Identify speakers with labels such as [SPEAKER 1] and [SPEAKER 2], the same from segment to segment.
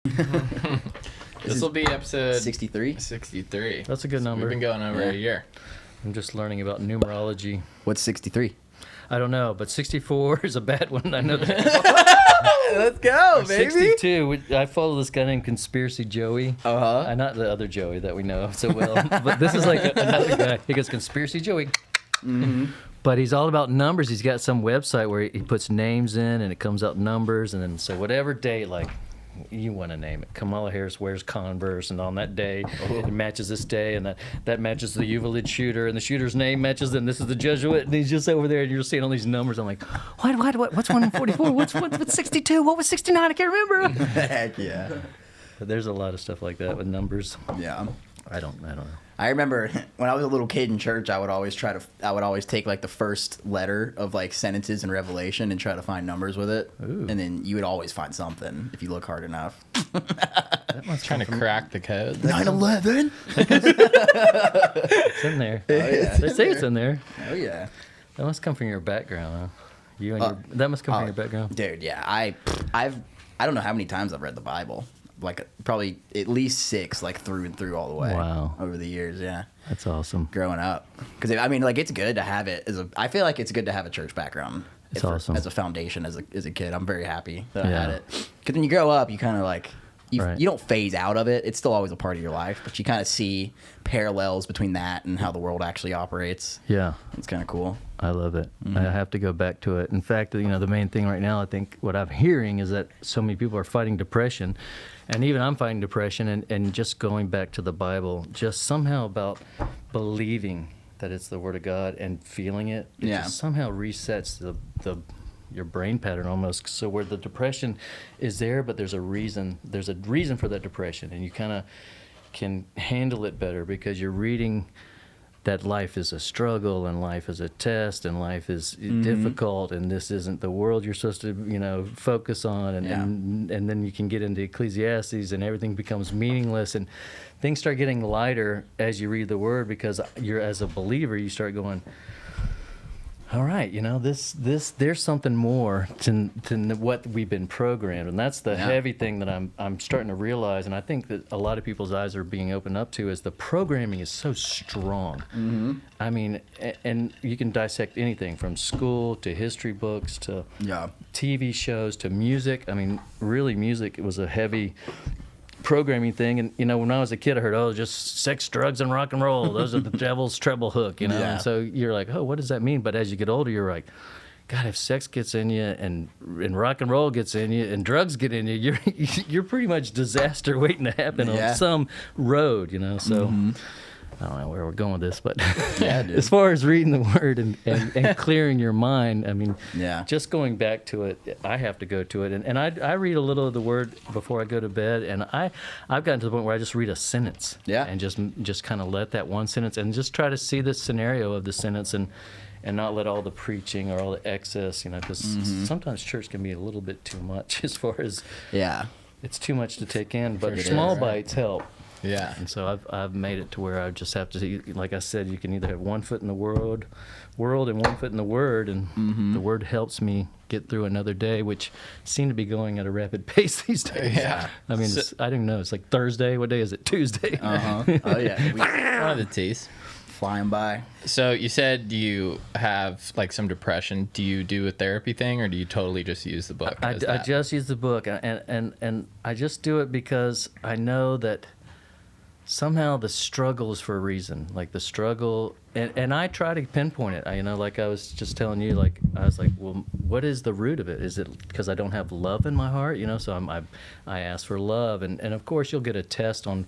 [SPEAKER 1] This will be episode
[SPEAKER 2] 63.
[SPEAKER 1] 63.
[SPEAKER 3] That's a good number.
[SPEAKER 1] We've been going over a year.
[SPEAKER 3] I'm just learning about numerology.
[SPEAKER 2] What's 63?
[SPEAKER 3] I don't know, but 64 is a bad one. I know that.
[SPEAKER 2] Let's go, baby.
[SPEAKER 3] 62. I follow this guy named Conspiracy Joey.
[SPEAKER 2] Uh-huh.
[SPEAKER 3] Not the other Joey that we know so well, but this is like another guy. He goes, Conspiracy Joey.
[SPEAKER 2] Mm-hmm.
[SPEAKER 3] But he's all about numbers. He's got some website where he puts names in and it comes out numbers. And then so whatever day, like, you want to name it. Kamala Harris wears Converse, and on that day, it matches this day, and that matches the Uvalid shooter, and the shooter's name matches, and this is the Jesuit, and he's just over there, and you're seeing all these numbers. I'm like, what? What's 144? What's 62? What was 69? I can't remember.
[SPEAKER 2] Heck yeah.
[SPEAKER 3] But there's a lot of stuff like that with numbers.
[SPEAKER 2] Yeah.
[SPEAKER 3] I don't know.
[SPEAKER 2] I remember when I was a little kid in church, I would always take like the first letter of like sentences in Revelation and try to find numbers with it.
[SPEAKER 3] Ooh.
[SPEAKER 2] And then you would always find something if you look hard enough.
[SPEAKER 3] That must
[SPEAKER 1] Trying to crack the code.
[SPEAKER 2] 9/11.
[SPEAKER 3] It's in there.
[SPEAKER 2] Oh, yeah.
[SPEAKER 3] They say it's in there.
[SPEAKER 2] Oh yeah.
[SPEAKER 3] That must come from your background, huh? That must come from your background.
[SPEAKER 2] Dude, yeah. I don't know how many times I've read the Bible. Like probably at least 6, like through and through all the way.
[SPEAKER 3] Wow.
[SPEAKER 2] Over the years, yeah.
[SPEAKER 3] That's awesome.
[SPEAKER 2] Growing up, because I mean, like it's good to have it I feel like it's good to have a church background.
[SPEAKER 3] It's awesome
[SPEAKER 2] as a foundation as a kid. I'm very happy that I
[SPEAKER 3] Yeah.
[SPEAKER 2] had it. Because when you grow up, you kind of like
[SPEAKER 3] Right.
[SPEAKER 2] you don't phase out of it. It's still always a part of your life, but you kind of see parallels between that and how the world actually operates.
[SPEAKER 3] Yeah.
[SPEAKER 2] It's kind of cool.
[SPEAKER 3] I love it.
[SPEAKER 2] Mm-hmm.
[SPEAKER 3] I have to go back to it. In fact, the main thing right now, I think what I'm hearing is that so many people are fighting depression, and even I'm fighting depression, and just going back to the Bible, just somehow about believing that it's the Word of God and feeling it, just somehow resets your brain pattern almost. So where the depression is there, but there's a reason for that depression, and you kind of can handle it better because you're reading that life is a struggle and life is a test and life is difficult, and this isn't the world you're supposed to focus on, and then you can get into Ecclesiastes and everything becomes meaningless, and things start getting lighter as you read the Word, because you're, as a believer, you start going, all right, there's something more to what we've been programmed, and that's the heavy thing that I'm starting to realize, and I think that a lot of people's eyes are being opened up to, is the programming is so strong. Mm-hmm. I mean, and you can dissect anything from school to history books to TV shows to music. I mean, really, music was a heavy programming thing, and when I was a kid I heard, just sex, drugs, and rock and roll, those are the devil's treble hook, and so you're like, what does that mean? But as you get older, you're like, God, if sex gets in you and rock and roll gets in you and drugs get in you, you're pretty much disaster waiting to happen on some road, so I don't know where we're going with this, but as far as reading the Word and clearing your mind, I mean, just going back to it, I have to go to it. And I read a little of the Word before I go to bed, and I've gotten to the point where I just read a sentence and just kind of let that one sentence and just try to see the scenario of the sentence and not let all the preaching or all the excess, because sometimes church can be a little bit too much as far as it's too much to take in, but small bites help. Yeah, and so I've made it to where I just have to, like I said, you can either have one foot in the world and one foot in the Word, and the Word helps me get through another day, which seem to be going at a rapid pace these days. Yeah, I mean, I don't know. It's like Thursday. What day is it? Tuesday.
[SPEAKER 2] Oh yeah,
[SPEAKER 1] one of the T's
[SPEAKER 2] flying by.
[SPEAKER 1] So you said you have like some depression. Do you do a therapy thing, or do you totally just use the book?
[SPEAKER 3] I just use the book, and I just do it because I know that somehow the struggle is for a reason. Like the struggle, and I try to pinpoint it. Like I was just telling you, like I was like, well, what is the root of it? Is it because I don't have love in my heart? So I ask for love, and of course you'll get a test on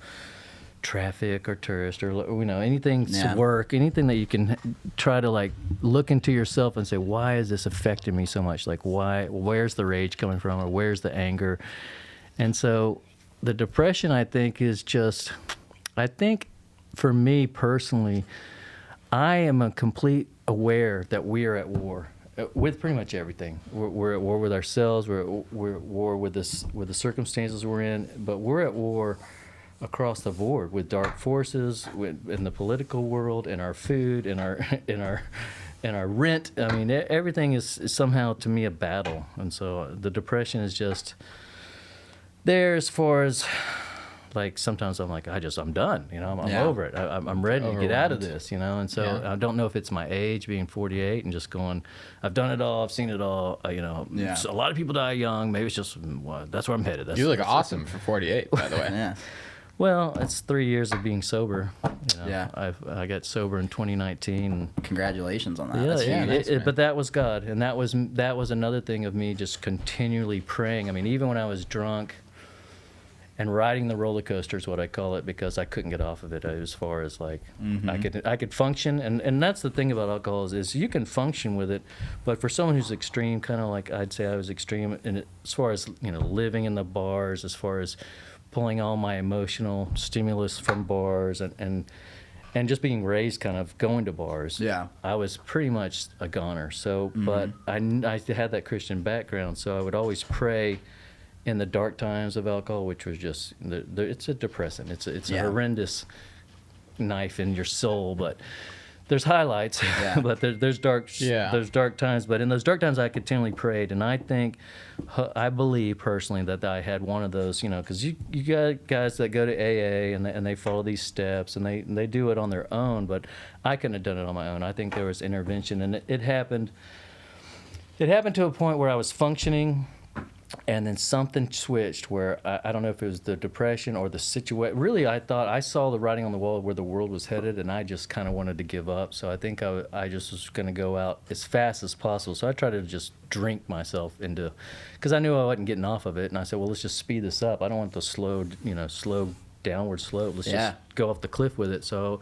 [SPEAKER 3] traffic or tourist or anything to work, anything that you can try to like look into yourself and say, why is this affecting me so much? Like where's the rage coming from, or where's the anger? And so the depression, I think, is just, I think for me personally, I am a complete aware that we are at war with pretty much everything. We're at war with ourselves. We're at war with the circumstances we're in, but we're at war across the board with dark forces, in the political world, in our food, in our rent. I mean, everything is somehow, to me, a battle. And so the depression is just, I think for me personally, I am a complete aware that we are at war with the circumstances we're in, but we're at war with the circumstances we're in, but we're at war across the board with dark forces, in our food, in our rent. I mean, everything is somehow, to me, a battle. And so the depression is just, there as far as like sometimes I'm like I'm done, I'm
[SPEAKER 2] Yeah.
[SPEAKER 3] over it. I'm ready to get out of
[SPEAKER 1] Overwhelmed.
[SPEAKER 3] this, and so
[SPEAKER 1] Yeah.
[SPEAKER 3] I don't know if it's my age being 48 and just going, I've done it all, I've seen it all,
[SPEAKER 2] Yeah.
[SPEAKER 3] So a lot of people die young. Maybe it's just that's where I'm headed.
[SPEAKER 1] You look
[SPEAKER 3] that's-
[SPEAKER 1] awesome for 48, by the way.
[SPEAKER 2] Yeah.
[SPEAKER 3] Well, it's 3 years of being sober.
[SPEAKER 2] Yeah.
[SPEAKER 3] I got sober in 2019. And
[SPEAKER 2] Congratulations on that.
[SPEAKER 3] yeah,
[SPEAKER 2] That's
[SPEAKER 3] yeah.
[SPEAKER 2] huge.
[SPEAKER 1] nice, man.
[SPEAKER 3] But that was God, and that was another thing of me just continually praying. I mean, even when I was drunk and riding the roller coaster is what I call it, because I couldn't get off of it as far as like I could function, and that's the thing about alcohol is you can function with it, but for someone who's extreme, kind of like I'd say I was extreme, and as far as living in the bars, as far as pulling all my emotional stimulus from bars and just being raised kind of going to bars.
[SPEAKER 2] Yeah.
[SPEAKER 3] I was pretty much a goner. So, but I had that Christian background, so I would always pray in the dark times of alcohol, which was just it's a depressant. It's a
[SPEAKER 2] Yeah.
[SPEAKER 3] horrendous knife in your soul, but there's highlights.
[SPEAKER 2] Yeah.
[SPEAKER 3] But there's dark times. But in those dark times, I continually prayed, and I believe personally that I had one of those, because you got guys that go to AA and they follow these steps and they do it on their own, but I couldn't have done it on my own. I think there was intervention, and it happened. It happened to a point where I was functioning, and then something switched where I don't know if it was the depression or the situation. Really, I thought I saw the writing on the wall where the world was headed, and I just kind of wanted to give up. So I think I just was going to go out as fast as possible. So I tried to just drink myself into, because I knew I wasn't getting off of it. And I said, well, let's just speed this up. I don't want the slow downward slope. Let's just go off the cliff with it. So,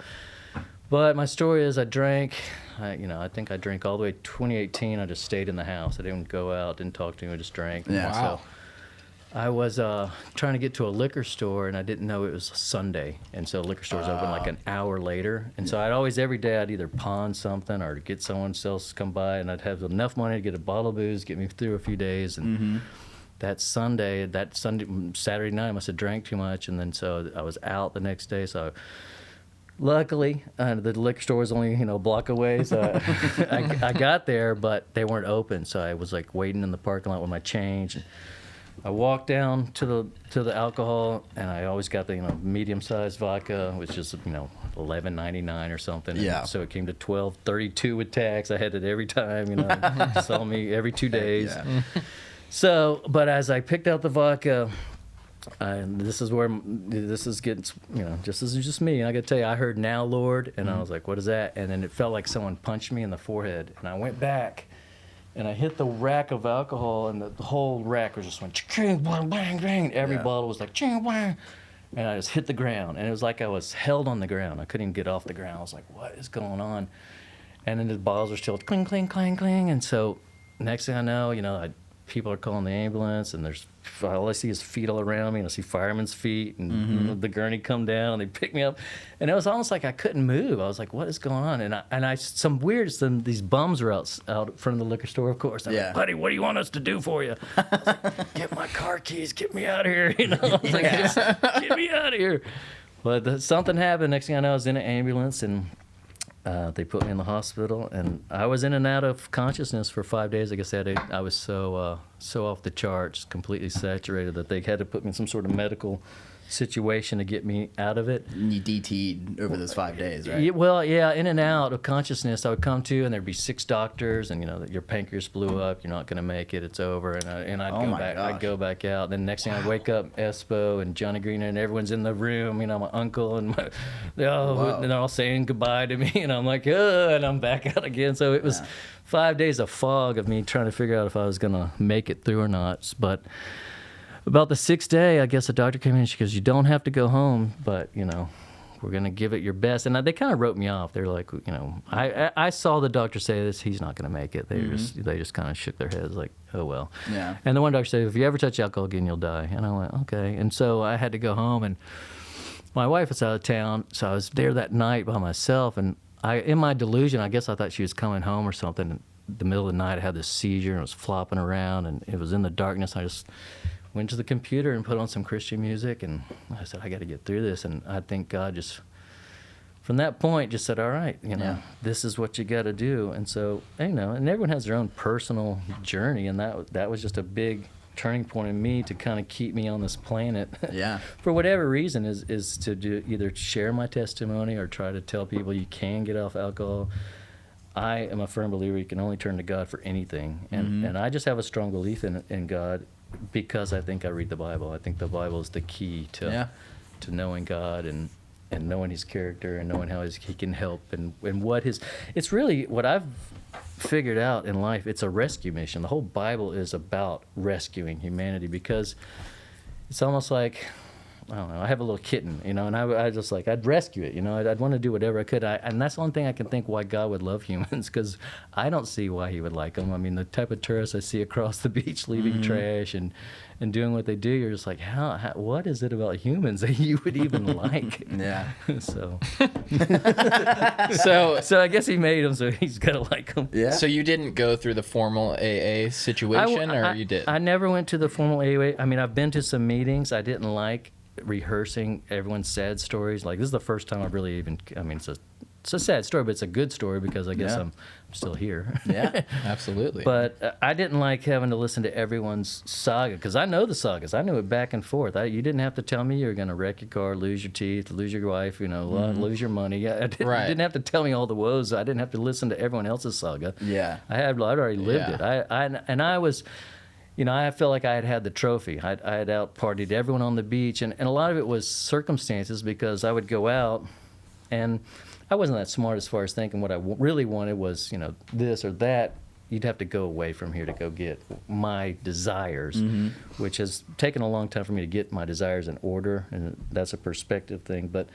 [SPEAKER 3] but my story is I drank. I think I drank all the way to 2018. I just stayed in the house. I didn't go out, didn't talk to anyone, just drank.
[SPEAKER 2] Yeah.
[SPEAKER 1] Wow.
[SPEAKER 3] So I was trying to get to a liquor store, and I didn't know it was Sunday. And so liquor stores open like an hour later. And so every day I'd either pawn something or get someone else to come by, and I'd have enough money to get a bottle of booze, get me through a few days. And Saturday night, I must have drank too much. And then so I was out the next day. So luckily, the liquor store was only a block away, so I got there, but they weren't open. So I was like waiting in the parking lot with my change. And I walked down to the alcohol, and I always got the medium-sized vodka, which is $11.99 or something.
[SPEAKER 2] Yeah.
[SPEAKER 3] And so it came to $12.32 with tax. I had it every time. Saw me every 2 days.
[SPEAKER 2] Yeah.
[SPEAKER 3] So, but as I picked out the vodka. This is getting, just me. And I got to tell you, I heard "Now, Lord," and I was like, "What is that?" And then it felt like someone punched me in the forehead, and I went back, and I hit the rack of alcohol, and the whole rack was just went ching, bang, bang, bang. Every bottle was like ching, bang, and I just hit the ground, and it was like I was held on the ground. I couldn't even get off the ground. I was like, "What is going on?" And then the bottles are still cling, cling, clang, cling, and so next thing I know, people are calling the ambulance, and all I see is feet all around me, and I see firemen's feet, and the gurney come down, and they pick me up, and it was almost like I couldn't move. I was like, "What is going on?" And these bums were out front of the liquor store, of course. I'm like, "Buddy, what do you want us to do for you?" I was like, "Get my car keys, get me out of here." I was like, "Just get me out of here." But something happened. Next thing I know, I was in an ambulance, and they put me in the hospital, and I was in and out of consciousness for 5 days. I guess I was so off the charts, completely saturated, that they had to put me in some sort of medical situation to get me out of it.
[SPEAKER 2] You DT'd over those 5 days, right?
[SPEAKER 3] Yeah, well, yeah, in and out of consciousness. I would come to, and there'd be 6 doctors, and that your pancreas blew up. You're not going to make it. It's over. And I'd
[SPEAKER 2] Oh
[SPEAKER 3] go
[SPEAKER 2] my
[SPEAKER 3] back.
[SPEAKER 2] gosh.
[SPEAKER 3] I'd go back out. Then next thing I'd wake up, Espo and Johnny Green, and everyone's in the room. My uncle and they're all saying goodbye to me, and I'm like, and I'm back out again. So it was 5 days of fog of me trying to figure out if I was going to make it through or not. But about the 6th day, I guess the doctor came in, and she goes, "You don't have to go home, but, we're going to give it your best." And they kind of wrote me off. They're like, I saw the doctor say this, he's not going to make it. They just kind of shook their heads like, "Oh, well."
[SPEAKER 2] Yeah.
[SPEAKER 3] And the one doctor said, "If you ever touch alcohol again, you'll die." And I went, "Okay." And so I had to go home, and my wife was out of town, so I was there that night by myself. And in my delusion, I guess I thought she was coming home or something. In the middle of the night, I had this seizure, and it was flopping around, and it was in the darkness. I just went to the computer and put on some Christian music, and I said, "I got to get through this." And I think God just, from that point, just said, "All right, this is what you got to do." And so, and everyone has their own personal journey, and that was just a big turning point in me to kind of keep me on this planet.
[SPEAKER 2] Yeah.
[SPEAKER 3] For whatever reason, is to do either share my testimony or try to tell people you can get off alcohol. I am a firm believer you can only turn to God for anything, and I just have a strong belief in God because I think I read the Bible. I think the Bible is the key to knowing God and knowing His character and knowing how He can help and what His. It's really what I've figured out in life. It's a rescue mission. The whole Bible is about rescuing humanity because it's almost like, I don't know, I have a little kitten, and I just like, I'd rescue it, I'd want to do whatever I could. And that's one thing I can think why God would love humans, because I don't see why He would like them. I mean, the type of tourists I see across the beach leaving trash and doing what they do, you're just like, what is it about humans that you would even like?
[SPEAKER 2] Yeah.
[SPEAKER 3] So
[SPEAKER 1] So
[SPEAKER 3] I guess He made them, so He's got to like them.
[SPEAKER 2] Yeah.
[SPEAKER 1] So you didn't go through the formal AA situation, or you did?
[SPEAKER 3] I never went to the formal AA. I mean, I've been to some meetings. I didn't like rehearsing everyone's sad stories. Like, this is the first time I've really even, I mean, it's a sad story, but it's a good story because I guess I'm still here.
[SPEAKER 2] Yeah.
[SPEAKER 1] Absolutely.
[SPEAKER 3] But I didn't like having to listen to everyone's saga, because I know the sagas. I knew it back and forth. You didn't have to tell me you were going to wreck your car, lose your teeth, lose your wife, lose your money. You didn't have to tell me all the woes. I didn't have to listen to everyone else's saga.
[SPEAKER 2] Yeah.
[SPEAKER 3] I'd already lived it. I was... I felt like I had the trophy. I had out-partied everyone on the beach, and a lot of it was circumstances, because I would go out, and I wasn't that smart as far as thinking what I really wanted was, this or that. You'd have to go away from here to go get my desires, which has taken a long time for me to get my desires in order, and that's a perspective thing. But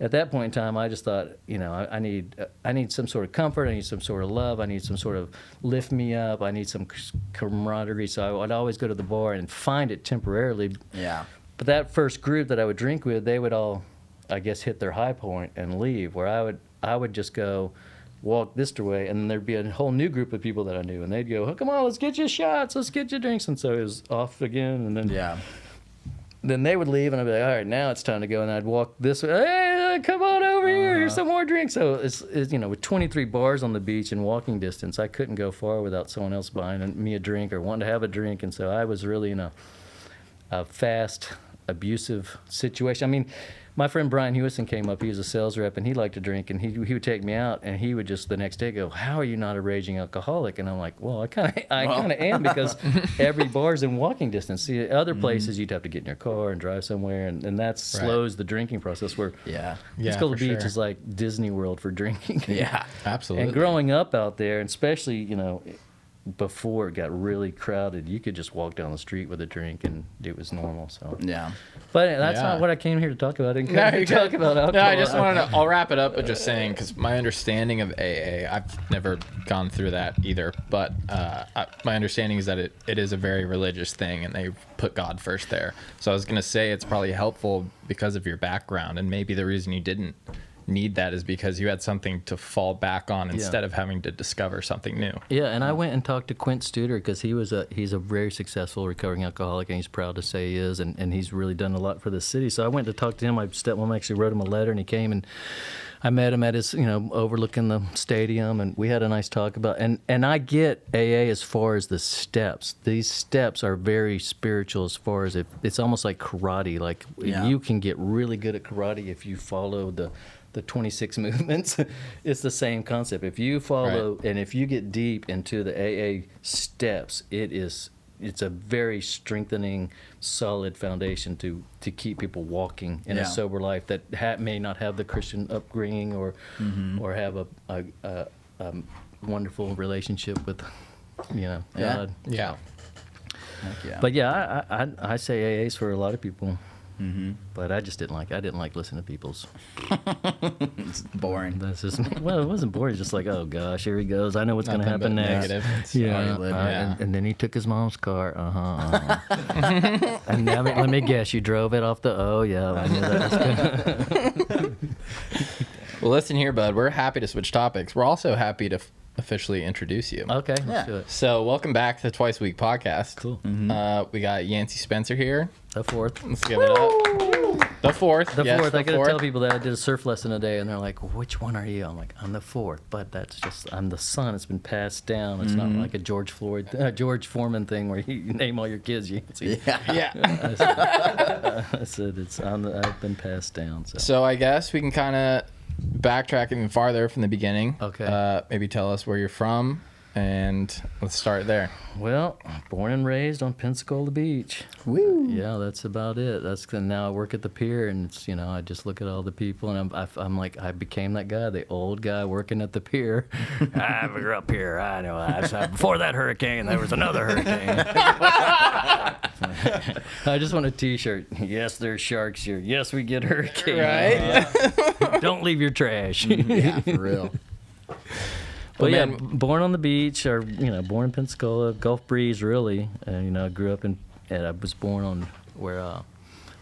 [SPEAKER 3] at that point in time, I just thought, I need some sort of comfort, I need some sort of love, I need some sort of lift me up, I need some camaraderie. So I'd always go to the bar and find it temporarily.
[SPEAKER 2] Yeah.
[SPEAKER 3] But that first group that I would drink with, they would all, I guess, hit their high point and leave, where I would just go walk this way, and then there'd be a whole new group of people that I knew, and they'd go, oh, come on, let's get you shots, let's get you drinks. And so it was off again, and then they would leave, and I'd be like, all right, now it's time to go. And I'd walk this way, hey, come on over here, here's some more drinks. So it's with 23 bars on the beach in walking distance, I couldn't go far without someone else buying me a drink or wanting to have a drink. And so I was really in a fast, abusive situation. I mean, my friend Brian Hewison came up. He was a sales rep, and he liked to drink, and he would take me out, and he would just the next day go, how are you not a raging alcoholic? And I'm like, well, I kind of am, because every bar's in walking distance. See, other places you'd have to get in your car and drive somewhere, and that slows the drinking process, where School Beach is like Disney World for drinking.
[SPEAKER 2] Yeah,
[SPEAKER 1] absolutely.
[SPEAKER 3] And growing up out there, and especially, before it got really crowded, you could just walk down the street with a drink and it was normal. So but that's not what I came here to talk about. I didn't talk about alcohol.
[SPEAKER 1] No, I just wanted to. I'll wrap it up by just saying, because my understanding of AA, I've never gone through that either, but my understanding is that it is a very religious thing, and they put God first there. So I was gonna say it's probably helpful because of your background, and maybe the reason you didn't need that is because you had something to fall back on instead of having to discover something new.
[SPEAKER 3] Yeah, and I went and talked to Quint Studer, because he's a very successful recovering alcoholic, and he's proud to say he is, and he's really done a lot for the city. So I went to talk to him. My stepmom actually wrote him a letter, and he came, and I met him at his, overlooking the stadium, and we had a nice talk about, and I get AA as far as the steps. These steps are very spiritual, as far as it's almost like karate. Like you can get really good at karate if you follow the 26 movements. It's the same concept. If you follow and if you get deep into the AA steps, it's a very strengthening, solid foundation to keep people walking in a sober life that may not have the Christian upbringing or have a wonderful relationship with God.
[SPEAKER 2] Yeah.
[SPEAKER 3] But I say AA's for a lot of people. But I just didn't like listening to people's.
[SPEAKER 2] It's boring.
[SPEAKER 3] That's just, well, it wasn't boring. It's just like, oh gosh, here he goes. I know what's going to happen next. And then he took his mom's car. And let me guess, you drove it off the. Oh yeah, I knew that was gonna...
[SPEAKER 1] Well, listen here, bud. We're happy to switch topics. We're also happy to officially introduce you.
[SPEAKER 3] Okay, let's do it.
[SPEAKER 1] So, welcome back to the Twiiceaweek podcast.
[SPEAKER 3] Cool.
[SPEAKER 1] We got Yancy Spencer here.
[SPEAKER 3] The Fourth.
[SPEAKER 1] Let's give it up. The fourth.
[SPEAKER 3] The
[SPEAKER 1] yes,
[SPEAKER 3] fourth.
[SPEAKER 1] the
[SPEAKER 3] I got to
[SPEAKER 1] fourth.
[SPEAKER 3] tell people that I did a surf lesson today, and they're like, "Which one are you?" I'm like, "I'm the fourth," but that's just I'm the son. It's been passed down. It's not like a George Foreman thing where you name all your kids Yancy.
[SPEAKER 2] Yeah.
[SPEAKER 3] I said I've been passed down.
[SPEAKER 1] So I guess we can kind of backtrack even farther from the beginning.
[SPEAKER 3] Okay.
[SPEAKER 1] Maybe tell us where you're from, and let's start there.
[SPEAKER 3] Well, born and raised on Pensacola Beach.
[SPEAKER 2] Woo.
[SPEAKER 3] Yeah, that's about it. Now I work at the pier, and it's I just look at all the people, and I'm like I became that guy, the old guy working at the pier. I grew up here. I know. Before that hurricane, there was another hurricane. I just want a T-shirt. Yes, there's sharks here. Yes, we get hurricanes.
[SPEAKER 1] Right.
[SPEAKER 3] Don't leave your trash.
[SPEAKER 2] Yeah, for real.
[SPEAKER 3] But
[SPEAKER 1] Well,
[SPEAKER 3] yeah,
[SPEAKER 1] man-
[SPEAKER 3] born on the beach, or born in Pensacola, Gulf Breeze, really. And I grew up and I was born on where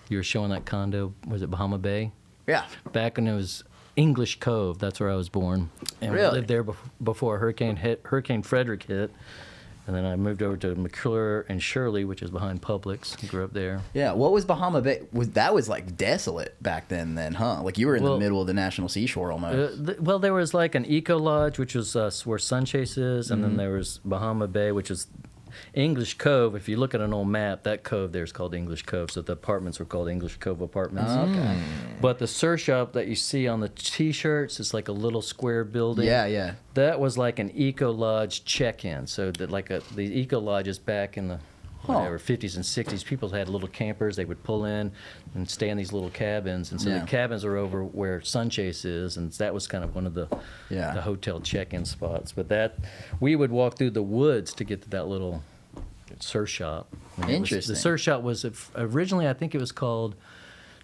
[SPEAKER 3] you were showing that condo. Was it Bahama Bay?
[SPEAKER 2] Yeah.
[SPEAKER 3] Back when it was English Cove. That's where I was born. And we
[SPEAKER 2] Really?
[SPEAKER 3] lived there before Hurricane Frederick hit. And then I moved over to McClure and Shirley, which is behind Publix. Grew up there.
[SPEAKER 2] Yeah. What was Bahama Bay? That was like desolate back then, huh? Like you were in the middle of the National Seashore almost.
[SPEAKER 3] Well, there was like an Eco Lodge, which was where Sunchase is, and then there was Bahama Bay, which is English Cove. If you look at an old map, that cove there is called English Cove. So the apartments were called English Cove apartments.
[SPEAKER 2] Okay.
[SPEAKER 3] But the surf shop that you see on the T-shirts is like a little square building.
[SPEAKER 2] Yeah, yeah.
[SPEAKER 3] That was like an Eco Lodge check-in. So that the Eco Lodges back in the whatever 50s and 60s, people had little campers. They would pull in and stay in these little cabins, and so the cabins are over where Sunchase is, and that was kind of one of the hotel check-in spots. But we would walk through the woods to get to that little surf shop.
[SPEAKER 2] Interesting.
[SPEAKER 3] The surf shop was originally, I think it was called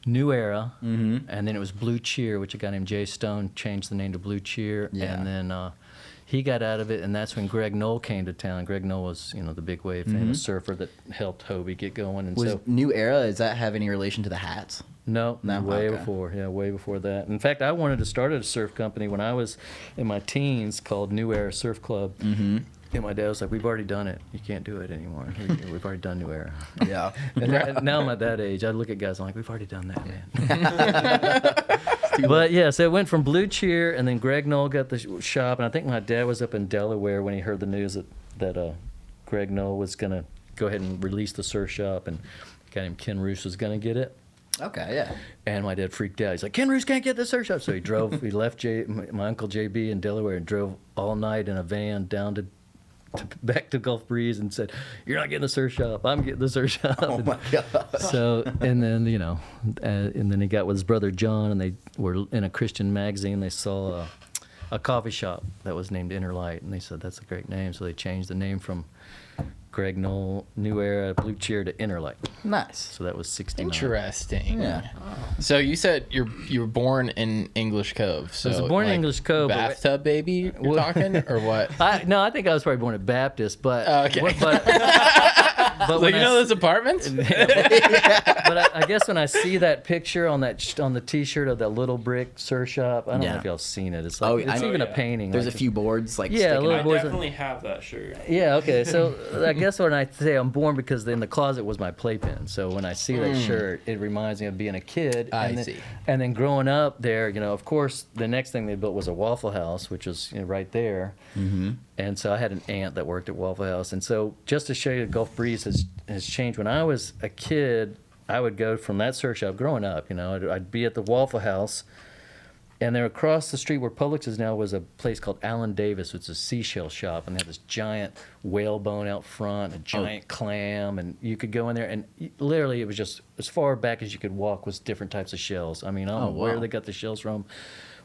[SPEAKER 3] New Era, and then it was Blue Cheer, which a guy named Jay Stone changed the name to Blue Cheer, and then he got out of it, and that's when Greg Knoll came to town. Greg Knoll was, the big wave famous surfer that helped Hobie get going. And
[SPEAKER 2] Was New Era, does that have any relation to the hats?
[SPEAKER 3] No, way
[SPEAKER 2] Okay.
[SPEAKER 3] before. Yeah, way before that. In fact, I wanted to start a surf company when I was in my teens called New Era Surf Club. Mm-hmm. And my dad was like, "We've already done it. You can't do it anymore. We've already done New Era."
[SPEAKER 2] Yeah.
[SPEAKER 3] And now I'm at that age. I look at guys, I'm like, "We've already done that, man." But yeah, so it went from Blue Cheer, and then Greg Knoll got the shop, and I think my dad was up in Delaware when he heard the news that Greg Knoll was gonna go ahead and release the surf shop, and a guy named Ken Roos was gonna get it.
[SPEAKER 2] Okay, yeah.
[SPEAKER 3] And my dad freaked out. He's like, "Ken Roos can't get the surf shop." So he left my uncle JB in Delaware and drove all night in a van down to back to Gulf Breeze and said, "You're not getting the surf shop. I'm getting the surf shop."
[SPEAKER 2] Oh my God.
[SPEAKER 3] So, and then and then he got with his brother John, and they were in a Christian magazine. They saw a coffee shop that was named Inner Light, and they said that's a great name. So they changed the name from Greg Knoll New Era Blue Cheer to Inner Light.
[SPEAKER 2] Nice.
[SPEAKER 3] So that was 69.
[SPEAKER 1] Interesting.
[SPEAKER 2] Yeah.
[SPEAKER 1] So you said you were born in English Cove. So
[SPEAKER 3] I was born in English Cove, but-
[SPEAKER 1] Bathtub baby, you're talking, or what?
[SPEAKER 3] No, I think I was probably born at Baptist, but
[SPEAKER 1] Okay.
[SPEAKER 3] but
[SPEAKER 1] So
[SPEAKER 3] when
[SPEAKER 1] you
[SPEAKER 3] I
[SPEAKER 1] know
[SPEAKER 3] s-
[SPEAKER 1] those apartments?
[SPEAKER 3] But I guess when I see that picture on the T-shirt of that little brick surf shop, I don't know
[SPEAKER 2] Yeah.
[SPEAKER 3] if y'all seen it. It's like it's even a painting.
[SPEAKER 2] There's a
[SPEAKER 3] like-
[SPEAKER 2] few boards like
[SPEAKER 3] Yeah,
[SPEAKER 2] sticking
[SPEAKER 3] little
[SPEAKER 2] out.
[SPEAKER 4] I
[SPEAKER 3] boys are-
[SPEAKER 4] definitely have that shirt.
[SPEAKER 3] Yeah, okay. So I guess when I say I'm born, because in the closet was my playpen. So when I see that shirt, it reminds me of being a kid.
[SPEAKER 1] I
[SPEAKER 3] and then,
[SPEAKER 1] see.
[SPEAKER 3] And then growing up there, of course, the next thing they built was a Waffle House, which was right there. Mm-hmm. And so I had an aunt that worked at Waffle House. And so just to show you, Gulf Breeze has changed. When I was a kid, I would go from that surf shop growing up. I'd be at the Waffle House. And there across the street where Publix is now was a place called Alan Davis, which is a seashell shop, and they had this giant whalebone out front, a giant clam, and you could go in there, and literally it was just as far back as you could walk was different types of shells. I mean, I don't know where they got the shells from,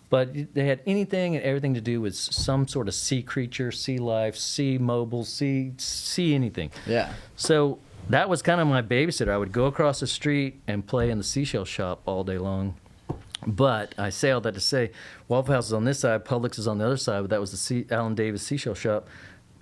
[SPEAKER 3] but they had anything and everything to do with some sort of sea creature, sea life, sea mobile, sea anything.
[SPEAKER 2] Yeah.
[SPEAKER 3] So that was kind of my babysitter. I would go across the street and play in the seashell shop all day long. But I say all that to say, Waffle House is on this side, Publix is on the other side, but that was the Alan Davis Seashell Shop.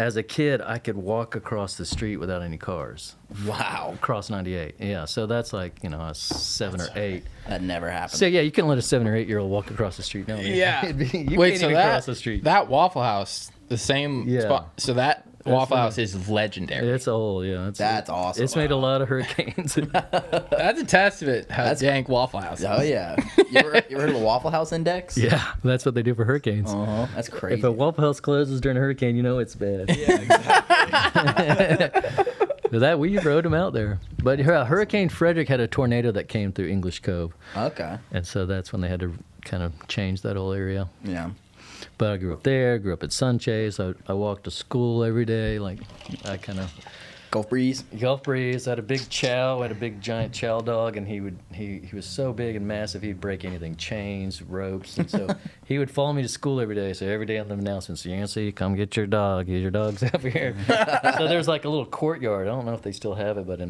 [SPEAKER 3] As a kid, I could walk across the street without any cars.
[SPEAKER 2] Wow.
[SPEAKER 3] Across 98. Yeah, so that's like, I was 7 or 8.
[SPEAKER 2] That never happened.
[SPEAKER 3] So yeah, you couldn't let a 7 or 8-year-old walk across the street. No,
[SPEAKER 1] Yeah.
[SPEAKER 3] you
[SPEAKER 1] Wait,
[SPEAKER 3] can't
[SPEAKER 1] so
[SPEAKER 3] even
[SPEAKER 1] that
[SPEAKER 3] cross the street.
[SPEAKER 1] that Waffle House, the same
[SPEAKER 3] Yeah.
[SPEAKER 1] spot. So that Waffle House is legendary.
[SPEAKER 3] It's old, yeah.
[SPEAKER 2] That's awesome.
[SPEAKER 3] It's made a lot of hurricanes.
[SPEAKER 1] That's a testament how dank Waffle House is.
[SPEAKER 2] Oh yeah. You ever heard of the Waffle House Index?
[SPEAKER 3] Yeah, that's what they do for hurricanes.
[SPEAKER 2] That's crazy.
[SPEAKER 3] If a Waffle House closes during a hurricane, you know it's bad.
[SPEAKER 1] Yeah, exactly.
[SPEAKER 3] That we rode them out there. But Hurricane Frederick had a tornado that came through English Cove.
[SPEAKER 2] Okay.
[SPEAKER 3] And so that's when they had to kind of change that whole area.
[SPEAKER 2] Yeah.
[SPEAKER 3] But I grew up there, grew up at Sunchase. I walked to school every day. Like, I kind of...
[SPEAKER 2] Gulf Breeze.
[SPEAKER 3] Gulf Breeze. I had a big chow. I had a big giant chow dog, and he was so big and massive, he'd break anything, chains, ropes. And so he would follow me to school every day. So every day on the announcements, Yancy, come get your dog. Get your dogs up here. So there's like a little courtyard. I don't know if they still have it, but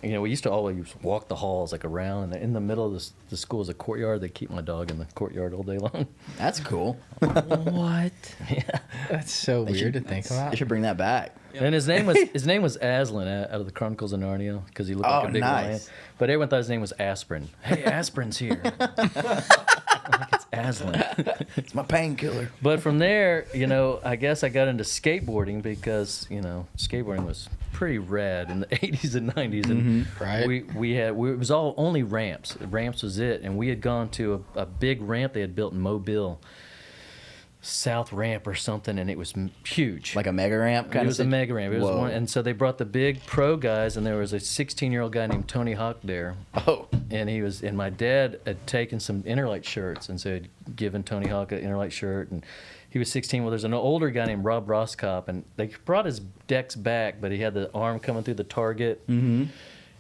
[SPEAKER 3] we used to always walk the halls like around, and in the middle of the school is a courtyard. They keep my dog in the courtyard all day long.
[SPEAKER 2] That's cool.
[SPEAKER 1] What?
[SPEAKER 3] Yeah.
[SPEAKER 1] That's so weird to think about.
[SPEAKER 2] You should bring that back.
[SPEAKER 3] And his name was Aslan out of the Chronicles of Narnia because he looked like a big lion. But everyone thought his name was Aspirin. Hey, Aspirin's here. I think it's Aslan.
[SPEAKER 2] It's my painkiller.
[SPEAKER 3] But from there, I guess I got into skateboarding because skateboarding was pretty rad in the 80s and 90s, and
[SPEAKER 1] Right.
[SPEAKER 3] it was all only ramps. Ramps was it, and we had gone to a big ramp they had built in Mobile. South Ramp or something, and it was huge.
[SPEAKER 2] Like a mega ramp kind of.
[SPEAKER 3] It was a mega ramp. It was one, and so they brought the big pro guys, and there was a 16-year-old guy named Tony Hawk there.
[SPEAKER 2] Oh.
[SPEAKER 3] And my dad had taken some Interlight shirts, and so had given Tony Hawk an Interlight shirt, and he was 16. Well, there's an older guy named Rob Roskop, and they brought his decks back, but he had the arm coming through the target. Mm-hmm.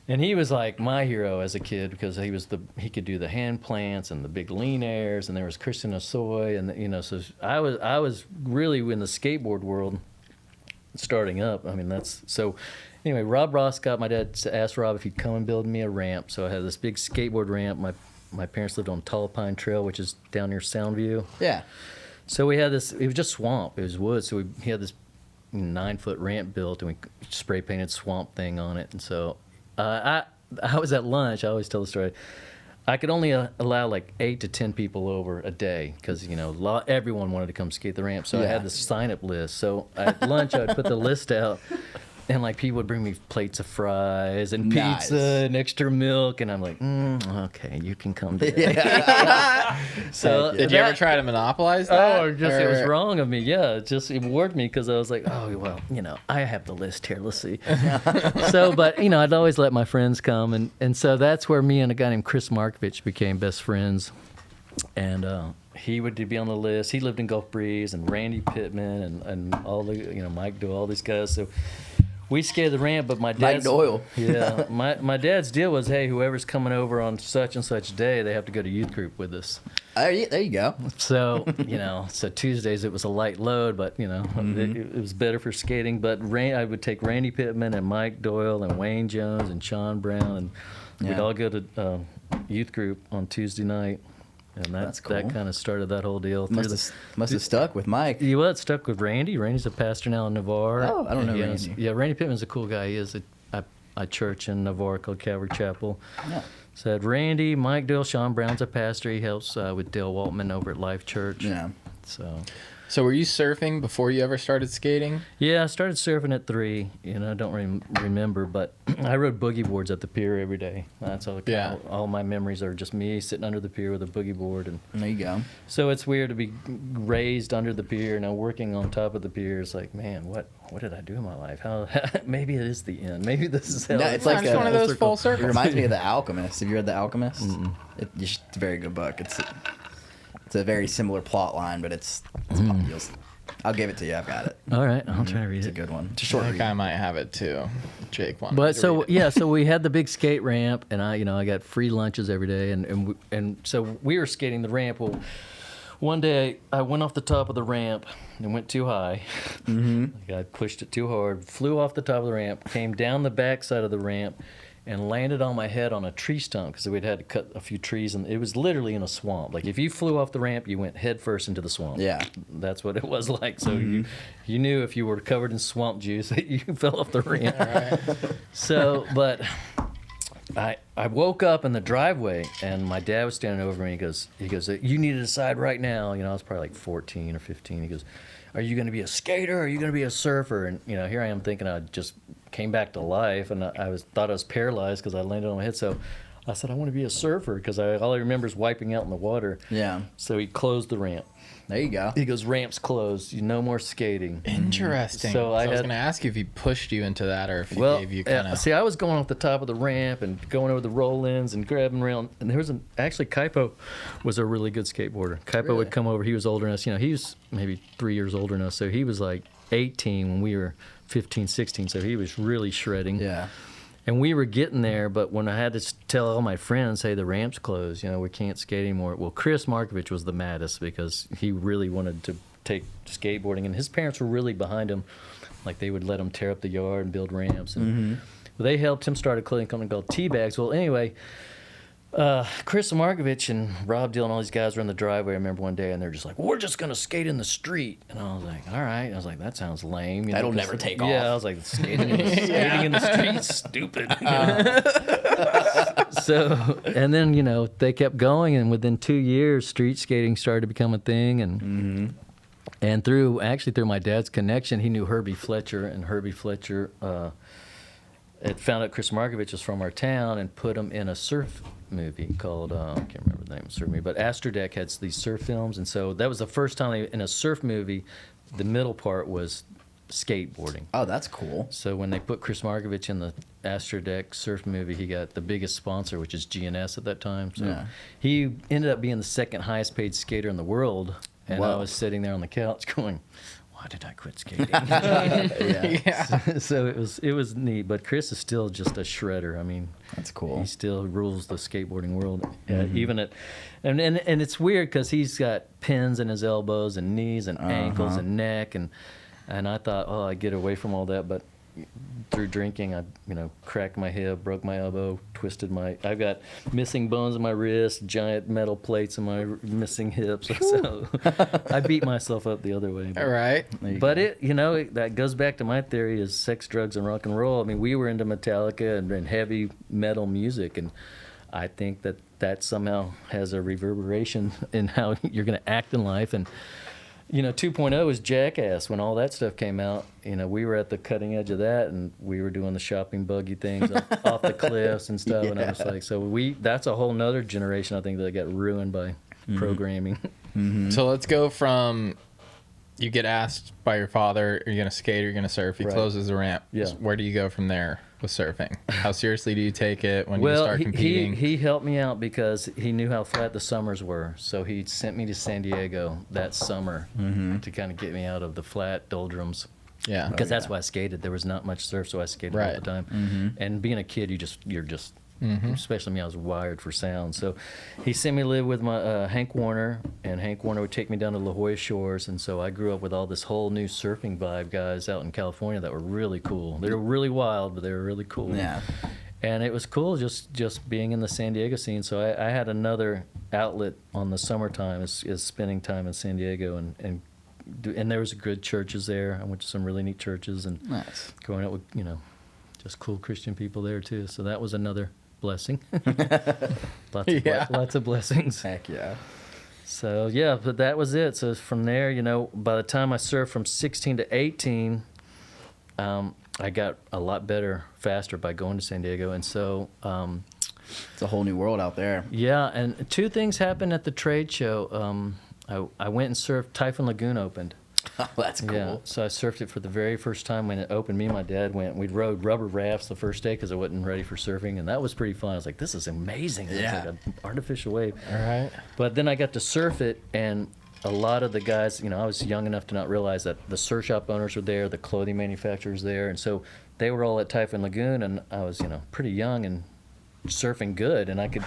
[SPEAKER 3] And he was like my hero as a kid because he could do the hand plants and the big lean airs, and there was Christian Osoy, and so I was really in the skateboard world starting up. I mean, anyway, Rob Roskop, my dad asked Rob if he'd come and build me a ramp. So I had this big skateboard ramp. My parents lived on Tall Pine Trail, which is down near Soundview.
[SPEAKER 2] Yeah.
[SPEAKER 3] So we had this. It was just swamp. It was wood. So he had this 9-foot ramp built, and we spray painted Swamp Thing on it, and so. I was at lunch. I always tell the story. I could only allow like 8 to 10 people over a day because everyone wanted to come skate the ramp. So I had this sign-up list. So at lunch, I would put the list out, and like people would bring me plates of fries and pizza and extra milk, and I'm like, okay, you can come today. So
[SPEAKER 1] Did you ever try to monopolize that?
[SPEAKER 3] It was wrong of me. Yeah, it worked me because I was like, oh well, I have the list here. Let's see. So, but I'd always let my friends come, and so that's where me and a guy named Chris Markovich became best friends, and he would be on the list. He lived in Gulf Breeze, and Randy Pittman, and all the Mike Doyle, all these guys. So. We skated the ramp, but my dad's...
[SPEAKER 2] Mike Doyle.
[SPEAKER 3] Yeah. My dad's deal was, hey, whoever's coming over on such and such day, they have to go to youth group with us.
[SPEAKER 2] There you go.
[SPEAKER 3] So, so Tuesdays it was a light load, but, it was better for skating. But I would take Randy Pittman and Mike Doyle and Wayne Jones and Sean Brown, and we'd all go to youth group on Tuesday night. And
[SPEAKER 2] that's cool.
[SPEAKER 3] That kind of started that whole deal.
[SPEAKER 2] Must have stuck with Mike.
[SPEAKER 3] It stuck with Randy. Randy's a pastor now in Navarre.
[SPEAKER 2] Oh, I don't know Randy.
[SPEAKER 3] Yeah, Randy Pittman's a cool guy. He is a church in Navarre called Calvary Chapel.
[SPEAKER 2] Yeah.
[SPEAKER 3] So I had Randy, Mike Dill, Sean Brown's a pastor. He helps with Dale Waltman over at Life Church.
[SPEAKER 2] Yeah.
[SPEAKER 1] So were you surfing before you ever started skating?
[SPEAKER 3] Yeah, I started surfing at 3. I don't remember, but I rode boogie boards at the pier every day. That's all.
[SPEAKER 1] Yeah.
[SPEAKER 3] All my memories are just me sitting under the pier with a boogie board, and
[SPEAKER 2] There you go.
[SPEAKER 3] so it's weird to be raised under the pier, now working on top of the pier. It's like, man, what did I do in my life? How maybe it is the end. Maybe this is hell.
[SPEAKER 2] No, it's like
[SPEAKER 1] one of those full
[SPEAKER 2] It
[SPEAKER 1] circles.
[SPEAKER 2] reminds me of The Alchemist. Have you read The Alchemist? It's a very good book. It's a very similar plot line, but it's I'll give it to you. I've got it.
[SPEAKER 3] All right, I'll try to read
[SPEAKER 2] It's
[SPEAKER 3] it.
[SPEAKER 2] a good one. It's a
[SPEAKER 1] I
[SPEAKER 2] short
[SPEAKER 1] think
[SPEAKER 2] read.
[SPEAKER 1] I might have it too. Jake wanted
[SPEAKER 3] But
[SPEAKER 1] to
[SPEAKER 3] so
[SPEAKER 1] read it.
[SPEAKER 3] so we had the big skate ramp, and I got free lunches every day, and so we were skating the ramp. Well, one day I went off the top of the ramp and went too high. Like I pushed it too hard, flew off the top of the ramp, came down the back side of the ramp, and landed on my head on a tree stump because we'd had to cut a few trees, and it was literally in a swamp. Like if you flew off the ramp, you went head first into the swamp.
[SPEAKER 2] Yeah.
[SPEAKER 3] That's what it was like. So you knew if you were covered in swamp juice that you fell off the ramp. So, but I woke up in the driveway, and my dad was standing over me. He goes, you need to decide right now. I was probably like 14 or 15. He goes, are you going to be a skater? Or are you going to be a surfer? And here I am thinking I just came back to life, and thought I was paralyzed because I landed on my head. So I said I want to be a surfer because all I remember is wiping out in the water.
[SPEAKER 2] Yeah.
[SPEAKER 3] So he closed the ramp.
[SPEAKER 2] There you go.
[SPEAKER 3] He goes, ramp's closed. No more skating.
[SPEAKER 1] Interesting.
[SPEAKER 3] So
[SPEAKER 1] I was going to ask you if he pushed you into that or if he gave you kind of...
[SPEAKER 3] See, I was going off the top of the ramp and going over the roll-ins and grabbing around. And there was actually, Kaipo was a really good skateboarder. Kaipo would come over. He was older than us. He was maybe 3 years older than us. So he was like 18 when we were 15, 16. So he was really shredding.
[SPEAKER 2] Yeah.
[SPEAKER 3] And we were getting there, but when I had to tell all my friends, hey, the ramp's closed, we can't skate anymore. Well, Chris Markovich was the maddest because he really wanted to take skateboarding, and his parents were really behind him. Like, they would let him tear up the yard and build ramps. And they helped him start a clothing company called Teabags. Well, anyway, Chris Markovich and Rob Dill and all these guys were in the driveway, I remember one day, and they're just like, we're just going to skate in the street. And I was like, all right. I was like, that sounds lame.
[SPEAKER 2] That'll never take off.
[SPEAKER 3] Yeah, I was like, skating in the street's stupid. So, and then, they kept going, and within 2 years, street skating started to become a thing. And through my dad's connection, he knew Herbie Fletcher, and Herbie Fletcher had found out Chris Markovich was from our town and put him in a surf movie called, I can't remember the name of the surf movie, but Astrodeck had these surf films, and so that was the first time in a surf movie, the middle part was skateboarding.
[SPEAKER 2] Oh, that's cool.
[SPEAKER 3] So when they put Chris Markovich in the Astrodeck surf movie, he got the biggest sponsor, which is GNS at that time. So he ended up being the second highest paid skater in the world, and I was sitting there on the couch going, why did I quit skating? So it was neat, but Chris is still just a shredder. I mean,
[SPEAKER 2] that's cool.
[SPEAKER 3] He still rules the skateboarding world, even and it's weird because he's got pins in his elbows and knees and ankles and neck, and I thought, I'd get away from all that, but through drinking, I cracked my hip, broke my elbow, I've got missing bones in my wrist, giant metal plates in my missing hips. So I beat myself up the other way.
[SPEAKER 1] All right.
[SPEAKER 3] But that goes back to my theory is sex, drugs, and rock and roll. I mean, we were into Metallica and heavy metal music, and I think that somehow has a reverberation in how you're going to act in life. And 2.0 was Jackass. When all that stuff came out, we were at the cutting edge of that, and we were doing the shopping buggy things off the cliffs and stuff. And I was like, that's a whole nother generation, I think, that got ruined by programming.
[SPEAKER 1] So let's go from, you get asked by your father, are you going to skate or are you going to surf? He closes the ramp.
[SPEAKER 3] Yeah.
[SPEAKER 1] Where do you go from there with surfing? How seriously do you take it when you start competing?
[SPEAKER 3] He helped me out because he knew how flat the summers were. So he sent me to San Diego that summer to kind of get me out of the flat doldrums.
[SPEAKER 1] Yeah.
[SPEAKER 3] Because that's why I skated. There was not much surf, so I skated all the time. And being a kid, you're just especially me, I was wired for sound. So he sent me to live with my Hank Warner, and Hank Warner would take me down to La Jolla Shores. And so I grew up with all this whole new surfing vibe guys out in California that were really cool. They were really wild, but they were really cool.
[SPEAKER 2] Yeah.
[SPEAKER 3] And it was cool just being in the San Diego scene. So I had another outlet on the summertime is spending time in San Diego, and there was good churches there. I went to some really neat churches and growing up with just cool Christian people there too. So that was another blessing. Lots of blessings.
[SPEAKER 2] Heck yeah.
[SPEAKER 3] So yeah, but that was it. So from there, by the time I surfed from 16 to 18, I got a lot better faster by going to San Diego. And so
[SPEAKER 2] it's a whole new world out there.
[SPEAKER 3] Yeah, and two things happened at the trade show. I went and surfed. Typhoon Lagoon opened.
[SPEAKER 2] Oh, that's cool.
[SPEAKER 3] Yeah, so I surfed it for the very first time when it opened. Me and my dad went. We rode rubber rafts the first day because I wasn't ready for surfing, and that was pretty fun. I was like, this is amazing.
[SPEAKER 2] Yeah.
[SPEAKER 3] It's like an artificial wave.
[SPEAKER 1] All right.
[SPEAKER 3] But then I got to surf it, and a lot of the guys, I was young enough to not realize that the surf shop owners were there, the clothing manufacturers there, and so they were all at Typhoon Lagoon, and I was, pretty young and surfing good, and I could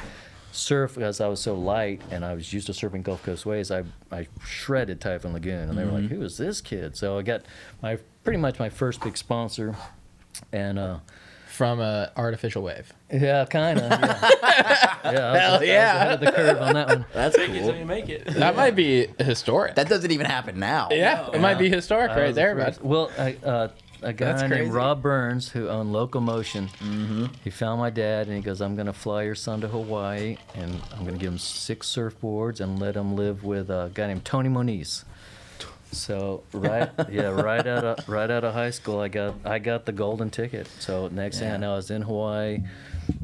[SPEAKER 3] surf because I was so light and I was used to surfing Gulf Coast waves. I shredded Typhoon Lagoon, and they were like, who is this kid? So I got pretty much my first big sponsor, and
[SPEAKER 1] from a artificial wave.
[SPEAKER 3] Yeah, kind of. Yeah, I was ahead of the curve on that one.
[SPEAKER 2] That's
[SPEAKER 4] Fake it
[SPEAKER 2] cool.
[SPEAKER 4] till you make it.
[SPEAKER 1] That might be historic.
[SPEAKER 2] That doesn't even happen now.
[SPEAKER 1] Yeah, it might be historic right there, but
[SPEAKER 3] Well, a
[SPEAKER 1] That's
[SPEAKER 3] guy
[SPEAKER 1] crazy.
[SPEAKER 3] named Rob Burns, who owned Locomotion, he found my dad, and he goes, I'm going to fly your son to Hawaii, and I'm going to give him 6 surfboards and let him live with a guy named Tony Moniz. So right out of high school, I got the golden ticket. So next thing I know, I was in Hawaii,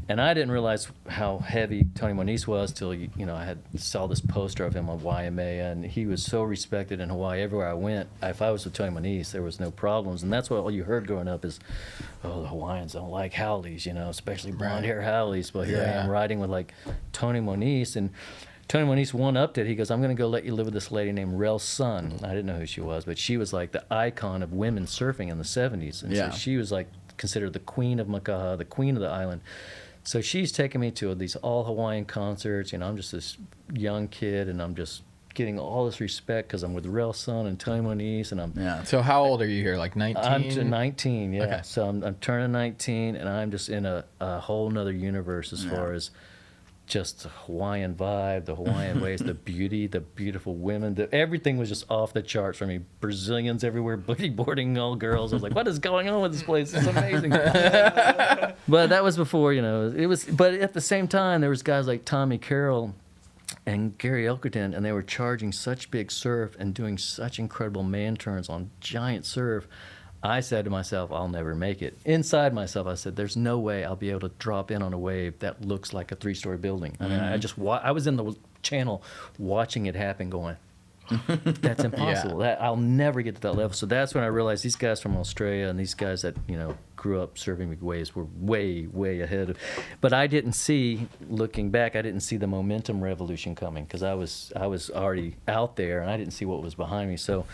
[SPEAKER 3] and I didn't realize how heavy Tony Moniz was till I saw this poster of him on Waimea, and he was so respected in Hawaii. Everywhere I went, if I was with Tony Moniz, there was no problems, and that's what all you heard growing up is, oh, the Hawaiians don't like haoles, especially blonde hair haoles. Well, here I am riding with like Tony Moniz, and Tony Moniz one-upped it. He goes, I'm going to go let you live with this lady named Rel Sun. I didn't know who she was, but she was like the icon of women surfing in the 70s. And so she was like considered the queen of Makaha, the queen of the island. So she's taking me to these all-Hawaiian concerts. I'm just this young kid, and I'm just getting all this respect because I'm with Rel Sun and Tony Moniz. And
[SPEAKER 1] So how old are you here? Like 19?
[SPEAKER 3] I'm 19, yeah.
[SPEAKER 1] Okay.
[SPEAKER 3] So I'm turning 19, and I'm just in a whole nother universe as far as just the Hawaiian vibe, the Hawaiian ways, the beauty, the beautiful women. Everything was just off the charts for me. Brazilians everywhere, boogie boarding all girls. I was like, what is going on with this place? It's amazing. But that was before, it was. But at the same time, there was guys like Tommy Carroll and Gary Elkerton, and they were charging such big surf and doing such incredible man turns on giant surf. I said to myself, I'll never make it. Inside myself, I said, there's no way I'll be able to drop in on a wave that looks like a 3-story building. I mean, I was in the channel watching it happen going, that's impossible. I'll never get to that level. So that's when I realized these guys from Australia and these guys that, grew up surfing big waves were way, way ahead. But I didn't see, looking back, I didn't see the momentum revolution coming because I was already out there and I didn't see what was behind me. So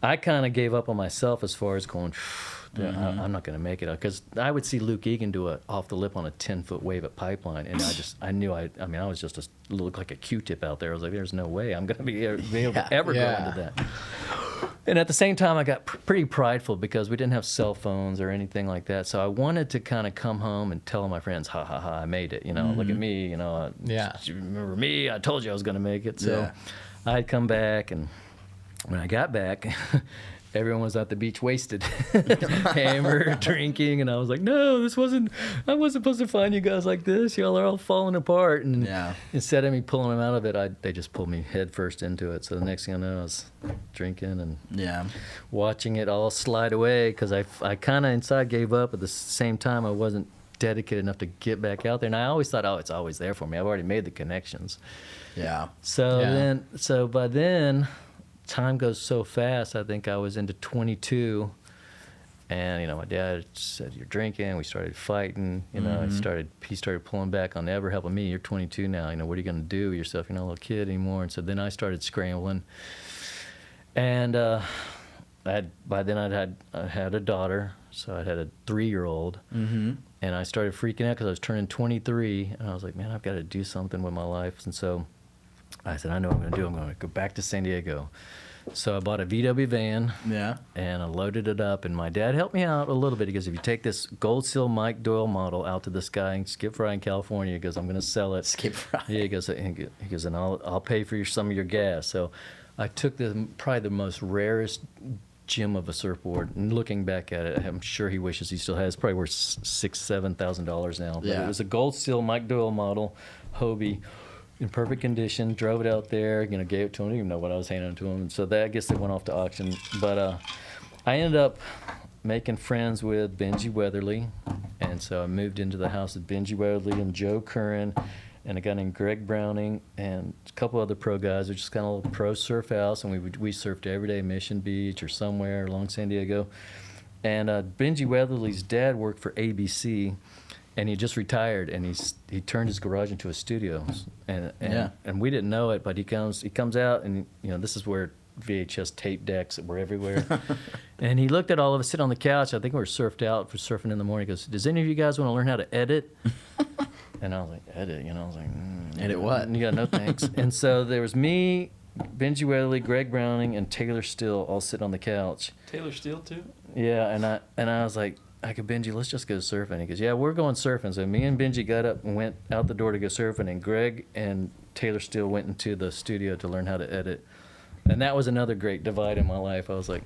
[SPEAKER 3] I kind of gave up on myself as far as going, I'm not going to make it. Because I would see Luke Egan do a off the lip on a 10-foot wave at Pipeline, and I knew I was just looked like a Q-tip out there. I was like, there's no way I'm going to be able to ever go into that. And at the same time, I got pretty prideful because we didn't have cell phones or anything like that. So I wanted to kind of come home and tell my friends, ha, ha, ha, I made it. Look at me. You remember me? I told you I was going to make it. So I'd come back, and when I got back, everyone was at the beach wasted, hammered, drinking, and I was like, no, I wasn't supposed to find you guys like this. Y'all are all falling apart. And instead of me pulling them out of it, they just pulled me head first into it. So the next thing I know, I was drinking and watching it all slide away because I kind of inside gave up. At the same time, I wasn't dedicated enough to get back out there. And I always thought, it's always there for me. I've already made the connections.
[SPEAKER 2] Yeah.
[SPEAKER 3] So by then, time goes so fast. I think I was into 22, and my dad said, "You're drinking." We started fighting. He started pulling back on ever helping me. You're 22 now. What are you going to do with yourself? You're not a little kid anymore. And so then I started scrambling, and by then I had a daughter, so I had a 3-year-old, and I started freaking out because I was turning 23, and I was like, man, I've got to do something with my life. And so I said, I know what I'm going to do. I'm going to go back to San Diego. So I bought a VW van, and I loaded it up, and my dad helped me out a little bit. He goes, if you take this Gold Seal Mike Doyle model out to this guy in Skip Fry in California, he goes, I'm going to sell it.
[SPEAKER 2] Skip Fry.
[SPEAKER 3] Yeah, he goes, and I'll pay for some of your gas. So I took probably the most rarest gem of a surfboard, and looking back at it, I'm sure he wishes he still has. It's probably worth $6,000-$7,000 now. But it was a Gold Seal Mike Doyle model, Hobie, in perfect condition. Drove it out there, gave it to him. I didn't even know what I was handing to him. And so I guess it went off to auction. But I ended up making friends with Benji Weatherly, and so I moved into the house of Benji Weatherly and Joe Curran and a guy named Greg Browning and a couple other pro guys. It was just kind of a little pro surf house, and we surfed every day, Mission Beach or somewhere along San Diego. And Benji Weatherly's dad worked for ABC, and he just retired, and he turned his garage into a studio, and we didn't know it, but he comes out, and this is where VHS tape decks were everywhere, and he looked at all of us sitting on the couch. I think we were surfed out for surfing in the morning. He goes, "Does any of you guys want to learn how to edit?" And I was like, "Edit?" I was like,
[SPEAKER 2] "Edit what?"
[SPEAKER 3] Yeah, no thanks. And so there was me, Benji Weatherly, Greg Browning, and Taylor Still all sitting on the couch.
[SPEAKER 4] Taylor Still too?
[SPEAKER 3] Yeah, and I was like, Benji, let's just go surfing. He goes, yeah, we're going surfing. So me and Benji got up and went out the door to go surfing, and Greg and Taylor Still went into the studio to learn how to edit. And that was another great divide in my life. I was like,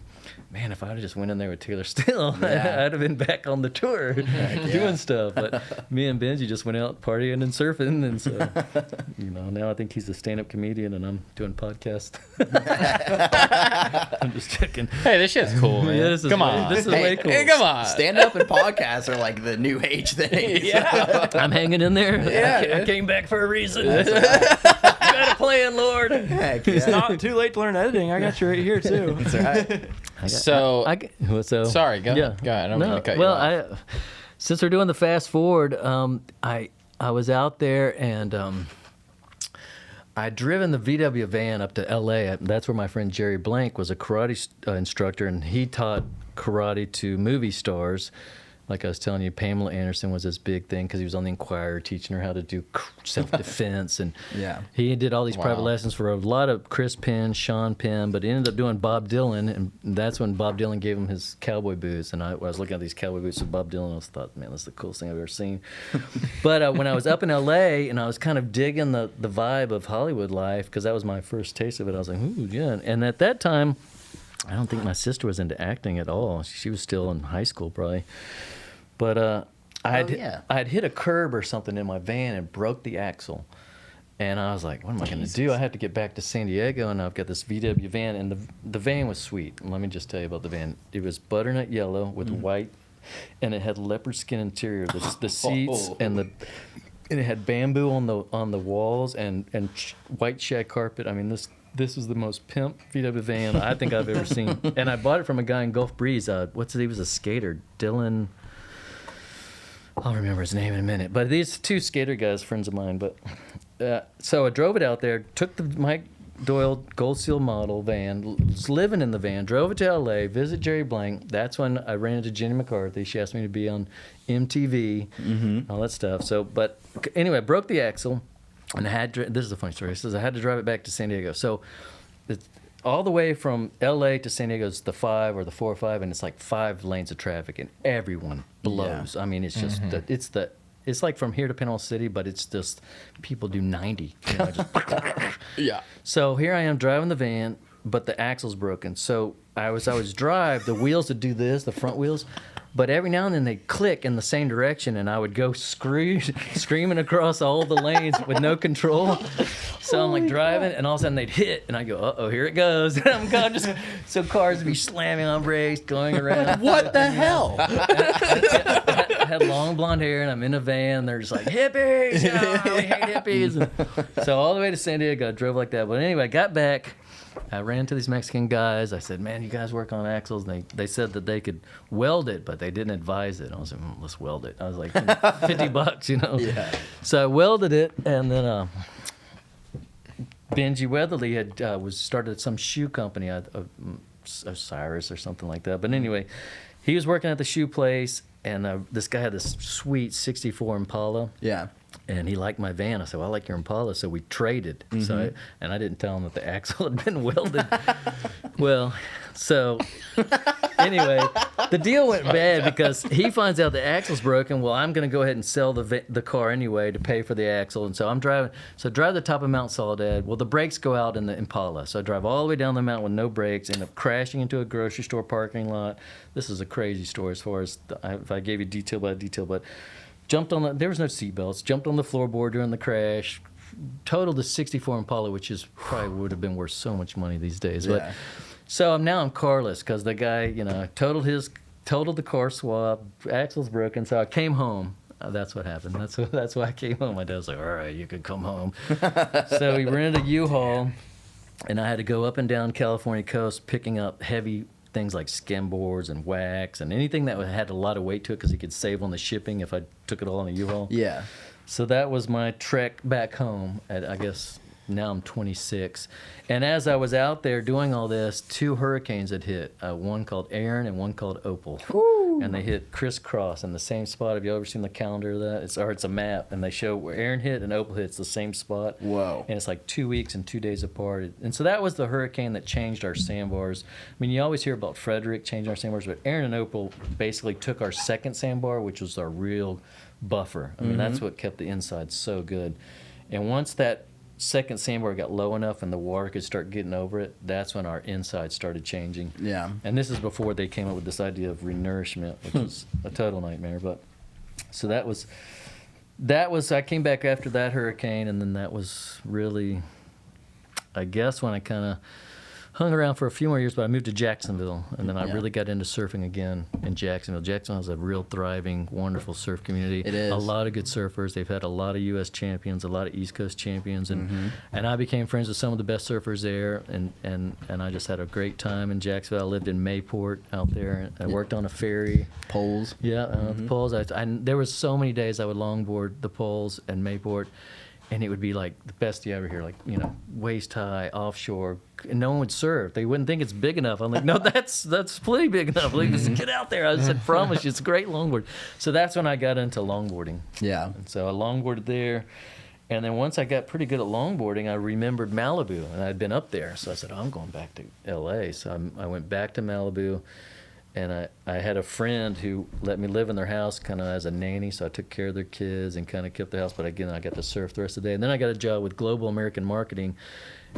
[SPEAKER 3] man, if I would have just went in there with Taylor Still,
[SPEAKER 2] Yeah.
[SPEAKER 3] I'd have been back on the tour doing stuff. But me and Benji just went out partying and surfing. And so, now I think he's a stand-up comedian and I'm doing podcast. I'm just checking.
[SPEAKER 1] Hey, this shit's cool, man.
[SPEAKER 3] Yeah, this is
[SPEAKER 1] come
[SPEAKER 3] way-
[SPEAKER 1] on.
[SPEAKER 3] this is way cool.
[SPEAKER 1] Hey, come on.
[SPEAKER 2] Stand up and podcasts are like the new age thing.
[SPEAKER 1] Yeah.
[SPEAKER 3] I'm hanging in there.
[SPEAKER 1] Yeah,
[SPEAKER 3] I came back for a reason. You got a plan, Lord.
[SPEAKER 2] Heck,
[SPEAKER 4] It's
[SPEAKER 2] yeah.
[SPEAKER 4] not too late to learn editing. I got you right here too.
[SPEAKER 2] That's right.
[SPEAKER 1] So,
[SPEAKER 3] So
[SPEAKER 1] sorry, go
[SPEAKER 3] yeah.
[SPEAKER 1] ahead. I don't mean to cut you
[SPEAKER 3] well,
[SPEAKER 1] off.
[SPEAKER 3] Since we're doing the fast forward, I was out there and I'd driven the VW van up to L.A. That's where my friend Jerry Blank was a karate instructor, and he taught karate to movie stars. Like I was telling you, Pamela Anderson was his big thing because he was on the Enquirer teaching her how to do self-defense. And
[SPEAKER 2] Yeah.
[SPEAKER 3] he did all these private
[SPEAKER 1] Wow.
[SPEAKER 3] lessons for a lot of Chris Penn, Sean Penn, but he ended up doing Bob Dylan. And that's when Bob Dylan gave him his cowboy boots. And I was looking at these cowboy boots with Bob Dylan. I was thought, man, that's the coolest thing I've ever seen. But when I was up in L.A. and I was kind of digging the vibe of Hollywood life, because that was my first taste of it, I was like, ooh, yeah. And at that time, I don't think my sister was into acting at all. She was still in high school, probably. But I had hit a curb or something in my van and broke the axle. And I was like, what am I going to do? I have to get back to San Diego, and I've got this VW van. And the van was sweet. And let me just tell you about the van. It was butternut yellow with white, and it had leopard skin interior. The seats and it had bamboo on the walls and white shag carpet. I mean, this was the most pimp VW van I think I've ever seen. And I bought it from a guy in Gulf Breeze. He was a skater, Dylan. I'll remember his name in a minute. But these two skater guys, friends of mine. But so I drove it out there, took the Mike Doyle Gold Seal model van, was living in the van, drove it to L.A., visit Jerry Blank. That's when I ran into Jenny McCarthy. She asked me to be on MTV, all that stuff. So, but anyway, I broke the axle, and I had this is a funny story. It says I had to drive it back to San Diego. So all the way from L.A. to San Diego is the 5 or the 405, and it's like 5 lanes of traffic, and everyone blows. I mean, it's just it's like from here to Panama City, but it's just people do 90. Just
[SPEAKER 1] Yeah.
[SPEAKER 3] So here I am driving the van, but the axle's broken. So I was drive, the wheels would do this, the front wheels, but every now and then they'd click in the same direction, and I would go screaming across all the lanes with no control. So I'm like driving, and all of a sudden they'd hit, and I go, uh-oh, here it goes. And I'm going so cars would be slamming on brakes, going around.
[SPEAKER 1] What the hell?
[SPEAKER 3] I had long blonde hair, and I'm in a van. They're just like, hippies! Oh, we hate hippies. And so all the way to San Diego, I drove like that. But anyway, I got back. I ran to these Mexican guys. I said, man, you guys work on axles? And they said that they could weld it, but they didn't advise it. I was like, let's weld it. I was like, $50,
[SPEAKER 2] Yeah.
[SPEAKER 3] So I welded it, and then Benji Weatherly had started some shoe company, Cyrus or something like that. But anyway, he was working at the shoe place, and this guy had this sweet 64 Impala.
[SPEAKER 2] Yeah.
[SPEAKER 3] And he liked my van. I said, well, I like your Impala. So we traded. So I didn't tell him that the axle had been welded. Well, so anyway, the deal went bad because he finds out the axle's broken. Well, I'm going to go ahead and sell the car anyway to pay for the axle. And so I'm driving. So I drive the top of Mount Soledad. Well, the brakes go out in the Impala. So I drive all the way down the mountain with no brakes, end up crashing into a grocery store parking lot. This is a crazy story as far as if I gave you detail by detail, but jumped on there was no seatbelts, jumped on the floorboard during the crash, totaled the 64 Impala, which is probably would have been worth so much money these days.
[SPEAKER 2] Yeah.
[SPEAKER 3] But so now I'm carless because the guy, totaled the car swap, axle's broken. So I came home. That's what happened. That's why I came home. My dad was like, all right, you could come home. So we rented a U-Haul, and I had to go up and down California coast picking up heavy things like skim boards and wax and anything that had a lot of weight to it because he could save on the shipping if I took it all in a U-Haul.
[SPEAKER 2] Yeah.
[SPEAKER 3] So that was my trek back home at, I guess, now I'm 26. And as I was out there doing all this, 2 hurricanes had hit, one called Aaron and one called Opal. Woo. And they hit crisscross in the same spot. Have you ever seen the calendar of that? It's a map, and they show where Aaron hit and Opal hits the same spot.
[SPEAKER 2] Whoa.
[SPEAKER 3] And it's like 2 weeks and 2 days apart. And so that was the hurricane that changed our sandbars. I mean, you always hear about Frederick changing our sandbars, but Aaron and Opal basically took our second sandbar, which was our real buffer. I mean, that's what kept the inside so good. And once that second sandbar got low enough and the water could start getting over it, that's when our inside started changing.
[SPEAKER 2] Yeah.
[SPEAKER 3] And this is before they came up with this idea of renourishment, which is a total nightmare. But so that was I came back after that hurricane, and then that was really, I guess, when I kind of hung around for a few more years, but I moved to Jacksonville, and then I really got into surfing again in Jacksonville. Jacksonville has a real thriving, wonderful surf community.
[SPEAKER 2] It is.
[SPEAKER 3] A lot of good surfers. They've had a lot of U.S. champions, a lot of East Coast champions, and I became friends with some of the best surfers there, and I just had a great time in Jacksonville. I lived in Mayport out there. I worked on a ferry.
[SPEAKER 2] Poles.
[SPEAKER 3] Yeah, the poles. There was so many days I would longboard the poles and Mayport, and it would be like the best you ever hear, like, you know, waist high, offshore, and no one would surf. They wouldn't think it's big enough. I'm like, no, that's plenty big enough. Like, just get out there. I said, promise you, it's a great longboard. So that's when I got into longboarding.
[SPEAKER 2] Yeah.
[SPEAKER 3] And so I longboarded there. And then once I got pretty good at longboarding, I remembered Malibu, and I'd been up there. So I said, I'm going back to L.A. So I went back to Malibu. And I had a friend who let me live in their house kind of as a nanny, so I took care of their kids and kind of kept the house. But again, I got to surf the rest of the day. And then I got a job with Global American Marketing,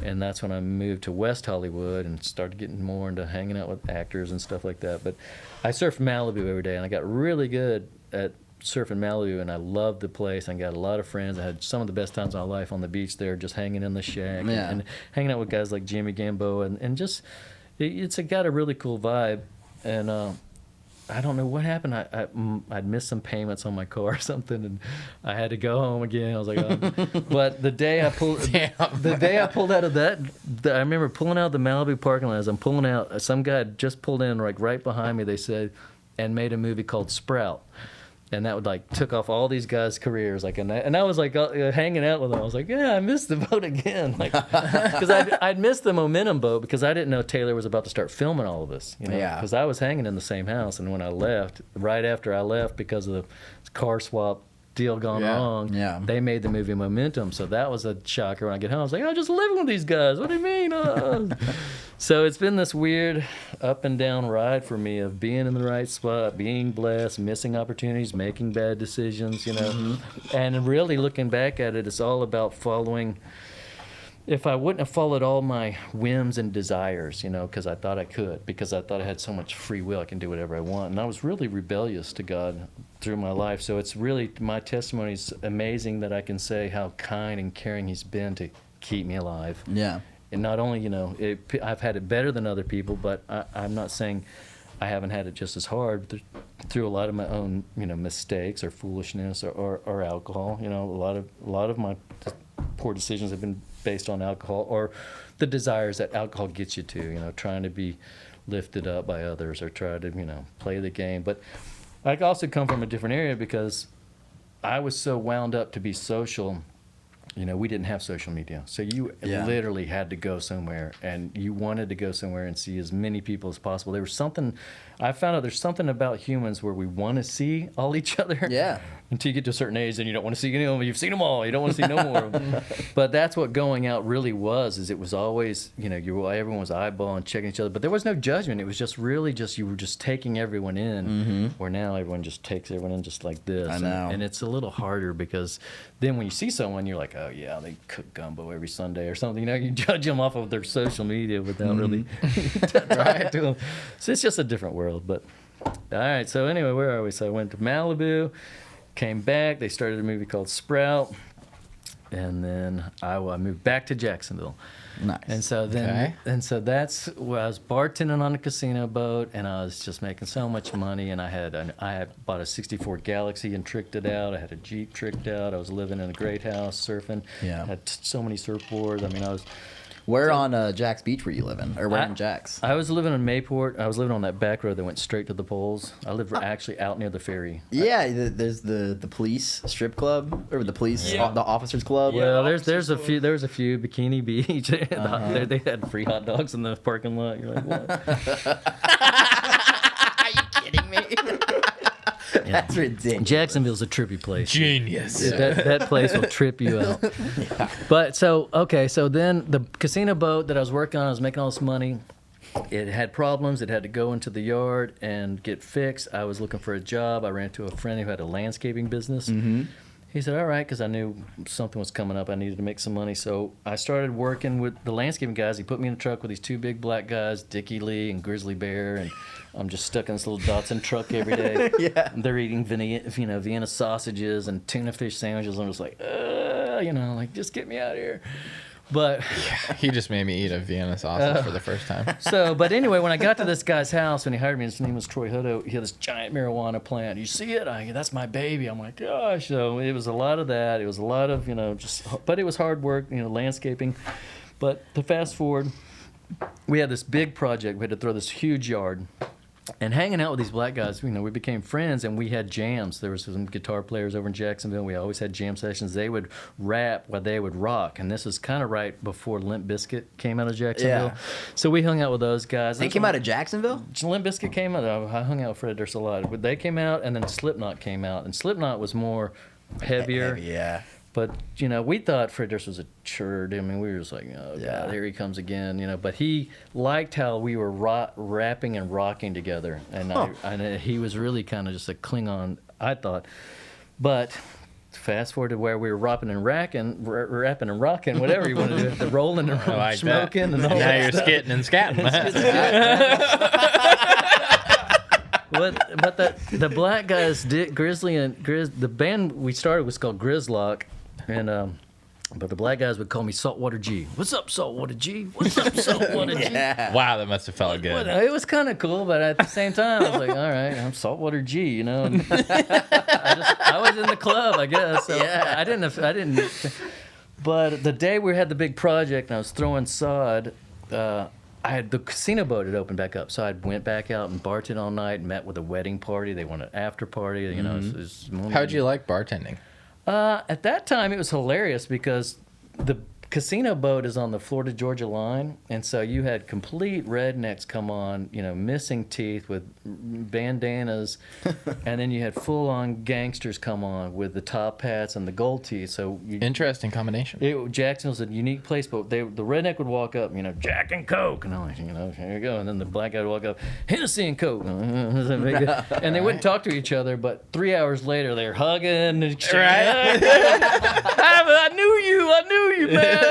[SPEAKER 3] and that's when I moved to West Hollywood and started getting more into hanging out with actors and stuff like that. But I surfed Malibu every day, and I got really good at surfing Malibu, and I loved the place. I got a lot of friends. I had some of the best times of my life on the beach there, just hanging in the shack and hanging out with guys like Jimmy Gamboa, and just it's got a really cool vibe. And I don't know what happened. I'd missed some payments on my car or something, and I had to go home again. I was like, oh. But the day I pulled out of that, I remember pulling out of the Malibu parking lot. As I'm pulling out, some guy had just pulled in like right behind me. They said, and made a movie called Sprout. And that would like took off all these guys' careers, like, and I was like hanging out with them. I was like, yeah, I missed the boat again, like, because I'd missed the Momentum boat because I didn't know Taylor was about to start filming all of us, you know, because I was hanging in the same house, and when I left, right after I left because of the car swap deal gone wrong, they made the movie Momentum. So that was a shocker. When I get home, I was like, I'm just living with these guys. What do you mean? So it's been this weird up and down ride for me of being in the right spot, being blessed, missing opportunities, making bad decisions, you know. And really looking back at it, it's all about following. If I wouldn't have followed all my whims and desires, you know, because I thought I could, because I thought I had so much free will, I can do whatever I want. And I was really rebellious to God through my life. So it's really, my testimony is amazing that I can say how kind and caring He's been to keep me alive.
[SPEAKER 2] Yeah.
[SPEAKER 3] And not only, you know, I've had it better than other people, but I'm not saying I haven't had it just as hard through a lot of my own, you know, mistakes or foolishness or alcohol. You know, a lot of my poor decisions have been based on alcohol or the desires that alcohol gets you to, you know, trying to be lifted up by others or try to, you know, play the game. But I also come from a different area because I was so wound up to be social. You know, we didn't have social media. So you literally had to go somewhere, and you wanted to go somewhere and see as many people as possible. There was something, I found out there's something about humans where we want to see all each other. Yeah. Until you get to a certain age, and you don't want to see any of them. You've seen them all. You don't want to see no more of them. But that's what going out really was, is it was always, you know, everyone was eyeballing, checking each other. But there was no judgment. It was just really just, you were just taking everyone in, where now everyone just takes everyone in just like this.
[SPEAKER 2] I know.
[SPEAKER 3] And it's a little harder because then when you see someone, you're like, oh, yeah, they cook gumbo every Sunday or something. You know, you judge them off of their social media without really talking to them. So it's just a different world. But all right, so anyway, where are we? So I went to Malibu, came back. They started a movie called Sprout, and then I moved back to Jacksonville.
[SPEAKER 2] Nice.
[SPEAKER 3] And so then, and so that's where I was bartending on a casino boat, and I was just making so much money. And I had bought a '64 Galaxy and tricked it out. I had a Jeep tricked out. I was living in a great house, surfing. Yeah. Had so many surfboards. I mean, I was.
[SPEAKER 2] Where on Jack's Beach were you living? Or where in Jack's?
[SPEAKER 3] I was living in Mayport. I was living on that back road that went straight to the poles. I lived actually out near the ferry.
[SPEAKER 2] Yeah, there's the police strip club, or the police, the officers club.
[SPEAKER 3] Yeah, there's a few. There was a few. Bikini Beach. They had free hot dogs in the parking lot. You're like, what?
[SPEAKER 2] Are you kidding me? That's ridiculous.
[SPEAKER 3] Jacksonville's a trippy place.
[SPEAKER 1] Genius.
[SPEAKER 3] That place will trip you out. But so then the casino boat that I was working on, I was making all this money. It had problems. It had to go into the yard and get fixed. I was looking for a job. I ran into a friend who had a landscaping business. he said, all right, because I knew something was coming up. I needed to make some money. So I started working with the landscaping guys. He put me in the truck with these two big black guys, Dickie Lee and Grizzly Bear, and I'm just stuck in this little Datsun truck every day.
[SPEAKER 2] Yeah.
[SPEAKER 3] They're eating Vienna sausages and tuna fish sandwiches. I'm just like, like, just get me out of here. But
[SPEAKER 1] He just made me eat a Vienna sausage for the first time.
[SPEAKER 3] but anyway, when I got to this guy's house, when he hired me, his name was Troy Hutto. He had this giant marijuana plant. You see it? That's my baby. I'm like, gosh. So it was a lot of that. It was a lot of, but it was hard work, landscaping. But to fast forward, we had this big project. We had to throw this huge yard. And hanging out with these black guys, we became friends, and we had jams. There was some guitar players over in Jacksonville. We always had jam sessions. They would rap while they would rock, and this was kind of right before Limp Bizkit came out of Jacksonville.
[SPEAKER 2] Yeah.
[SPEAKER 3] So we hung out with those guys.
[SPEAKER 2] They came out of Jacksonville?
[SPEAKER 3] Limp Bizkit came out. I hung out with Fred Durst a lot. But they came out, and then Slipknot came out, and Slipknot was more heavier.
[SPEAKER 2] Yeah.
[SPEAKER 3] But, we thought Fred Durst was a turd. I mean, we were just like, oh,
[SPEAKER 2] Yeah.
[SPEAKER 3] God, here he comes again, But he liked how we were rapping and rocking together. And he was really kind of just a Klingon, I thought. But fast forward to where we were rapping and rocking, whatever you want to do, the rolling and
[SPEAKER 1] like
[SPEAKER 3] smoking
[SPEAKER 1] that.
[SPEAKER 3] and all
[SPEAKER 1] Now
[SPEAKER 3] that
[SPEAKER 1] you're
[SPEAKER 3] stuff.
[SPEAKER 1] skitting and scatting.
[SPEAKER 3] But the black guys, Grizzly and the band we started was called Grizzlock, and but the black guys would call me Saltwater G. What's up, Saltwater G? What's up, Saltwater G?
[SPEAKER 2] Yeah.
[SPEAKER 1] Wow, that must have felt good.
[SPEAKER 3] It was kind of cool, but at the same time, I was like, all right, I'm Saltwater G, And I was in the club, I guess. So
[SPEAKER 2] Yeah.
[SPEAKER 3] I didn't. But the day we had the big project, and I was throwing sod. I had the casino boat had opened back up, so I went back out and bartended all night. Met with a wedding party. They wanted an after party. It was
[SPEAKER 1] How'd you like bartending?
[SPEAKER 3] At that time, it was hilarious because the casino boat is on the Florida-Georgia line, and so you had complete rednecks come on, missing teeth with bandanas, and then you had full-on gangsters come on with the top hats and the gold teeth. So
[SPEAKER 1] Interesting combination.
[SPEAKER 3] Jacksonville's a unique place, but the redneck would walk up, Jack and Coke, and I'm like, here you go, and then the black guy would walk up, Hennessy and Coke, and they wouldn't talk to each other, but 3 hours later they're hugging, and
[SPEAKER 1] Right?
[SPEAKER 3] I knew you, man.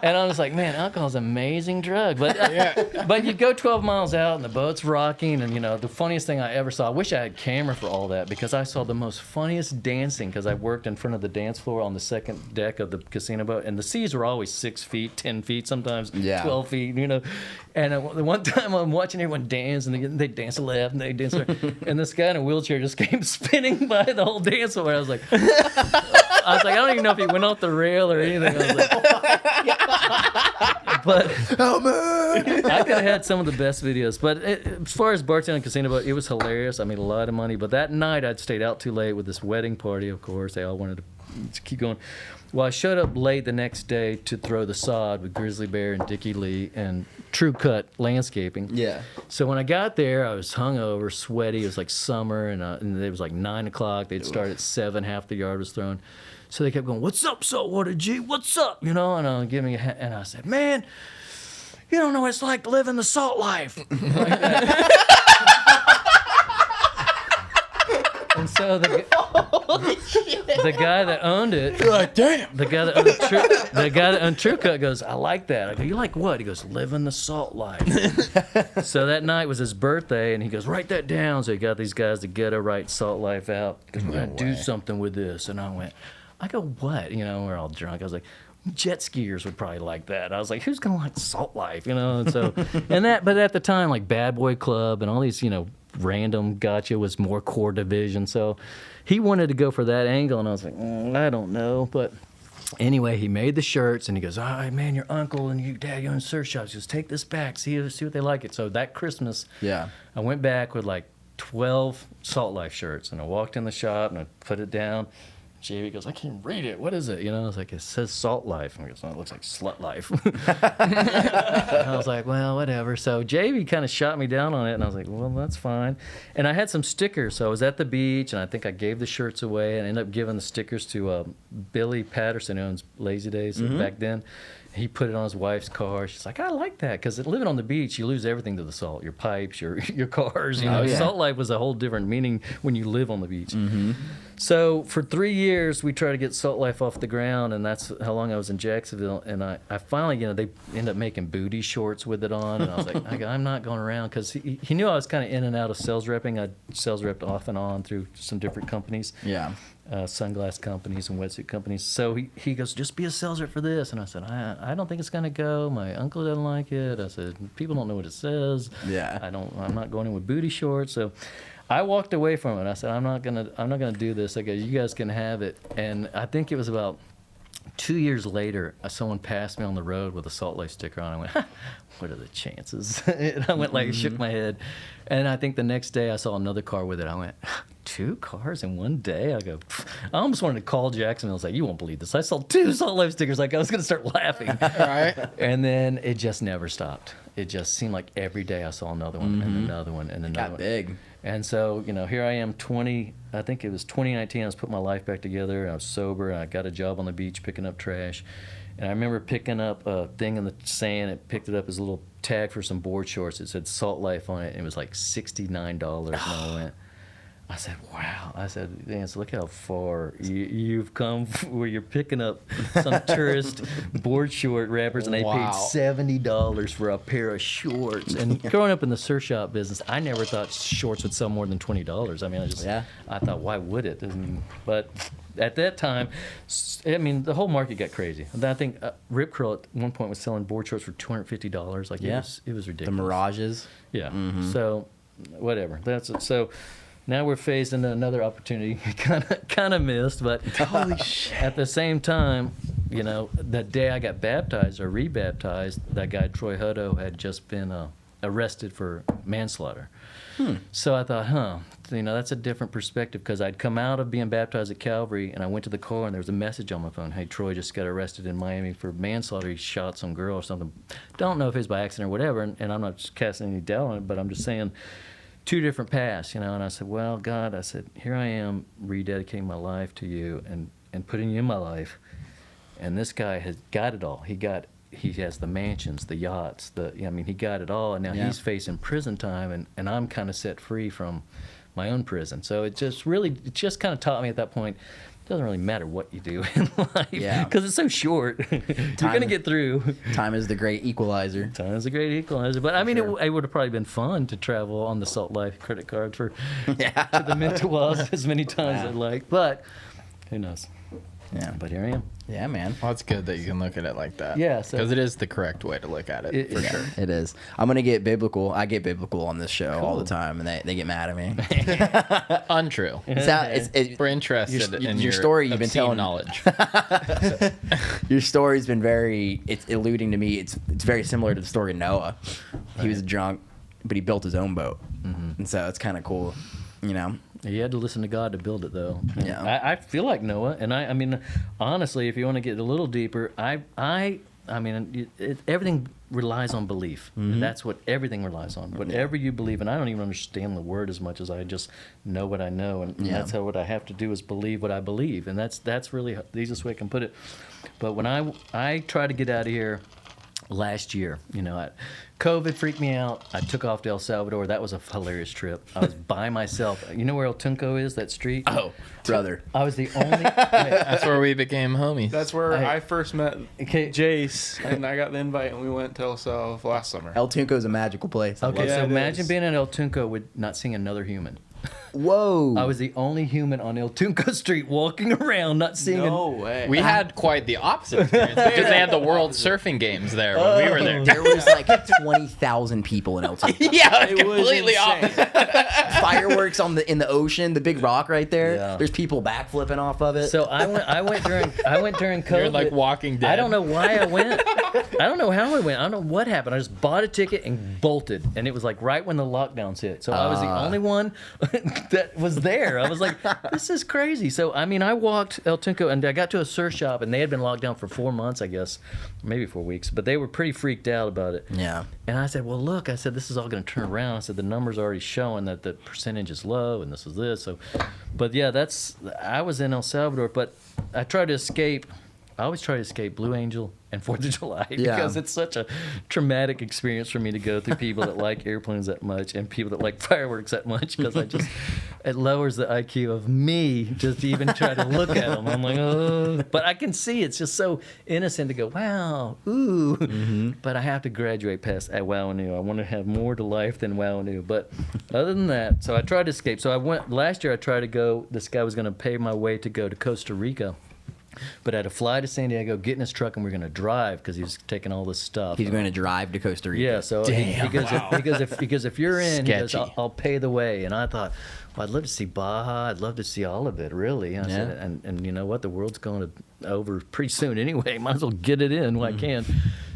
[SPEAKER 3] And I was like, man, alcohol's an amazing drug. But you go 12 miles out and the boat's rocking, and the funniest thing I ever saw, I wish I had camera for all that, because I saw the most funniest dancing, because I worked in front of the dance floor on the second deck of the casino boat, and the seas were always 6 feet, 10 feet, sometimes 12 feet, And the one time I'm watching everyone dance, and they dance left and they dance right, and this guy in a wheelchair just came spinning by the whole dance floor. I was like, I don't even know if he went off the rail or anything. I was like, but I could have had some of the best videos. But as far as bartending and casino, it was hilarious. I made a lot of money. But that night I'd stayed out too late with this wedding party. Of course, they all wanted to keep going. Well, I showed up late the next day to throw the sod with Grizzly Bear and Dickie Lee and True Cut Landscaping.
[SPEAKER 2] Yeah.
[SPEAKER 3] So when I got there, I was hungover, sweaty. It was like summer, and it was like 9 o'clock. They'd start at 7. Half the yard was thrown. So they kept going, "What's up, Saltwater G? What's up?" And I said, "Man, you don't know what it's like living the salt life." Like that. And so the guy that owned it,
[SPEAKER 1] You're like, damn.
[SPEAKER 3] the guy that owned True Cut goes, "I like that." I go, "You like what?" He goes, "Living the salt life." So that night was his birthday, and he goes, "Write that down." So he got these guys to get a write salt life out, because we're gonna do something with this. And I go, "What?" We're all drunk. I was like, jet skiers would probably like that. I was like, who's gonna like salt life? And so but at the time, like Bad Boy Club and all these, random gotcha was more core division. So he wanted to go for that angle, and I was like, I don't know. But anyway, he made the shirts, and he goes, "All right, man, your uncle and you, dad, you own surf shops. Just take this back, see what they like it." So that Christmas,
[SPEAKER 2] Yeah.
[SPEAKER 3] I went back with like 12 Salt Life shirts, and I walked in the shop and I put it down. JV goes, "I can't read it. What is it?" I was like, "It says Salt Life." And he goes, "No, it looks like Slut Life." And I was like, "Well, whatever." So JV kind of shot me down on it, and I was like, "Well, that's fine." And I had some stickers. So I was at the beach, and I think I gave the shirts away, and I ended up giving the stickers to Billy Patterson, who owns Lazy Days back then. he put it on his wife's car. She's like, I like that, because living on the beach, you lose everything to the salt. Your pipes, your cars. You know, salt life was a whole different meaning when you live on the beach. Mm-hmm. So for 3 years, we tried to get Salt Life off the ground, and that's how long I was in Jacksonville. And I finally, they ended up making booty shorts with it on, and I was like, I'm not going around, because he knew I was kind of in and out of sales repping. I sales repped off and on through some different companies. Yeah. Sunglass companies and wetsuit companies. So he goes, just be a sales rep for this. And I said, I don't think it's going to go. My uncle doesn't like it. I said, people don't know what it says. Yeah. I'm not going in with booty shorts. So I walked away from it. I said, I'm not gonna do this. I go, you guys can have it. And I think it was about 2 years later, someone passed me on the road with a Salt Life sticker on. I went, what are the chances? And I went shook my head. And I think the next day I saw another car with it. I went, 2 cars in one day? I go, I almost wanted to call Jacksonville. I was like, you won't believe this. I saw 2 Salt Life stickers. Like, I was going to start laughing. Right. And then it just never stopped. It just seemed like every day I saw another one and another one and another one. Got big. And so, here I am, I think it was 2019, I was putting my life back together, I was sober, and I got a job on the beach picking up trash. And I remember picking up a thing in the sand, it picked it up as a little tag for some board shorts. It said Salt Life on it, and it was like $69. And I said, wow. I said, Vance, look how far you've come where you're picking up some tourist board short wrappers, and they paid $70 for a pair of shorts. And growing up in the surf shop business, I never thought shorts would sell more than $20. I mean, I thought, why would it? But at that time, the whole market got crazy. I think Rip Curl at one point was selling board shorts for $250. Like, it was ridiculous. The Mirages. Yeah. Mm-hmm. So, whatever. That's it. So, now we're faced into another opportunity, kind of missed, but holy shit. At the same time, that day I got baptized or rebaptized, that guy Troy Hutto had just been arrested for manslaughter. So I thought, that's a different perspective, because I'd come out of being baptized at Calvary, and I went to the car, and there was a message on my phone. Hey, Troy just got arrested in Miami for manslaughter. He shot some girl or something. Don't know if it was by accident or whatever, and I'm not just casting any doubt on it, but I'm just saying, 2 different paths, and I said, well, God, I said, here I am rededicating my life to you and putting you in my life, and this guy has got it all. He has the mansions, the yachts, he got it all, and now he's facing prison time, and I'm kind of set free from my own prison. So it just kind of taught me at that point, it doesn't really matter what you do in life, because it's so short. You're going to get through. Time is the great equalizer. Time is the great equalizer. But I mean, it would have probably been fun to travel on the Salt Life credit card to the Mintawas as many times as I'd like. But who knows? Yeah. But here I am. Yeah, man.
[SPEAKER 1] Well, it's good that you can look at it like that.
[SPEAKER 3] Yeah.
[SPEAKER 1] Because it is the correct way to look at it, for sure.
[SPEAKER 2] It is. I'm going to get biblical. I get biblical on this show all the time, and they get mad at me.
[SPEAKER 1] Untrue. We're interested in your story you've been telling. Knowledge.
[SPEAKER 2] Your story's been it's eluding to me. It's very similar to the story of Noah. He was drunk, but he built his own boat. Mm-hmm. And so it's kind of cool,
[SPEAKER 3] You had to listen to God to build it, though. Yeah, I feel like Noah, and I mean, honestly, if you want to get a little deeper, everything relies on belief. Mm-hmm. That's what everything relies on. Whatever you believe, and I don't even understand the word as much as I just know what I know, and that's what I have to do is believe what I believe, and that's really the easiest way I can put it. But when I tried to get out of here last year, COVID freaked me out. I took off to El Salvador. That was a hilarious trip. I was by myself. You know where El Tunco is, that street?
[SPEAKER 2] Oh, brother.
[SPEAKER 3] I was the only...
[SPEAKER 1] That's where we became homies.
[SPEAKER 4] That's where I first met Jace, and I got the invite, and we went to El Salvador last summer.
[SPEAKER 2] El Tunco is a magical place.
[SPEAKER 3] Okay, so imagine being in El Tunco with not seeing another human.
[SPEAKER 2] Whoa.
[SPEAKER 3] I was the only human on El Tunco Street walking around, not seeing
[SPEAKER 4] No way.
[SPEAKER 1] We had quite the opposite experience because they had the World Surfing Games there when we were there.
[SPEAKER 2] There was like 20,000 people in El Tunco.
[SPEAKER 1] Yeah, completely opposite.
[SPEAKER 2] Fireworks in the ocean, the big rock right there. Yeah. There's people backflipping off of it.
[SPEAKER 3] So I went during COVID.
[SPEAKER 1] You're like Walking Dead.
[SPEAKER 3] I don't know why I went. I don't know how I went. I don't know what happened. I just bought a ticket and bolted, and it was like right when the lockdowns hit. So I was the only one that was there. I was like, this is crazy. So I walked El Tunco, and I got to a surf shop, and they had been locked down for 4 months, I guess, maybe 4 weeks, but they were pretty freaked out about it.
[SPEAKER 2] Yeah.
[SPEAKER 3] And I said, well, look, this is all going to turn around. I said, the numbers are already showing that the percentage is low, and this is this. So, but yeah, I was in El Salvador, but I tried to escape I always try to escape Blue Angel and 4th of July
[SPEAKER 2] Yeah.
[SPEAKER 3] because it's such a traumatic experience for me to go through people that like airplanes that much and people that like fireworks that much because it lowers the IQ of me just to even try to look at them. I'm like, oh. But I can see it's just so innocent to go, wow, ooh.
[SPEAKER 2] Mm-hmm.
[SPEAKER 3] But I have to graduate past Wowanu. I want to have more to life than Wowanu. But other than that, so I tried to escape. So last year I tried to go, this guy was going to pay my way to go to Costa Rica. But I had to fly to San Diego, get in his truck, and we are going to drive because he was taking all this stuff.
[SPEAKER 2] He's going to drive to Costa Rica.
[SPEAKER 3] Yeah, so because if you're in, he goes, I'll pay the way. And I thought, well, I'd love to see Baja. I'd love to see all of it, really. I said, and you know what? The world's going over pretty soon anyway. Might as well get it in while I can.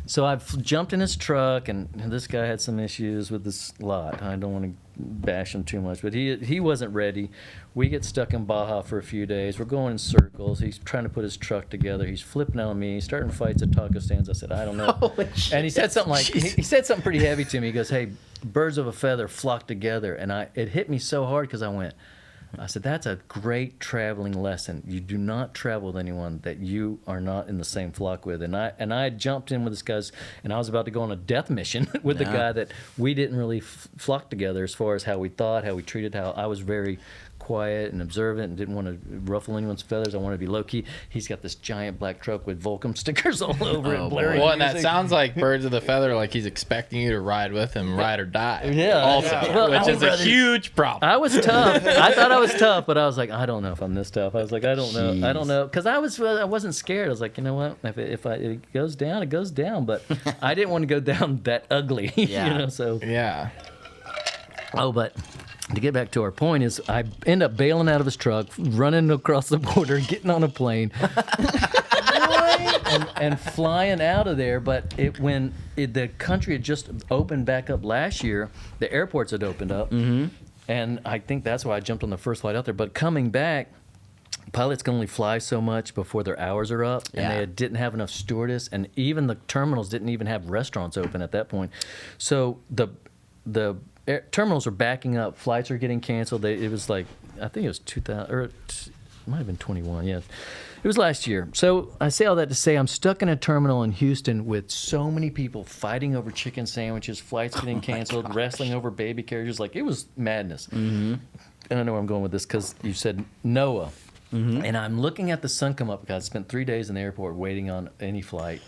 [SPEAKER 3] So I've jumped in his truck, and this guy had some issues with this lot. I don't want to bash him too much, but he wasn't ready. We get stuck in Baja for a few days. We're going in circles. He's trying to put his truck together. He's flipping on me. He's starting fights at taco stands. I said, I don't know.
[SPEAKER 2] Holy shit.
[SPEAKER 3] And he said something like, he said something pretty heavy to me. He goes, hey, birds of a feather flock together. And it hit me so hard because I said, that's a great traveling lesson. You do not travel with anyone that you are not in the same flock with. And I jumped in with this guy, and I was about to go on a death mission with the guy that we didn't really flock together as far as how we thought, how we treated, how I was very quiet and observant and didn't want to ruffle anyone's feathers. I wanted to be low-key. He's got this giant black truck with Volcom stickers all over it, blaring
[SPEAKER 1] Well, and that
[SPEAKER 3] music.
[SPEAKER 1] sounds like birds of the feather, like he's expecting you to ride with him, ride or die.
[SPEAKER 3] Yeah.
[SPEAKER 1] Also,
[SPEAKER 3] Well,
[SPEAKER 1] which is a
[SPEAKER 3] rather-
[SPEAKER 1] huge problem.
[SPEAKER 3] I was tough. I thought I was tough, but I was like, I don't know if I'm this tough. I was like, I don't know. I don't know. Because I wasn't scared. I was like, you know what? If it goes down, it goes down. But I didn't want to go down that ugly.
[SPEAKER 2] Yeah.
[SPEAKER 3] You know, so.
[SPEAKER 1] Yeah.
[SPEAKER 3] Oh, but to get back to our point is I end up bailing out of his truck, running across the border, getting on a plane, and flying out of there. But the country had just opened back up last year, the airports had opened up. Mm-hmm. And I think that's why I jumped on the first flight out there. But coming back, pilots can only fly so much before their hours are up, and they didn't have enough stewardess, and even the terminals didn't even have restaurants open at that point. So the terminals are backing up. Flights are getting canceled. It was like, I think it was 2000, or it might have been 21, yeah. It was last year. So I say all that to say I'm stuck in a terminal in Houston with so many people fighting over chicken sandwiches, flights getting canceled, wrestling over baby carriages. Like, it was madness. Mm-hmm. And I know where I'm going with this because you said Noah. Mm-hmm. And I'm looking at the sun come up because I spent 3 days in the airport waiting on any flight.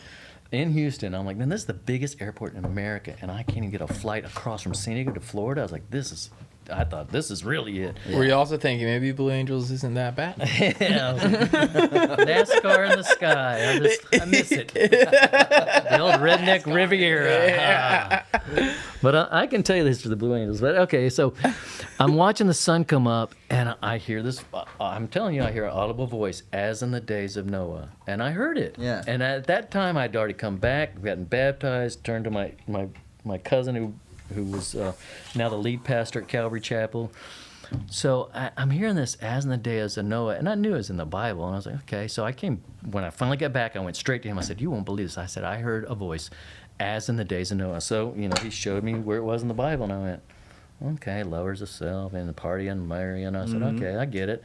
[SPEAKER 3] In Houston, I'm like, man, this is the biggest airport in America, and I can't even get a flight across from San Diego to Florida. I was like, I thought this is really it.
[SPEAKER 1] Were you also thinking maybe Blue Angels isn't that bad?
[SPEAKER 3] NASCAR in the sky. I miss it. The old redneck Riviera. But I can tell you this for the Blue Angels. But okay, so I'm watching the sun come up, and I hear this. I'm telling you, I hear an audible voice, as in the days of Noah. And I heard it.
[SPEAKER 2] Yeah.
[SPEAKER 3] And at that time, I'd already come back, gotten baptized, turned to my cousin who was now the lead pastor at Calvary Chapel. So I'm hearing this, as in the days of Noah, and I knew it was in the Bible, and I was like, okay. So when I finally got back, I went straight to him. I said, you won't believe this. I said, I heard a voice, as in the days of Noah. So, he showed me where it was in the Bible, and I went, okay, lowers the self, and the party and Mary, and I said, okay, I get it.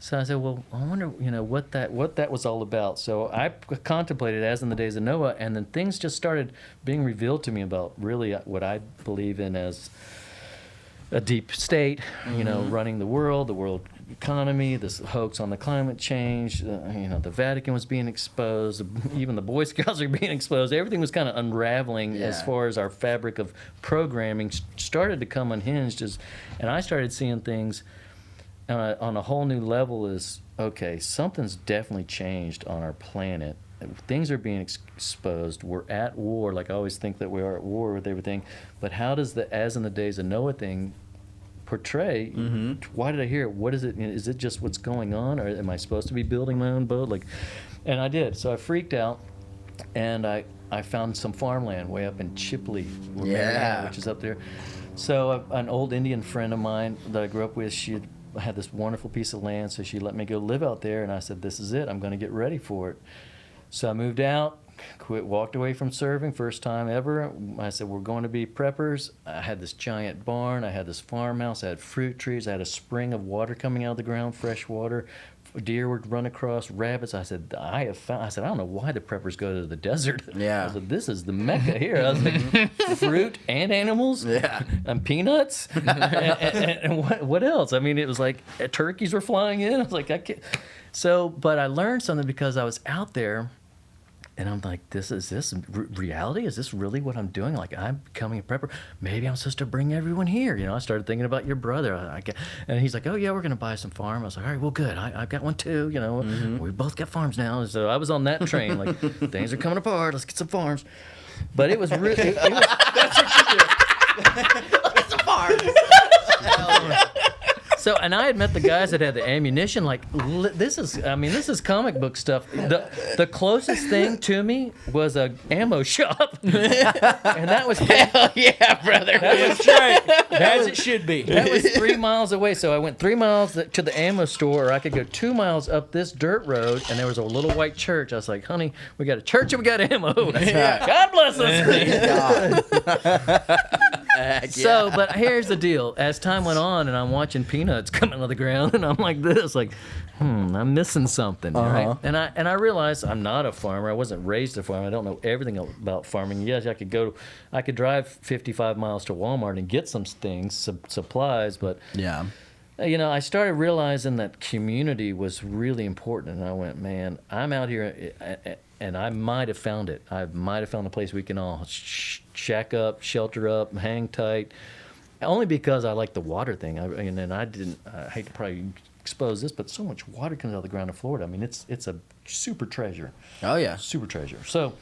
[SPEAKER 3] So I said, well, I wonder, what that was all about. So I contemplated as in the days of Noah, and then things just started being revealed to me about really what I believe in as a deep state, running the world economy, this hoax on the climate change, the Vatican was being exposed, even the Boy Scouts are being exposed. Everything was kind of unraveling as far as our fabric of programming started to come unhinged, and I started seeing things on a whole new level. Is okay, something's definitely changed on our planet. Things are being exposed. We're at war. Like, I always think that we are at war with everything. But how does the as in the days of Noah thing portray? Mm-hmm. Why did I hear it? What is it? Is it just what's going on, or am I supposed to be building my own boat? And I did. So I freaked out, and I found some farmland way up in Chipley, which is up there. So an old Indian friend of mine that I grew up with, she had this wonderful piece of land, so she let me go live out there, and I said, this is it. I'm going to get ready for it. So I moved out, walked away from serving, first time ever. I said, we're going to be preppers. I had this giant barn. I had this farmhouse. I had fruit trees. I had a spring of water coming out of the ground, fresh water, deer would run across, rabbits. I said, I don't know why the preppers go to the desert.
[SPEAKER 2] Yeah.
[SPEAKER 3] I said, this is the Mecca here. I was like, fruit and animals,
[SPEAKER 2] Yeah.
[SPEAKER 3] and peanuts, and what else? I mean, it was like turkeys were flying in. I was like, I can't. So, but I learned something because I was out there. And I'm like, is this reality? Is this really what I'm doing? Like, I'm becoming a prepper. Maybe I'm supposed to bring everyone here. You know, I started thinking about your brother. And he's like, oh, yeah, we're going to buy some farm. I was like, all right, well, good. I've got one too. You know, we both got farms now. So I was on that train. Like, things are coming apart. Let's get some farms. But it was really. That's what you do. Let's get some farms. So, and I had met the guys that had the ammunition. Like, this is comic book stuff. The closest thing to me was a ammo shop, and that was
[SPEAKER 1] Hell yeah, brother.
[SPEAKER 4] That's right. As it should be.
[SPEAKER 3] that was 3 miles away. So I went 3 miles to the ammo store, or I could go 2 miles up this dirt road, and there was a little white church. I was like, honey, we got a church and we got ammo. God bless us. So, but here's the deal. As time went on, and I'm watching peanuts come out of the ground, and I'm like this, like, I'm missing something, right? And I realized I'm not a farmer. I wasn't raised a farmer. I don't know everything about farming. Yes, I could drive 55 miles to Walmart and get some things, supplies, but
[SPEAKER 2] Yeah.
[SPEAKER 3] you know, I started realizing that community was really important, and I went, man, I'm out here, and I might have found it. I might have found a place we can all shack up, shelter up, hang tight, only because I like the water thing. I hate to probably expose this, but so much water comes out of the ground in Florida. I mean, it's a super treasure.
[SPEAKER 2] Oh yeah.
[SPEAKER 3] Super treasure. So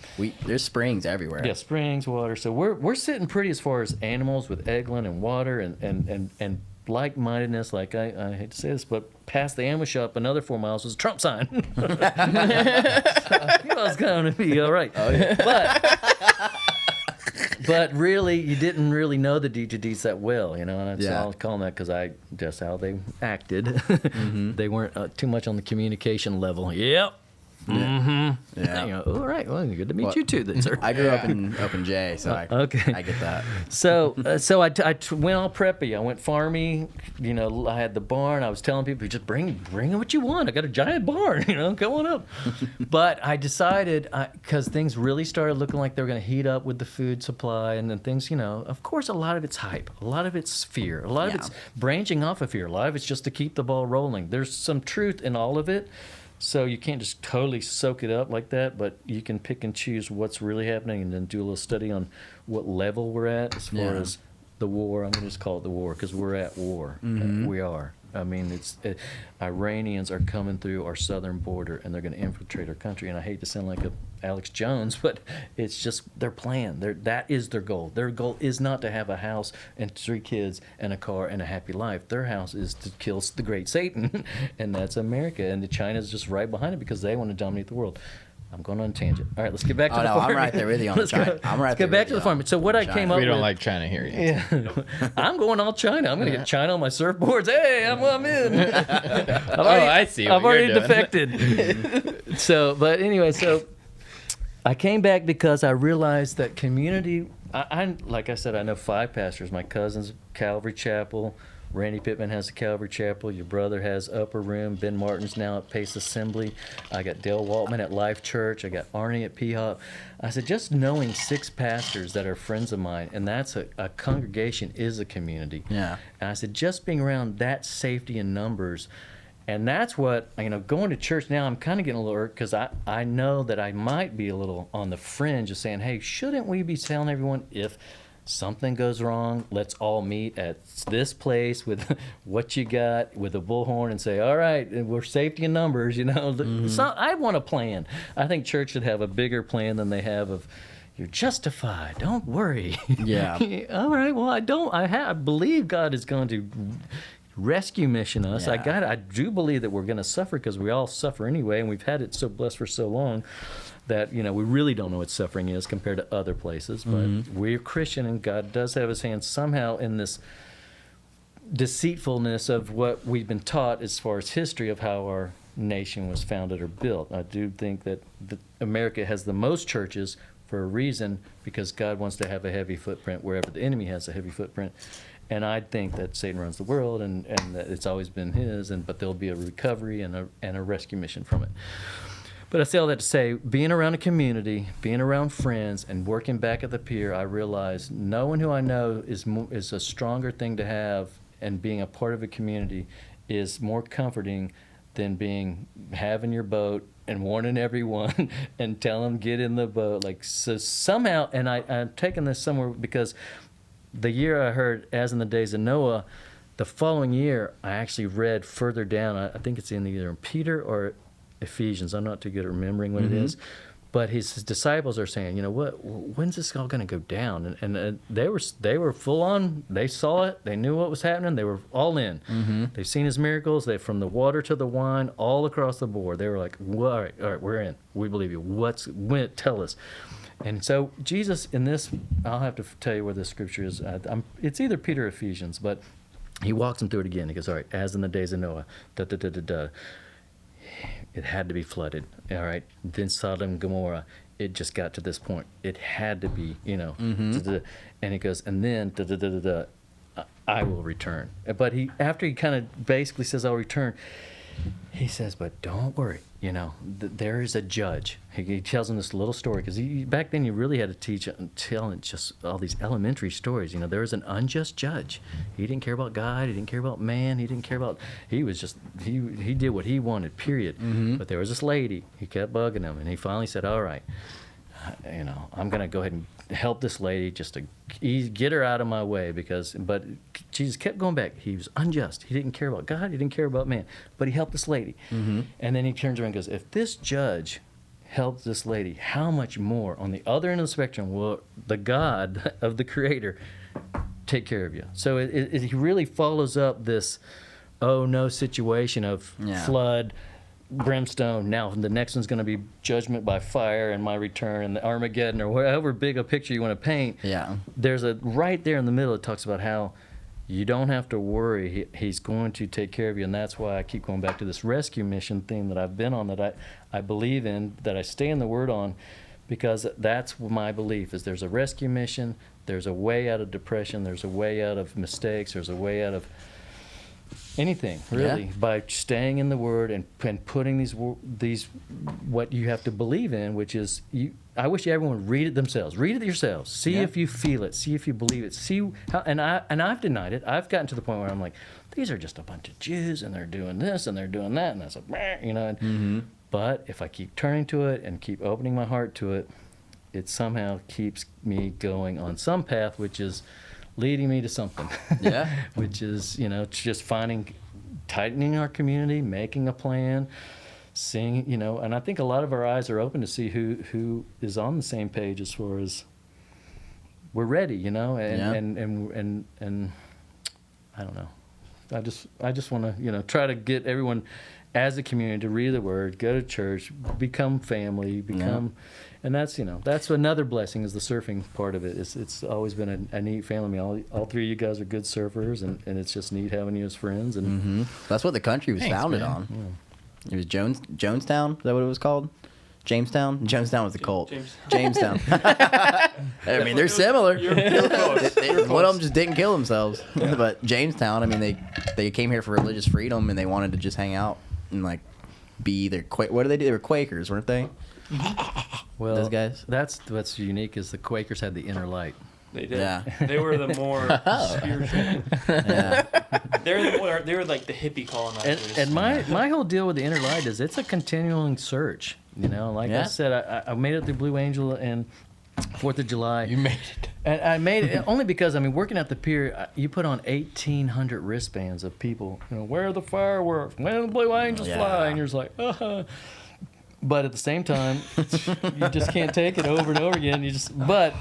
[SPEAKER 2] There's springs everywhere.
[SPEAKER 3] yeah, springs, water. So we're sitting pretty as far as animals with eggland and water and like-mindedness. Like I hate to say this, but past the ammo shop, another 4 miles was a Trump sign. So I knew I was going to be all right.
[SPEAKER 2] Oh yeah.
[SPEAKER 3] But really, you didn't really know the DJDs that well, you know, and that's
[SPEAKER 2] Yeah.
[SPEAKER 3] all I call them that because just how they acted. They weren't too much on the communication level. Yep. Mm-hmm.
[SPEAKER 2] Yeah.
[SPEAKER 3] You know, all right. Well, good to meet
[SPEAKER 2] Well,
[SPEAKER 3] you too, then, sir.
[SPEAKER 2] I grew up in J, so
[SPEAKER 3] Okay.
[SPEAKER 2] I get that.
[SPEAKER 3] So I went all preppy. I went farmy. You know, I had the barn. I was telling people, just bring what you want. I got a giant barn. You know, come on up. But I decided, because things really started looking like they were going to heat up with the food supply, and then things, you know, of course, a lot of it's hype. A lot of it's fear. A lot of it's branching off of fear. A lot of it's just to keep the ball rolling. There's some truth in all of it. So you can't just totally soak it up like that, but you can pick and choose what's really happening and then do a little study on what level we're at as far as the war. I'm going to just call it the war because we're at war. We are. I mean, Iranians are coming through our southern border and they're going to infiltrate our country. And I hate to sound like a Alex Jones, but it's just their plan. That is their goal. Their goal is not to have a house and 3 kids and a car and a happy life. Their house is to kill the great Satan, and that's America. And China's just right behind it because they want to dominate the world. I'm going on a tangent. All right, let's get back to the farm.
[SPEAKER 2] I'm right there with you on the China.
[SPEAKER 3] Let's get back to the farm. So what I came up
[SPEAKER 1] We
[SPEAKER 3] with.
[SPEAKER 1] don't like China here yet.
[SPEAKER 3] Yeah, I'm going all China. I'm going to get China on my surfboards. Hey, I'm in.
[SPEAKER 1] I see what
[SPEAKER 3] I've already
[SPEAKER 1] you're doing.
[SPEAKER 3] defected. But anyway, I came back because I realized that community. I like I said, I know 5 pastors. My cousin's Calvary Chapel. Randy Pittman has the Calvary Chapel. Your brother has Upper Room. Ben Martin's now at Pace Assembly. I got Dale Waltman at Life Church. I got Arnie at P-Hop. I said, just knowing 6 pastors that are friends of mine, and that's a congregation is a community.
[SPEAKER 2] Yeah.
[SPEAKER 3] And I said, just being around that safety in numbers, and that's what, you know, going to church now, I'm kind of getting a little irked because I know that I might be a little on the fringe of saying, hey, shouldn't we be telling everyone if something goes wrong, let's all meet at this place with what you got with a bullhorn and say, all right, we're safety in numbers, you know. So I want a plan. I think church should have a bigger plan than they have of, you're justified, don't worry.
[SPEAKER 2] Yeah.
[SPEAKER 3] All right, well, I believe God is going to rescue mission us.
[SPEAKER 2] Yeah.
[SPEAKER 3] I do believe that we're going to suffer because we all suffer anyway, and we've had it so blessed for so long that, you know, we really don't know what suffering is compared to other places. But we're Christian, and God does have his hand somehow in this deceitfulness of what we've been taught as far as history of how our nation was founded or built. I do think that America has the most churches for a reason, because God wants to have a heavy footprint wherever the enemy has a heavy footprint. And I think that Satan runs the world, and that it's always been his, but there'll be a recovery and a rescue mission from it. But I say all that to say, being around a community, being around friends, and working back at the pier, I realize knowing who I know is a stronger thing to have, and being a part of a community is more comforting than having your boat and warning everyone and telling them get in the boat. Like, so somehow, and I'm taking this somewhere because the year I heard As in the Days of Noah, the following year I actually read further down, I think it's in either Peter or Ephesians. I'm not too good at remembering what it is. But his disciples are saying, you know, when's this all going to go down? And they were full on. They saw it. They knew what was happening. They were all in. They've seen his miracles. From the water to the wine, all across the board. They were like, well, all right, we're in. We believe you. Tell us. And so Jesus in this, I'll have to tell you where this scripture is. It's either Peter or Ephesians, but he walks them through it again. He goes, all right, as in the days of Noah, it had to be flooded, all right? Then Sodom and Gomorrah, it just got to this point. It had to be, you know. And he goes, and then I will return. But after he kind of basically says, I'll return, he says, but don't worry, you know, there is a judge. He tells them this little story, because back then you really had to tell just all these elementary stories. You know, there was an unjust judge. He didn't care about God. He didn't care about man. He did what he wanted, period. But there was this lady. He kept bugging him, and he finally said, all right, you know, I'm going to go ahead and help this lady just to get her out of my way, but Jesus kept going back. He was unjust. He didn't care about God. He didn't care about man, but he helped this lady. And then he turns around and goes, if this judge helped this lady, how much more on the other end of the spectrum will the God of the Creator take care of you? So he really follows up this oh no situation of flood, brimstone. Now the next one's going to be judgment by fire and my return and the Armageddon, or whatever big a picture you want to paint. There's right there in the middle, it talks about how you don't have to worry. He's going to take care of you. And that's why I keep going back to this rescue mission theme that I've been on, that I believe in, that I stay in the Word on, because that's my belief, is there's a rescue mission, there's a way out of depression, there's a way out of mistakes, there's a way out of anything, really, by staying in the Word and putting these what you have to believe in, which is I wish everyone would read it themselves. Read it yourselves. See if you feel it. See if you believe it. See how. And I've denied it. I've gotten to the point where I'm like, these are just a bunch of Jews, and they're doing this and they're doing that, and that's you know. But if I keep turning to it and keep opening my heart to it, it somehow keeps me going on some path, which is leading me to something. Which is, you know, just tightening our community, making a plan, seeing, you know, and I think a lot of our eyes are open to see who is on the same page as far as we're ready, you know, and I don't know. I just want to, you know, try to get everyone as a community to read the Word, go to church, become family, and that's, you know, that's another blessing, is the surfing part of it. It's always been a neat family. All three of you guys are good surfers, and it's just neat having you as friends. And
[SPEAKER 2] that's what the country was founded on. It was Jonestown. Is that what it was called? Jamestown? Jonestown was the cult. Jamestown. I mean, they're similar. One of them just didn't kill themselves. But Jamestown, I mean, they came here for religious freedom, and they wanted to just hang out and, like, be their... What did they do? They were Quakers, weren't they?
[SPEAKER 3] Well,
[SPEAKER 2] those guys.
[SPEAKER 3] That's what's unique, is the Quakers had the inner light.
[SPEAKER 4] They did. They were the more spiritual. They were like the hippie colonizers.
[SPEAKER 3] And my whole deal with the inner light is it's a continuing search. You know, like I said, I made it through Blue Angel and 4th of July.
[SPEAKER 1] You made it.
[SPEAKER 3] And I made it only because, I mean, working at the pier, you put on 1,800 wristbands of people. You know, where are the fireworks? When do the Blue Angels fly? And you're just like, But at the same time, you just can't take it over and over again. But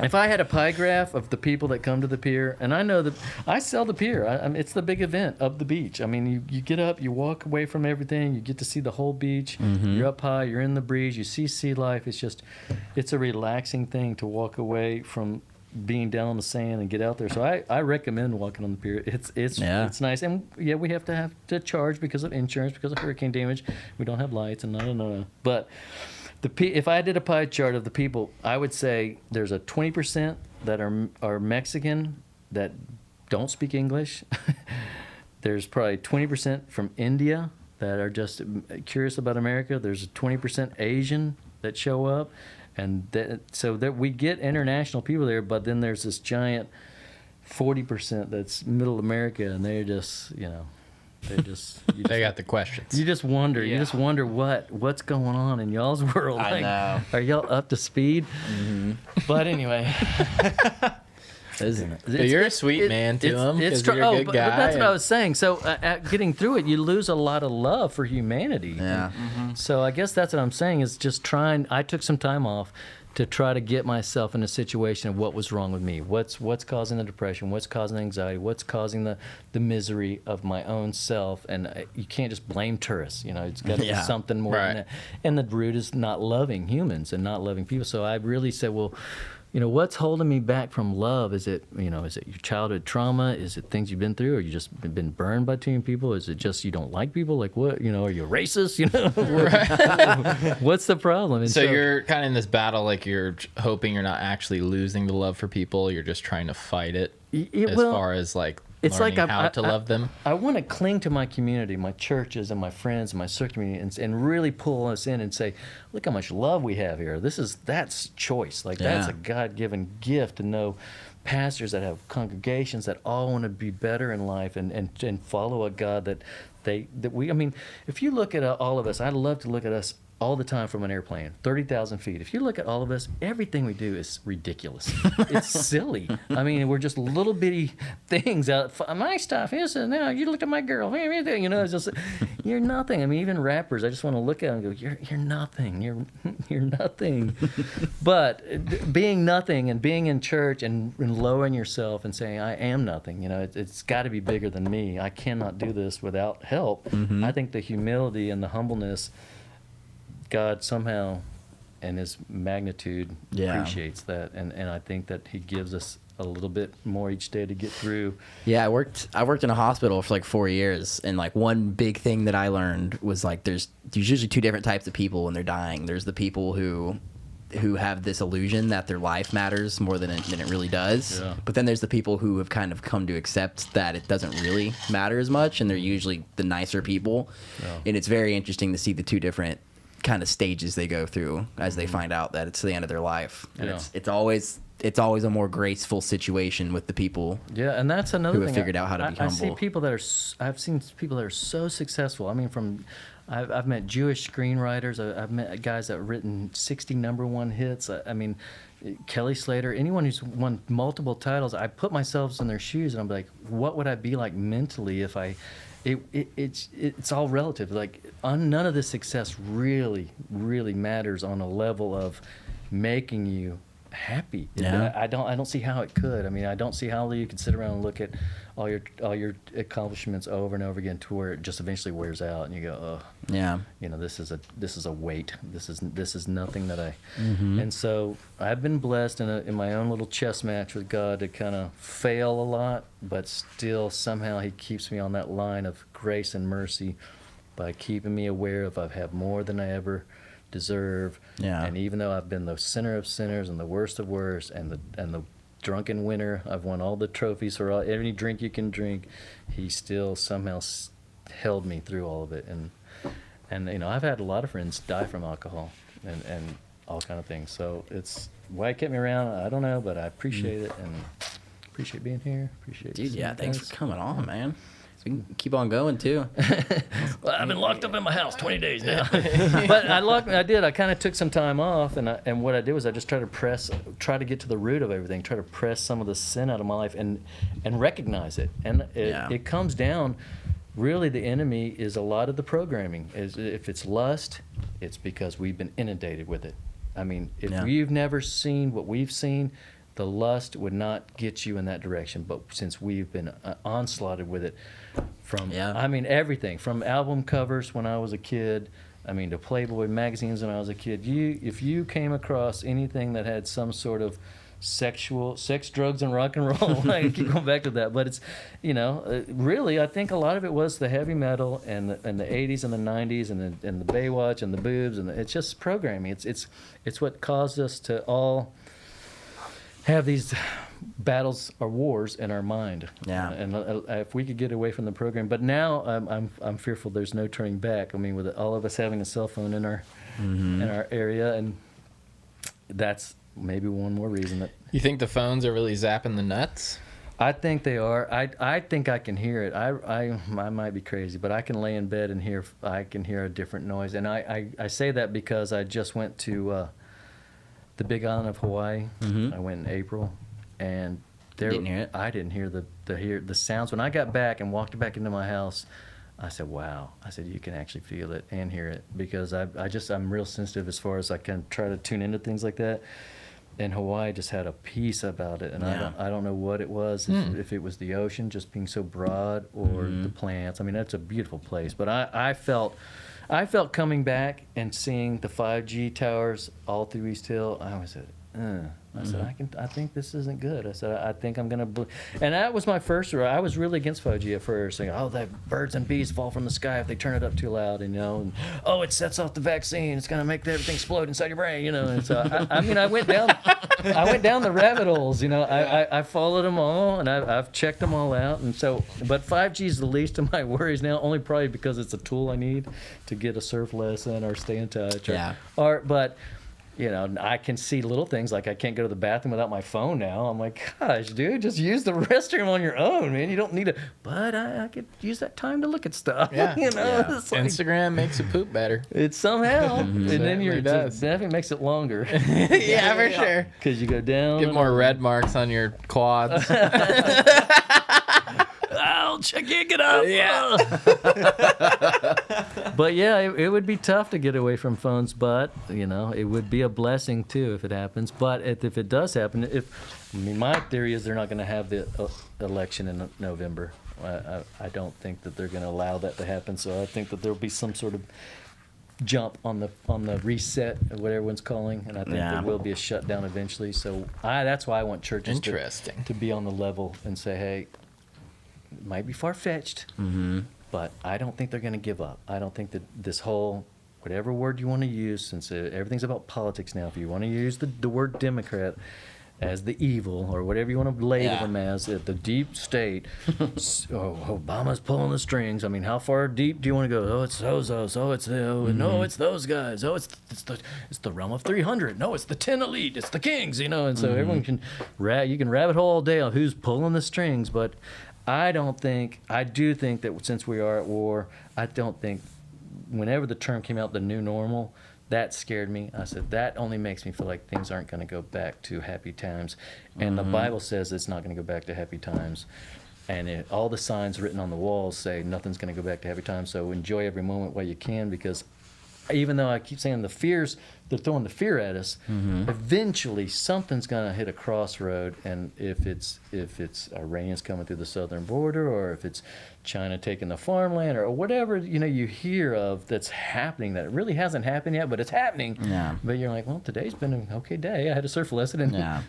[SPEAKER 3] if I had a pie graph of the people that come to the pier, and I know that I sell the pier. I mean, it's the big event of the beach. I mean, you get up, you walk away from everything, you get to see the whole beach. You're up high, you're in the breeze, you see sea life. It's a relaxing thing to walk away from being down on the sand and get out there. So I recommend walking on the pier. It's nice. And we have to charge because of insurance, because of hurricane damage. We don't have lights and no. But if I did a pie chart of the people, I would say there's a 20% that are Mexican that don't speak English. There's probably 20% from India that are just curious about America. There's 20% Asian that show up. And so that we get international people there, but then there's this giant 40% that's middle America, and they're just,
[SPEAKER 1] They got the questions.
[SPEAKER 3] You just wonder.
[SPEAKER 4] Yeah.
[SPEAKER 3] You just wonder what's going on in y'all's world.
[SPEAKER 2] I know.
[SPEAKER 3] Are y'all up to speed?
[SPEAKER 2] Mm-hmm.
[SPEAKER 3] But anyway,
[SPEAKER 2] Isn't it?
[SPEAKER 1] But you're a sweet man to him because you're a good guy.
[SPEAKER 3] But that's what I
[SPEAKER 1] and-
[SPEAKER 3] was saying. So getting through it, you lose a lot of love for humanity.
[SPEAKER 2] Yeah.
[SPEAKER 3] So I guess that's what I'm saying is just trying. I took some time off to try to get myself in a situation of what was wrong with me. What's causing the depression? What's causing the anxiety? What's causing the misery of my own self? And you can't just blame tourists. It's got to be
[SPEAKER 2] Yeah.
[SPEAKER 3] something more
[SPEAKER 1] Right.
[SPEAKER 3] than that. And the root is not loving humans and not loving people. So I really said, well, what's holding me back from love? Is it your childhood trauma? Is it things you've been through? Or you just been burned by too many people? Is it just you don't like people? Like what? Are you a racist? What's the problem? And
[SPEAKER 1] So you're kind of in this battle, like you're hoping you're not actually losing the love for people. You're just trying to fight it as far as like
[SPEAKER 3] it's
[SPEAKER 1] learning
[SPEAKER 3] like
[SPEAKER 1] how to love them.
[SPEAKER 3] I want to cling to my community, my churches, and my friends, and my circle community, and really pull us in and say, look how much love we have here. That's choice. Like that's
[SPEAKER 2] Yeah.
[SPEAKER 3] a God-given gift to know pastors that have congregations that all want to be better in life and follow a God that we. I mean, if you look at all of us, I'd love to look at us all the time from an airplane, 30,000 feet. If you look at all of us, everything we do is ridiculous. It's silly. I mean, we're just little bitty things out. My stuff is now. You looked at my girl. It's just you're nothing. I mean, even rappers, I just want to look at them and go, you're nothing. You're nothing. But being nothing and being in church and lowering yourself and saying I am nothing. It's got to be bigger than me. I cannot do this without help. I think the humility and the humbleness. God somehow, in His magnitude,
[SPEAKER 2] Yeah.
[SPEAKER 3] appreciates that, and I think that He gives us a little bit more each day to get through.
[SPEAKER 2] Yeah, I worked in a hospital for like 4 years, and like one big thing that I learned was like there's usually two different types of people when they're dying. There's the people who have this illusion that their life matters more than it really does.
[SPEAKER 3] Yeah.
[SPEAKER 2] But then there's the people who have kind of come to accept that it doesn't really matter as much, and they're usually the nicer people.
[SPEAKER 3] Yeah.
[SPEAKER 2] And it's very interesting to see the two different kind of stages they go through as they find out that it's the end of their life. And
[SPEAKER 3] Yeah.
[SPEAKER 2] it's always a more graceful situation with the people.
[SPEAKER 3] Yeah, and that's another
[SPEAKER 2] Who have
[SPEAKER 3] thing.
[SPEAKER 2] figured out how to be
[SPEAKER 3] I see
[SPEAKER 2] humble.
[SPEAKER 3] people that I've seen people that are so successful. I mean, I've met Jewish screenwriters. I've met guys that have written 60 #1 hits. I mean, Kelly Slater, anyone who's won multiple titles. I put myself in their shoes, and I'm like, what would I be like mentally if I? It's all relative. Like none of this success really matters on a level of making you happy.
[SPEAKER 2] Yeah.
[SPEAKER 3] I don't see how it could. I mean, I don't see how you could sit around and look at all your accomplishments over and over again to where it just eventually wears out, and you go, oh,
[SPEAKER 2] Yeah.
[SPEAKER 3] this is a weight. This is nothing that I.
[SPEAKER 2] Mm-hmm.
[SPEAKER 3] And so I've been blessed in my own little chess match with God to kind of fail a lot, but still somehow He keeps me on that line of grace and mercy by keeping me aware of I have more than I ever deserve.
[SPEAKER 2] Yeah.
[SPEAKER 3] And even though I've been the sinner of sinners and the worst of worst and the drunken winner, I've won all the trophies for any drink you can drink, He still somehow held me through all of it. And I've had a lot of friends die from alcohol and all kind of things. So it's why it kept me around. I don't know, but I appreciate it and appreciate being here. Appreciate
[SPEAKER 2] Dude,
[SPEAKER 3] seeing
[SPEAKER 2] yeah,
[SPEAKER 3] you
[SPEAKER 2] thanks
[SPEAKER 3] guys.
[SPEAKER 2] for coming on, man. So we can keep on going too.
[SPEAKER 3] Well, I've been locked up in my house 20 days now. But I kind of took some time off, and what I did was I just tried to get to the root of everything, try to press some of the sin out of my life and recognize it. And it comes down, really the enemy is a lot of the programming. If it's lust, it's because we've been inundated with it. I mean, if you've never seen what we've seen, the lust would not get you in that direction. But since we've been onslaughted with it I mean, everything from album covers when I was a kid, to Playboy magazines when I was a kid. If you came across anything that had some sort of sex, drugs, and rock and roll, I keep going back to that. But it's, really, I think a lot of it was the heavy metal and the 80s and the 90s and the Baywatch and the boobs, and it's just programming. It's what caused us to all have these battles or wars in our mind.
[SPEAKER 2] Yeah.
[SPEAKER 3] And if we could get away from the program, but now I'm fearful there's no turning back. I mean, with all of us having a cell phone in our area, and that's maybe one more reason that.
[SPEAKER 1] You think the phones are really zapping the nuts?
[SPEAKER 3] I think they are. I think I can hear it. I might be crazy, but I can lay in bed and I can hear a different noise. And I say that because I just went to the Big Island of Hawaii. I went in April, and
[SPEAKER 2] Didn't hear it?
[SPEAKER 3] I didn't hear the sounds. When I got back and walked back into my house, I said, "Wow!" I said, "You can actually feel it and hear it," because I'm real sensitive as far as I can try to tune into things like that. And Hawaii just had a peace about it, and I don't know what it was, if it was the ocean just being so broad or the plants. I mean, that's a beautiful place. But I felt coming back and seeing the 5G towers all through East Hill. I was I said, I think this isn't good. I said, I think I'm gonna, and that was my first. I was really against 5G at first, saying, oh, that birds and bees fall from the sky if they turn it up too loud, and oh, it sets off the vaccine. It's gonna make everything explode inside your brain, And so I went down the rabbit holes, I followed them all, and I've checked them all out, and so, but 5G is the least of my worries now, only probably because it's a tool I need to get a surf lesson or stay in touch, but. I can see little things like I can't go to the bathroom without my phone now. I'm like, gosh, dude, just use the restroom on your own, man. You don't need to. But I could use that time to look at stuff.
[SPEAKER 1] Yeah.
[SPEAKER 3] It's like,
[SPEAKER 1] Instagram makes you poop better.
[SPEAKER 3] It's somehow, and then
[SPEAKER 1] Certainly does.
[SPEAKER 3] definitely makes it longer.
[SPEAKER 1] Yeah, for sure.
[SPEAKER 3] Because you go down.
[SPEAKER 1] Get more red marks on your quads.
[SPEAKER 3] Ouch! I can't get up.
[SPEAKER 1] Yeah.
[SPEAKER 3] But yeah, it would be tough to get away from phones, but it would be a blessing too if it happens. But if it does happen, my theory is they're not going to have the election in November. I don't think that they're going to allow that to happen. So I think that there'll be some sort of jump on the reset of what everyone's calling, and I think there will be a shutdown eventually. So that's why I want churches to be on the level and say, hey, it might be far-fetched, but I don't think they're going to give up. I don't think that this whole, whatever word you want to use, since everything's about politics now, if you want to use the word Democrat as the evil, or whatever you want to label them as, the deep state, Obama's pulling the strings. I mean, how far deep do you want to go? Oh, it's those. Oh, it's no, it's those guys. Oh, it's the realm of 300. No, it's the 10 elite. It's the kings. And so everyone can you can rabbit hole all day on who's pulling the strings, but I do think that since we are at war, I don't think, whenever the term came out, the new normal, that scared me. I said, that only makes me feel like things aren't going to go back to happy times. And the Bible says it's not going to go back to happy times. And all the signs written on the walls say nothing's going to go back to happy times. So enjoy every moment while you can, because even though I keep saying they're throwing the fear at us, eventually something's going to hit a crossroad. And if it's Iranians coming through the southern border, or if it's China taking the farmland, or whatever you hear of that's happening, that really hasn't happened yet, but it's happening. Yeah. But you're like, well, today's been an okay day. I had a surf lesson and I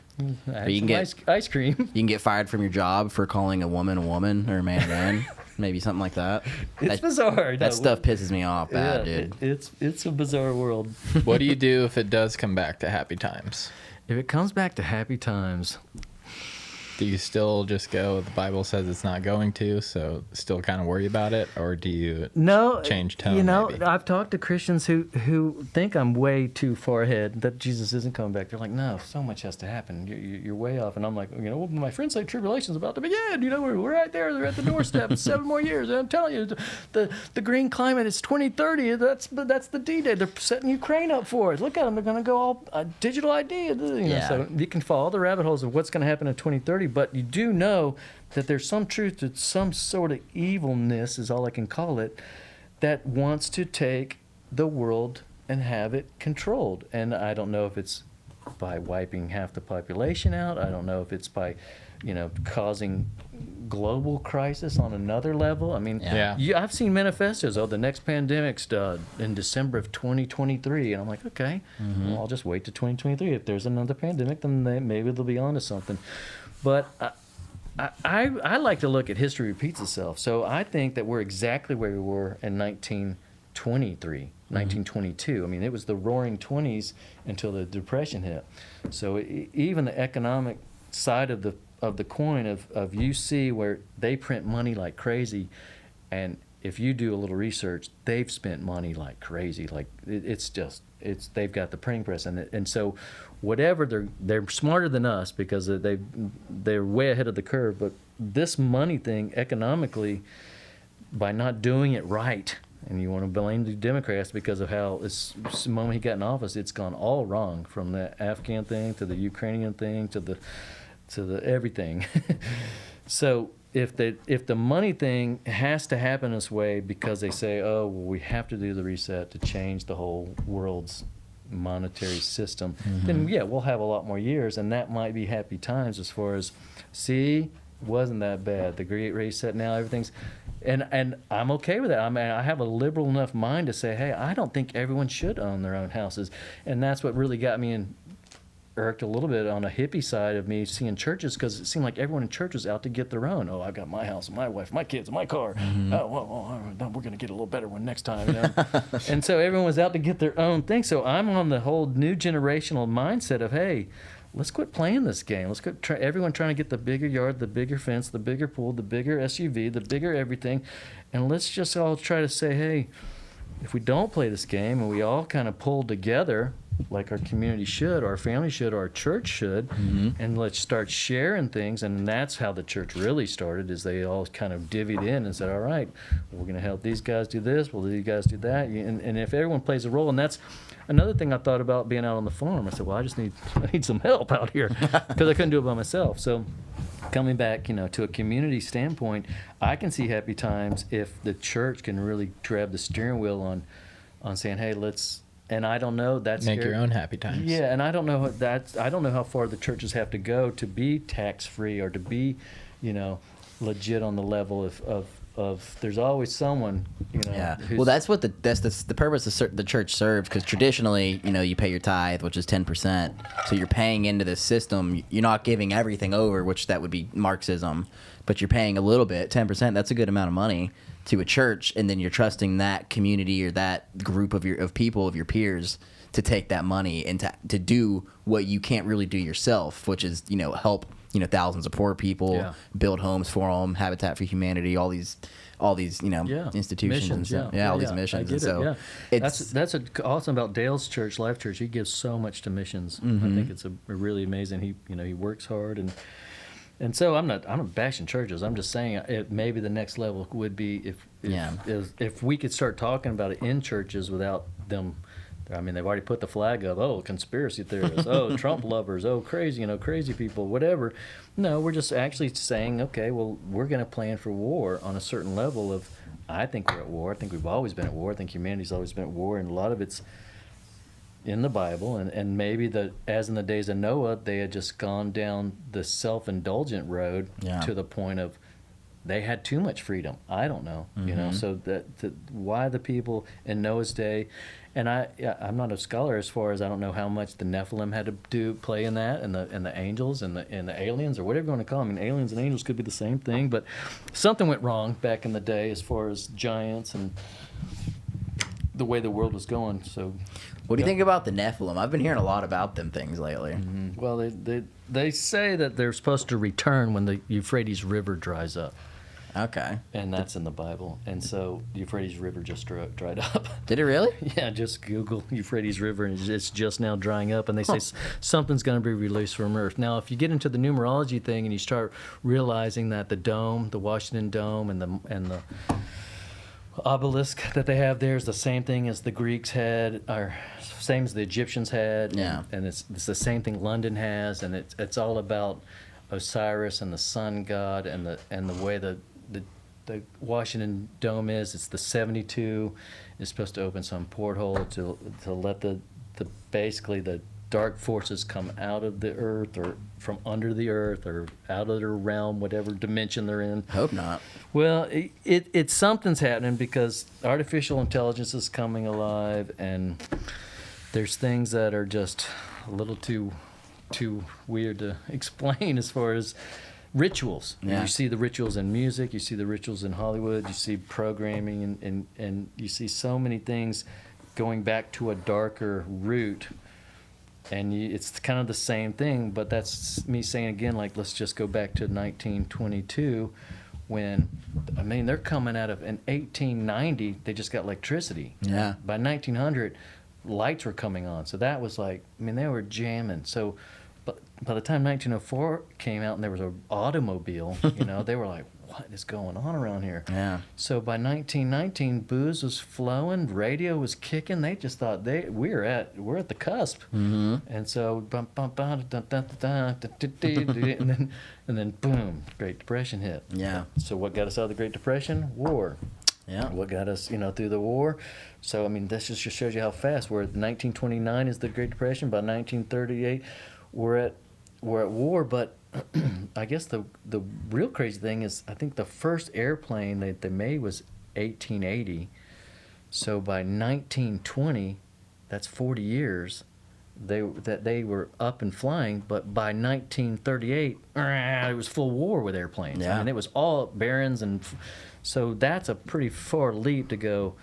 [SPEAKER 3] had some ice cream.
[SPEAKER 2] You can get fired from your job for calling a woman or a man a man. Maybe something like that.
[SPEAKER 3] It's bizarre.
[SPEAKER 2] That stuff pisses me off bad, dude.
[SPEAKER 3] It's a bizarre world.
[SPEAKER 1] What do you do if it does come back to happy times?
[SPEAKER 3] If it comes back to happy times,
[SPEAKER 1] do you still just go, the Bible says it's not going to, so still kind of worry about it? Or do you change tone? Maybe?
[SPEAKER 3] I've talked to Christians who think I'm way too far ahead, that Jesus isn't coming back. They're like, no, so much has to happen. You're way off. And I'm like, well, my friends say tribulation's about to begin. We're right there. They're at the doorstep. It's 7 more years. And I'm telling you, the green climate is 2030. That's the D-Day. They're setting Ukraine up for it. Look at them. They're going to go all digital ID. So you can follow the rabbit holes of what's going to happen in 2030. But you do know that there's some truth to some sort of evilness, is all I can call it, that wants to take the world and have it controlled. And I don't know if it's by wiping half the population out. I don't know if it's by, causing global crisis on another level. I mean, I've seen manifestos. The next pandemic's in December of 2023, and I'm like, okay, well, I'll just wait to 2023. If there's another pandemic, then maybe they'll be onto something. But I like to look at history repeats itself. So I think that we're exactly where we were in 1922. I mean, it was the roaring 20s until the Depression hit. So even the economic side of the coin of you see where they print money like crazy, and if you do a little research, they've spent money like crazy. Like they've got the printing press, and so whatever they're smarter than us because they're way ahead of the curve. But this money thing economically, by not doing it right, and you want to blame the Democrats because of how the moment he got in office, it's gone all wrong, from the Afghan thing to the Ukrainian thing to the everything. So if the money thing has to happen this way because they say, oh, well, we have to do the reset to change the whole world's monetary system, then yeah, we'll have a lot more years, and that might be happy times as far as, see, wasn't that bad. The Great Reset, now everything's, and I'm okay with that. I mean, I have a liberal enough mind to say, hey, I don't think everyone should own their own houses, and that's what really got me irked a little bit on a hippie side of me seeing churches, because it seemed like everyone in church was out to get their own. Oh, I've got my house and my wife, my kids, and my car. Oh, well, we're going to get a little better one next time. You know? And so everyone was out to get their own thing. So I'm on the whole new generational mindset of, hey, let's quit playing this game. Let's quit everyone trying to get the bigger yard, the bigger fence, the bigger pool, the bigger SUV, the bigger everything. And let's just all try to say, hey, if we don't play this game and we all kind of pull together like our community should, or our family should, or our church should, and let's start sharing things. And that's how the church really started, is they all kind of divvied in and said, all right, we're going to help these guys do this, we'll these guys do that. And if everyone plays a role, and that's another thing I thought about being out on the farm. I said, well, I need some help out here because I couldn't do it by myself. So coming back, to a community standpoint, I can see happy times if the church can really grab the steering wheel on saying, hey, let's. And I don't know. That's
[SPEAKER 1] make your own happy times.
[SPEAKER 3] Yeah, and I don't know I don't know how far the churches have to go to be tax free or to be, legit on the level of. There's always someone,
[SPEAKER 2] Yeah. Well, that's what the purpose of the church serves, because traditionally, you pay your tithe, which is 10%. So you're paying into this system. You're not giving everything over, which that would be Marxism, but you're paying a little bit, 10%. That's a good amount of money to a church, and then you're trusting that community or that group of your peers to take that money and to do what you can't really do yourself, which is help thousands of poor people, build homes for them, Habitat for Humanity, all these institutions
[SPEAKER 3] missions,
[SPEAKER 2] and stuff. All these missions.
[SPEAKER 3] I get
[SPEAKER 2] and so
[SPEAKER 3] it, that's awesome about Dale's church, Life Church. He gives so much to missions. I think it's a really amazing. He works hard and so I'm not bashing churches. I'm just saying maybe the next level would be if we could start talking about it in churches without them. I mean, they've already put the flag up. Oh, conspiracy theorists. Oh, Trump lovers. Oh, crazy, crazy people. Whatever. No, we're just actually saying, okay, well, we're going to plan for war on a certain level of. I think we're at war. I think we've always been at war. I think humanity's always been at war, and a lot of it's in the Bible, and maybe as in the days of Noah, they had just gone down the self-indulgent road to the point of they had too much freedom. I don't know, so why the people in Noah's day, and I'm not a scholar as far as I don't know how much the Nephilim had to play in that, and the angels and the aliens or whatever you want to call them. I mean, aliens and angels could be the same thing, but something went wrong back in the day as far as giants and the way the world was going. So.
[SPEAKER 2] What do you think about the Nephilim? I've been hearing a lot about them things lately.
[SPEAKER 3] Well, they say that they're supposed to return when the Euphrates River dries up.
[SPEAKER 2] Okay.
[SPEAKER 3] And that's in the Bible. And so the Euphrates River just dried up.
[SPEAKER 2] Did it really?
[SPEAKER 3] Yeah, just Google Euphrates River, and it's just now drying up. And they say something's going to be released from Earth. Now, if you get into the numerology thing and you start realizing that the Washington Dome, and the obelisk that they have there is the same thing as the Greeks had, or same as the Egyptians had, and it's the same thing London has, and it's all about Osiris and the sun god, and the way the Washington Dome is. It's the 72 is supposed to open some porthole to let the basically the dark forces come out of the earth, or from under the earth, or out of their realm, whatever dimension they're in.
[SPEAKER 2] Hope not.
[SPEAKER 3] Well, it's something's happening, because artificial intelligence is coming alive, and there's things that are just a little too weird to explain as far as rituals.
[SPEAKER 2] Yeah.
[SPEAKER 3] You see the rituals in music, you see the rituals in Hollywood, you see programming, and you see so many things going back to a darker root. And it's kind of the same thing, but that's me saying again, like, let's just go back to 1922 when, I mean, they're coming out of, in 1890, they just got electricity.
[SPEAKER 2] Yeah.
[SPEAKER 3] By 1900, lights were coming on. So that was like, I mean, they were jamming. So but by the time 1904 came out and there was an automobile, you know, they were like, what is going on around here?
[SPEAKER 2] Yeah.
[SPEAKER 3] So by 1919, booze was flowing, radio was kicking. They just thought we're at the cusp.
[SPEAKER 2] Mm-hmm.
[SPEAKER 3] And so and then boom, Great Depression hit.
[SPEAKER 2] Yeah.
[SPEAKER 3] So what got us out of the Great Depression? War.
[SPEAKER 2] Yeah.
[SPEAKER 3] What got us, you know, through the war? So I mean, this just shows you how fast. We're at 1929 is the Great Depression. By 1938, we're at war. But I guess the real crazy thing is, I think the first airplane that they made was 1880. So by 1920, that's 40 years. They were up and flying, but by 1938, it was full war with airplanes.
[SPEAKER 2] Yeah.
[SPEAKER 3] I mean, it was all barons, and so that's a pretty far leap to go,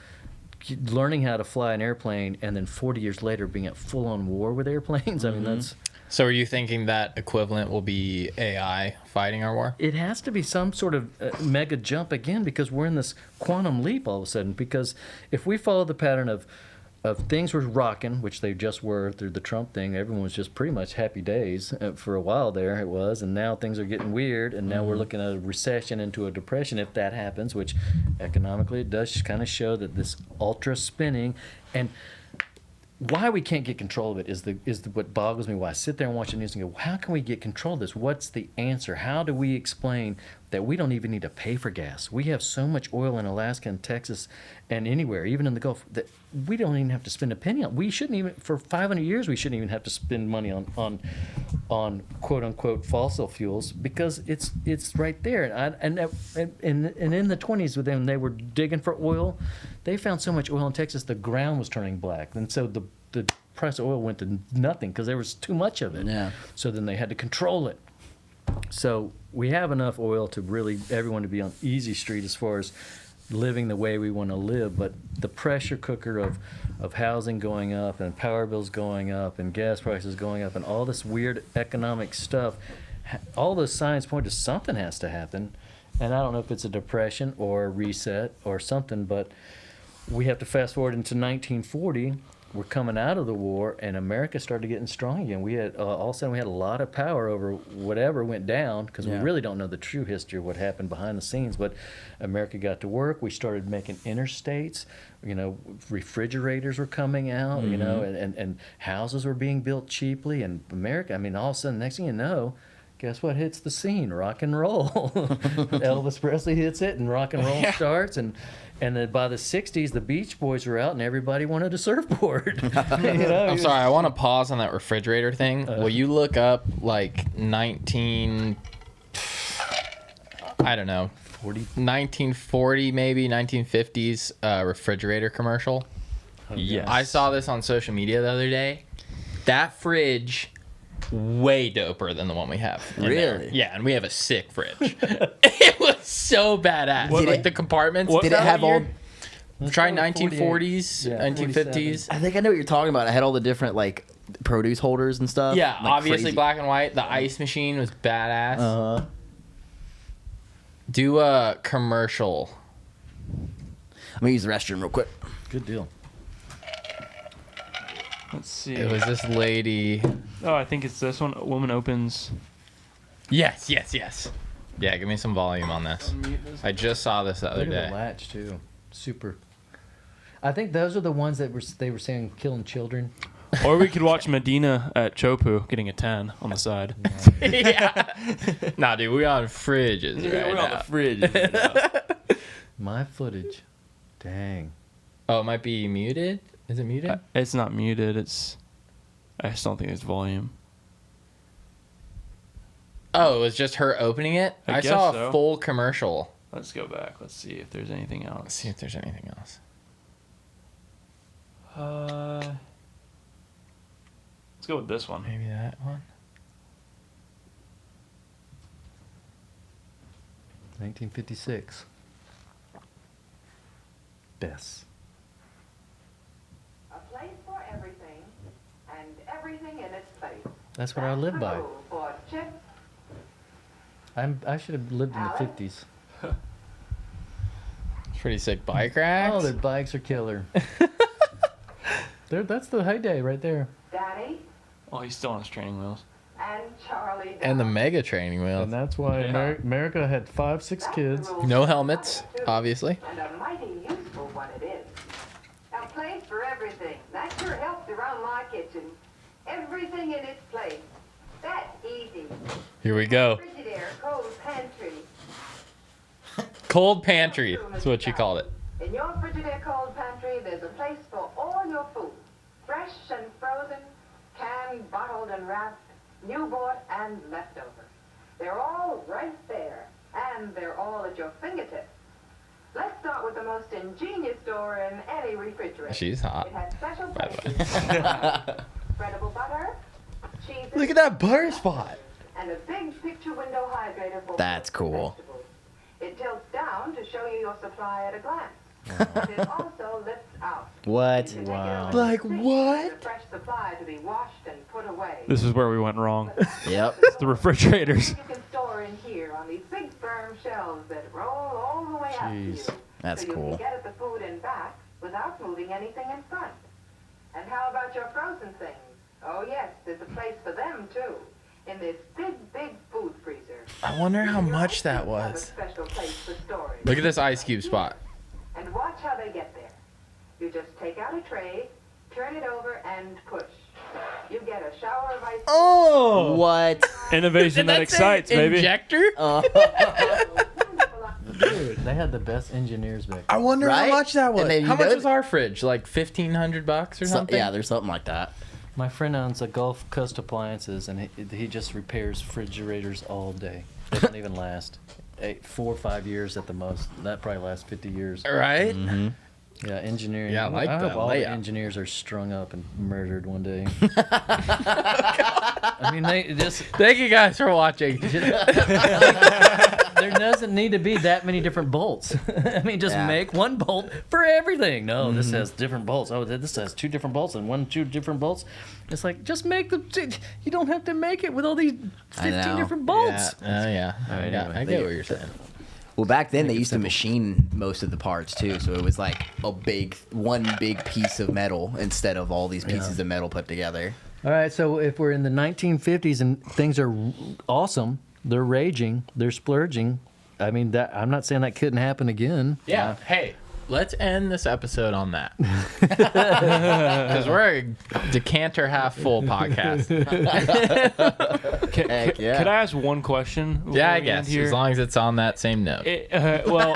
[SPEAKER 3] learning how to fly an airplane, and then 40 years later being at full-on war with airplanes. I mean, that's...
[SPEAKER 1] So are you thinking that equivalent will be AI fighting our war?
[SPEAKER 3] It has to be some sort of mega jump again, because we're in this quantum leap all of a sudden. Because if we follow the pattern of things were rocking, which they just were through the Trump thing, everyone was just pretty much happy days for a while there, it was, and now things are getting weird, and now we're looking at a recession into a depression if that happens, which economically it does kind of show that this ultra spinning, and why we can't get control of it is what boggles me. Why I sit there and watch the news and go, how can we get control of this? What's the answer? How do we explain that we don't even need to pay for gas? We have so much oil in Alaska and Texas and anywhere, even in the Gulf, that we don't even have to spend a penny on. We shouldn't even, for 500 years, we shouldn't even have to spend money on quote unquote fossil fuels, because it's right there. And in the 20s, with them, they were digging for oil. They found so much oil in Texas, the ground was turning black, and so the price of oil went to nothing because there was too much of it.
[SPEAKER 2] Yeah.
[SPEAKER 3] So then they had to control it. So we have enough oil to really everyone to be on easy street as far as living the way we want to live, but the pressure cooker of housing going up and power bills going up and gas prices going up and all this weird economic stuff, all those signs point to something has to happen. And I don't know if it's a depression or a reset or something, but we have to fast forward into 1940. We're coming out of the war, and America started getting strong again. We had all of a sudden we had a lot of power over whatever went down, because we really don't know the true history of what happened behind the scenes. But America got to work. We started making interstates. You know, refrigerators were coming out. You know, and houses were being built cheaply. And America, I mean, all of a sudden, next thing you know, guess what hits the scene? Rock and roll. Elvis Presley hits it, and rock and roll starts. And then by the 60s, the Beach Boys were out, and everybody wanted a surfboard. You know,
[SPEAKER 1] I'm sorry, I want to pause on that refrigerator thing. Will you look up like I don't know, 1940 maybe, 1950s refrigerator commercial?
[SPEAKER 3] Yes.
[SPEAKER 1] I saw this on social media the other day. That fridge, way doper than the one we have. in there.
[SPEAKER 2] Really?
[SPEAKER 1] Yeah, and we have a sick fridge. It was so badass. Like the compartments.
[SPEAKER 2] Did it have all?
[SPEAKER 1] Try
[SPEAKER 3] Let's go with
[SPEAKER 1] 1940s,
[SPEAKER 3] 48.
[SPEAKER 1] 1950s.
[SPEAKER 2] I think I know what you're talking about. I had all the different like produce holders and stuff.
[SPEAKER 1] Yeah,
[SPEAKER 2] like
[SPEAKER 1] obviously
[SPEAKER 2] crazy.
[SPEAKER 1] black and white. The ice machine was badass.
[SPEAKER 2] Uh-huh.
[SPEAKER 1] Do a commercial.
[SPEAKER 2] I'm gonna use the restroom real quick.
[SPEAKER 3] Good deal.
[SPEAKER 4] Let's see.
[SPEAKER 1] It was this lady.
[SPEAKER 4] Oh, I think it's this one. A woman opens.
[SPEAKER 1] Yes. Yeah, give me some volume on this. I just saw this the other
[SPEAKER 3] Look at the
[SPEAKER 1] day.
[SPEAKER 3] latch too. Super. I think those are the ones that they were saying killing children.
[SPEAKER 4] Or we could watch Medina at Chopu getting a 10 on the side.
[SPEAKER 1] Yeah. Nah, dude, we on fridges right
[SPEAKER 4] We're
[SPEAKER 1] now.
[SPEAKER 4] on the fridge. right now.
[SPEAKER 3] My footage. Dang.
[SPEAKER 1] Oh, it might be muted. Is it muted?
[SPEAKER 4] It's not muted. I just don't think it's volume.
[SPEAKER 1] Oh, it was just her opening it?
[SPEAKER 4] I
[SPEAKER 1] I
[SPEAKER 4] guess
[SPEAKER 1] saw a
[SPEAKER 4] so.
[SPEAKER 1] full commercial.
[SPEAKER 4] Let's go back. Let's see if there's anything
[SPEAKER 1] Let's
[SPEAKER 4] else.
[SPEAKER 1] see if there's anything else.
[SPEAKER 4] Let's go with this one.
[SPEAKER 1] Maybe that one.
[SPEAKER 3] 1956. Bess.
[SPEAKER 5] A place for everything, and everything in its place.
[SPEAKER 3] That's what I live by.
[SPEAKER 5] Rule for chips,
[SPEAKER 3] I should have lived in the
[SPEAKER 5] Alex?
[SPEAKER 3] 50s.
[SPEAKER 1] Pretty sick bike racks.
[SPEAKER 3] Oh, their bikes are killer. That's the heyday right there.
[SPEAKER 5] Danny,
[SPEAKER 4] Oh, he's still on his training wheels.
[SPEAKER 5] and Charlie.
[SPEAKER 1] And the
[SPEAKER 5] Dog.
[SPEAKER 1] mega training wheels.
[SPEAKER 3] And that's why America had 5-6
[SPEAKER 5] That's
[SPEAKER 3] kids.
[SPEAKER 5] the rule
[SPEAKER 1] No
[SPEAKER 5] for
[SPEAKER 1] helmets,
[SPEAKER 5] number two,
[SPEAKER 1] obviously.
[SPEAKER 5] And a mighty useful one it is. A place for everything. That sure helps around my kitchen. Everything in its place. That's easy.
[SPEAKER 1] Here we go.
[SPEAKER 5] Frigidaire, cold pantry.
[SPEAKER 1] Cold pantry. That's what you called it.
[SPEAKER 5] In your Frigidaire cold pantry, there's a place for all your food. Fresh and frozen, canned, bottled, and wrapped, new bought and leftover. They're all right there, and they're all at your fingertips. Let's start with the most ingenious door in any refrigerator.
[SPEAKER 1] She's hot,
[SPEAKER 5] It has special
[SPEAKER 1] by the
[SPEAKER 5] places. Spreadable butter, cheese.
[SPEAKER 1] Look at that butter spot.
[SPEAKER 5] And a big picture window hydrator for
[SPEAKER 2] That's
[SPEAKER 5] fruits and
[SPEAKER 2] cool.
[SPEAKER 5] vegetables. It tilts down to show you your supply at a glance. It also lifts out.
[SPEAKER 2] What?
[SPEAKER 5] You can take it
[SPEAKER 3] Wow.
[SPEAKER 5] over to
[SPEAKER 1] Like
[SPEAKER 5] the sink
[SPEAKER 1] what?
[SPEAKER 5] for the fresh supply to be washed and put away.
[SPEAKER 4] This is where we went wrong.
[SPEAKER 2] Yep.
[SPEAKER 4] The refrigerators.
[SPEAKER 5] You can store in here on these big firm shelves that roll all the way out to you.
[SPEAKER 3] Jeez.
[SPEAKER 2] That's
[SPEAKER 5] so you
[SPEAKER 2] cool.
[SPEAKER 5] can get at the food and back without moving anything in front. And how about your frozen things? Oh yes, there's a place for them too. In this big food freezer.
[SPEAKER 1] I wonder how
[SPEAKER 5] Your
[SPEAKER 1] much
[SPEAKER 5] ice
[SPEAKER 1] that
[SPEAKER 5] cubes have a
[SPEAKER 1] was.
[SPEAKER 5] special place for storage.
[SPEAKER 1] Look at this ice cube spot.
[SPEAKER 5] And watch how they get there. You just take out a tray, turn it over, and push. You get a shower of ice.
[SPEAKER 1] Oh!
[SPEAKER 2] What?
[SPEAKER 4] Innovation that excites, baby.
[SPEAKER 1] Injector?
[SPEAKER 3] Dude, they had the best engineers back
[SPEAKER 1] I wonder
[SPEAKER 2] Right?
[SPEAKER 1] how much that was.
[SPEAKER 2] And then
[SPEAKER 1] How
[SPEAKER 2] you
[SPEAKER 1] much
[SPEAKER 2] know-
[SPEAKER 1] was our fridge? Like $1,500 or something?
[SPEAKER 2] Yeah, there's something like that.
[SPEAKER 3] My friend owns a Gulf Coast Appliances, and he just repairs refrigerators all day. They don't even last 4 or 5 years at the most. That probably lasts 50 years.
[SPEAKER 1] Right?
[SPEAKER 2] Mm-hmm.
[SPEAKER 3] Yeah, engineering.
[SPEAKER 1] Yeah, I like
[SPEAKER 3] hope
[SPEAKER 1] that
[SPEAKER 3] all the
[SPEAKER 1] layout.
[SPEAKER 3] engineers are strung up and murdered one day. I mean, they just
[SPEAKER 1] Thank you guys for watching.
[SPEAKER 3] there doesn't need to be that many different bolts. I mean, just
[SPEAKER 2] Yeah.
[SPEAKER 3] make one bolt for everything. No, this has different bolts. Oh, this has 2 different bolts and 2 different bolts. It's like, just make them. You don't have to make it with all these 15
[SPEAKER 2] know.
[SPEAKER 3] different bolts.
[SPEAKER 1] Yeah.
[SPEAKER 3] All right, anyway.
[SPEAKER 1] I get what you're saying.
[SPEAKER 2] Well, back then they
[SPEAKER 3] Make it
[SPEAKER 2] used to
[SPEAKER 3] simple.
[SPEAKER 2] machine most of the parts too, so it was like one big piece of metal instead of all these pieces of metal put together.
[SPEAKER 3] All right, so if we're in the 1950s and things are awesome, they're raging, they're splurging. I mean, that I'm not saying that couldn't happen again.
[SPEAKER 1] Yeah. Hey, let's end this episode on that. Because we're a decanter half full podcast.
[SPEAKER 2] Heck yeah.
[SPEAKER 4] Could I ask one question? before
[SPEAKER 1] Yeah, I
[SPEAKER 4] we end
[SPEAKER 1] guess.
[SPEAKER 4] here?
[SPEAKER 1] As long as it's on that same note.
[SPEAKER 4] Well,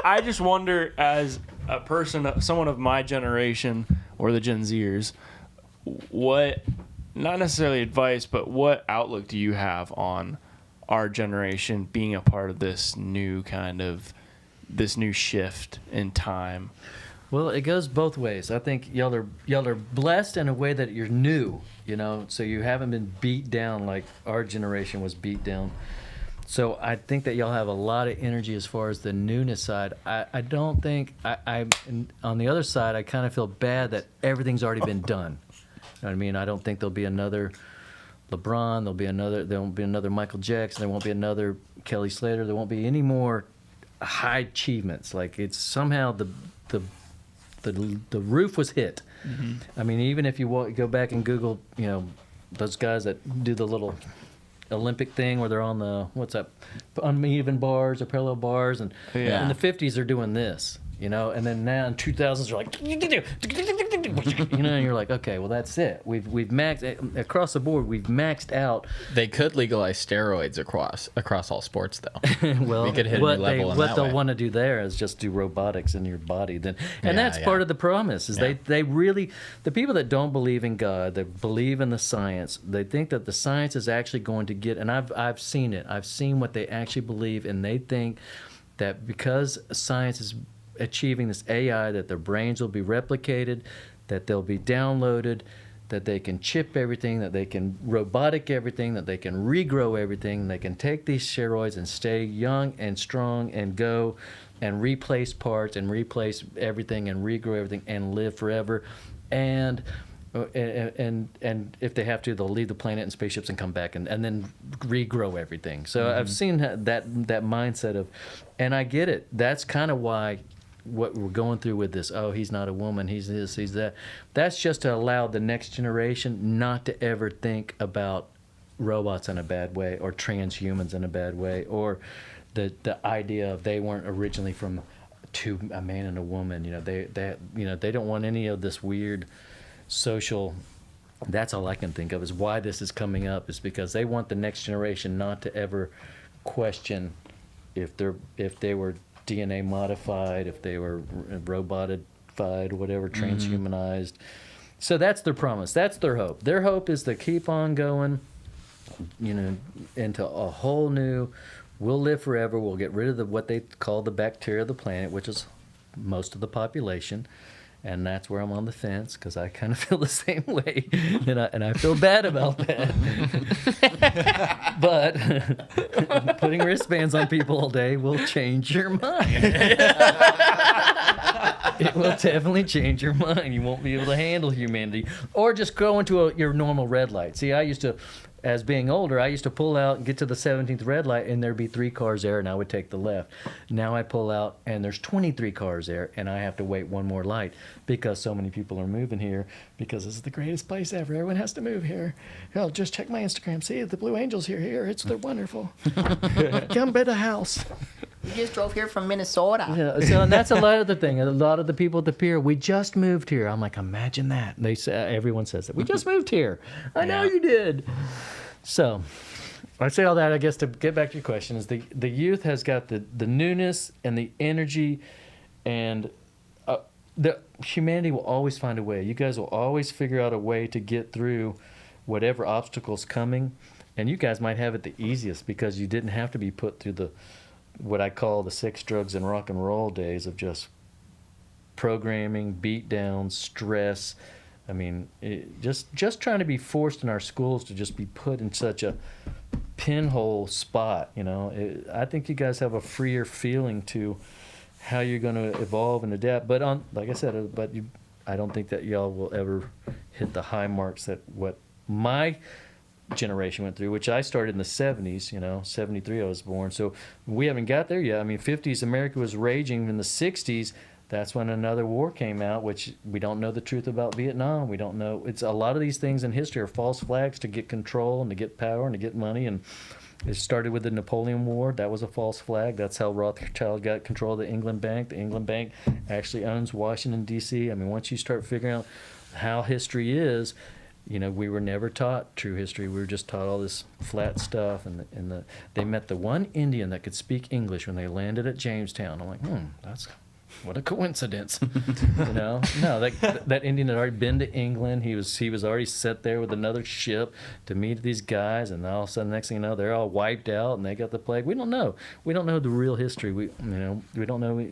[SPEAKER 4] I just wonder, as a person, someone of my generation or the Gen Zers, what, not necessarily advice, but what outlook do you have on our generation being a part of this new shift in time?
[SPEAKER 3] Well, it goes both ways. I think y'all are blessed in a way that you're new, so you haven't been beat down like our generation was beat down. So I think that y'all have a lot of energy as far as the newness side. I don't think and on the other side, I kind of feel bad that everything's already been done. You know what I mean? I don't think there'll be another LeBron. There won't be another Michael Jackson. There won't be another Kelly Slater. There won't be any more high achievements. Like, it's somehow the roof was hit.
[SPEAKER 4] Mm-hmm.
[SPEAKER 3] I mean, even if you go back and Google, those guys that do the little Olympic thing where they're on the uneven bars or parallel bars, and
[SPEAKER 4] Yeah.
[SPEAKER 3] in the 50s they're doing this, and then now in 2000s they're like, and you're like, okay, well, that's it. We've maxed across the board. We've maxed out.
[SPEAKER 1] They could legalize steroids across all sports, though.
[SPEAKER 3] Well,
[SPEAKER 1] We could hit a new level in
[SPEAKER 3] what
[SPEAKER 1] that
[SPEAKER 3] they'll
[SPEAKER 1] way.
[SPEAKER 3] want to do there is just do robotics in your body. Then, and
[SPEAKER 1] Yeah,
[SPEAKER 3] that's
[SPEAKER 1] yeah.
[SPEAKER 3] part of the promise. Is
[SPEAKER 1] Yeah.
[SPEAKER 3] they really, the people that don't believe in God, that believe in the science, they think that the science is actually going to get. And I've seen it. I've seen what they actually believe, and they think that because science is achieving this AI, that their brains will be replicated, that they'll be downloaded, that they can chip everything, that they can robotic everything, that they can regrow everything, they can take these steroids and stay young and strong and go and replace parts and replace everything and regrow everything and live forever. And if they have to, they'll leave the planet in spaceships and come back and then regrow everything. So I've seen that mindset of, and I get it. That's kind of why what we're going through with this, oh, he's not a woman, he's this, he's that. That's just to allow the next generation not to ever think about robots in a bad way or transhumans in a bad way, or the idea of they weren't originally from a man and a woman. They don't want any of this weird social. That's all I can think of is why this is coming up, is because they want the next generation not to ever question if they were DNA modified, if they were robotified, whatever, transhumanized. So that's their promise. That's their hope. Their hope is to keep on going, into a whole new. We'll live forever. We'll get rid of what they call the bacteria of the planet, which is most of the population. And that's where I'm on the fence, because I kind of feel the same way, and I feel bad about that. But putting wristbands on people all day will change your mind. It will definitely change your mind. You won't be able to handle humanity, or just go into your normal red light. See, I used to, as being older, I used to pull out and get to the 17th red light, and there'd be 3 cars there, and I would take the left. Now I pull out, and there's 23 cars there, and I have to wait one more light because so many people are moving here, because this is the greatest place ever. Everyone has to move here. Hell, just check my Instagram. See, the Blue Angels here. They're wonderful. Come by the house.
[SPEAKER 2] You just drove here from Minnesota.
[SPEAKER 3] Yeah, so and that's a lot of the thing. A lot of the people at the pier, we just moved here. I'm like, imagine that. They say, everyone says that. We just moved here. I know you did. So I say all that, I guess, to get back to your question, is the youth has got the newness and the energy, and the humanity will always find a way. You guys will always figure out a way to get through whatever obstacle's coming, and you guys might have it the easiest because you didn't have to be put through what I call the sex, drugs, and rock and roll days of programming, beat down, stress. I mean, just trying to be forced in our schools to just be put in such a pinhole spot. I think you guys have a freer feeling to how you're going to evolve and adapt. But like I said, I don't think that y'all will ever hit the high marks that what my generation went through, which I started in the 70s. 73 I was born, so we haven't got there yet. I mean, 50s America was raging. In the 60s, that's when another war came out, which we don't know the truth about Vietnam. We don't know. It's a lot of these things in history are false flags to get control and to get power and to get money. And it started with the Napoleon War. That was a false flag. That's how Rothschild got control of the England Bank. The England Bank actually owns Washington, D.C. I mean, once you start figuring out how history is, we were never taught true history. We were just taught all this flat stuff. And they met the one Indian that could speak English when they landed at Jamestown. I'm like, what a coincidence. No, that Indian had already been to England. He was already set there with another ship to meet these guys, and all of a sudden, next thing you know, they're all wiped out and they got the plague. We don't know. We don't know the real history. We don't know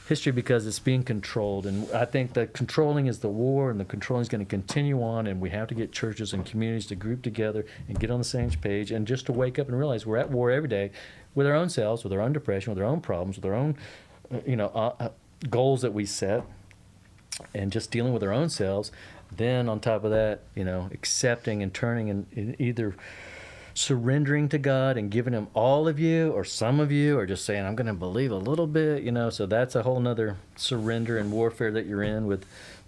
[SPEAKER 3] history because it's being controlled. And I think that controlling is the war, and the controlling is going to continue on, and we have to get churches and communities to group together and get on the same page, and just to wake up and realize we're at war every day with our own selves, with our own depression, with our own problems, with our own goals that we set, and just dealing with our own selves. Then on top of that, accepting and turning and either surrendering to God and giving him all of you, or some of you, or just saying, I'm going to believe a little bit, so that's a whole nother surrender and warfare that you're in, with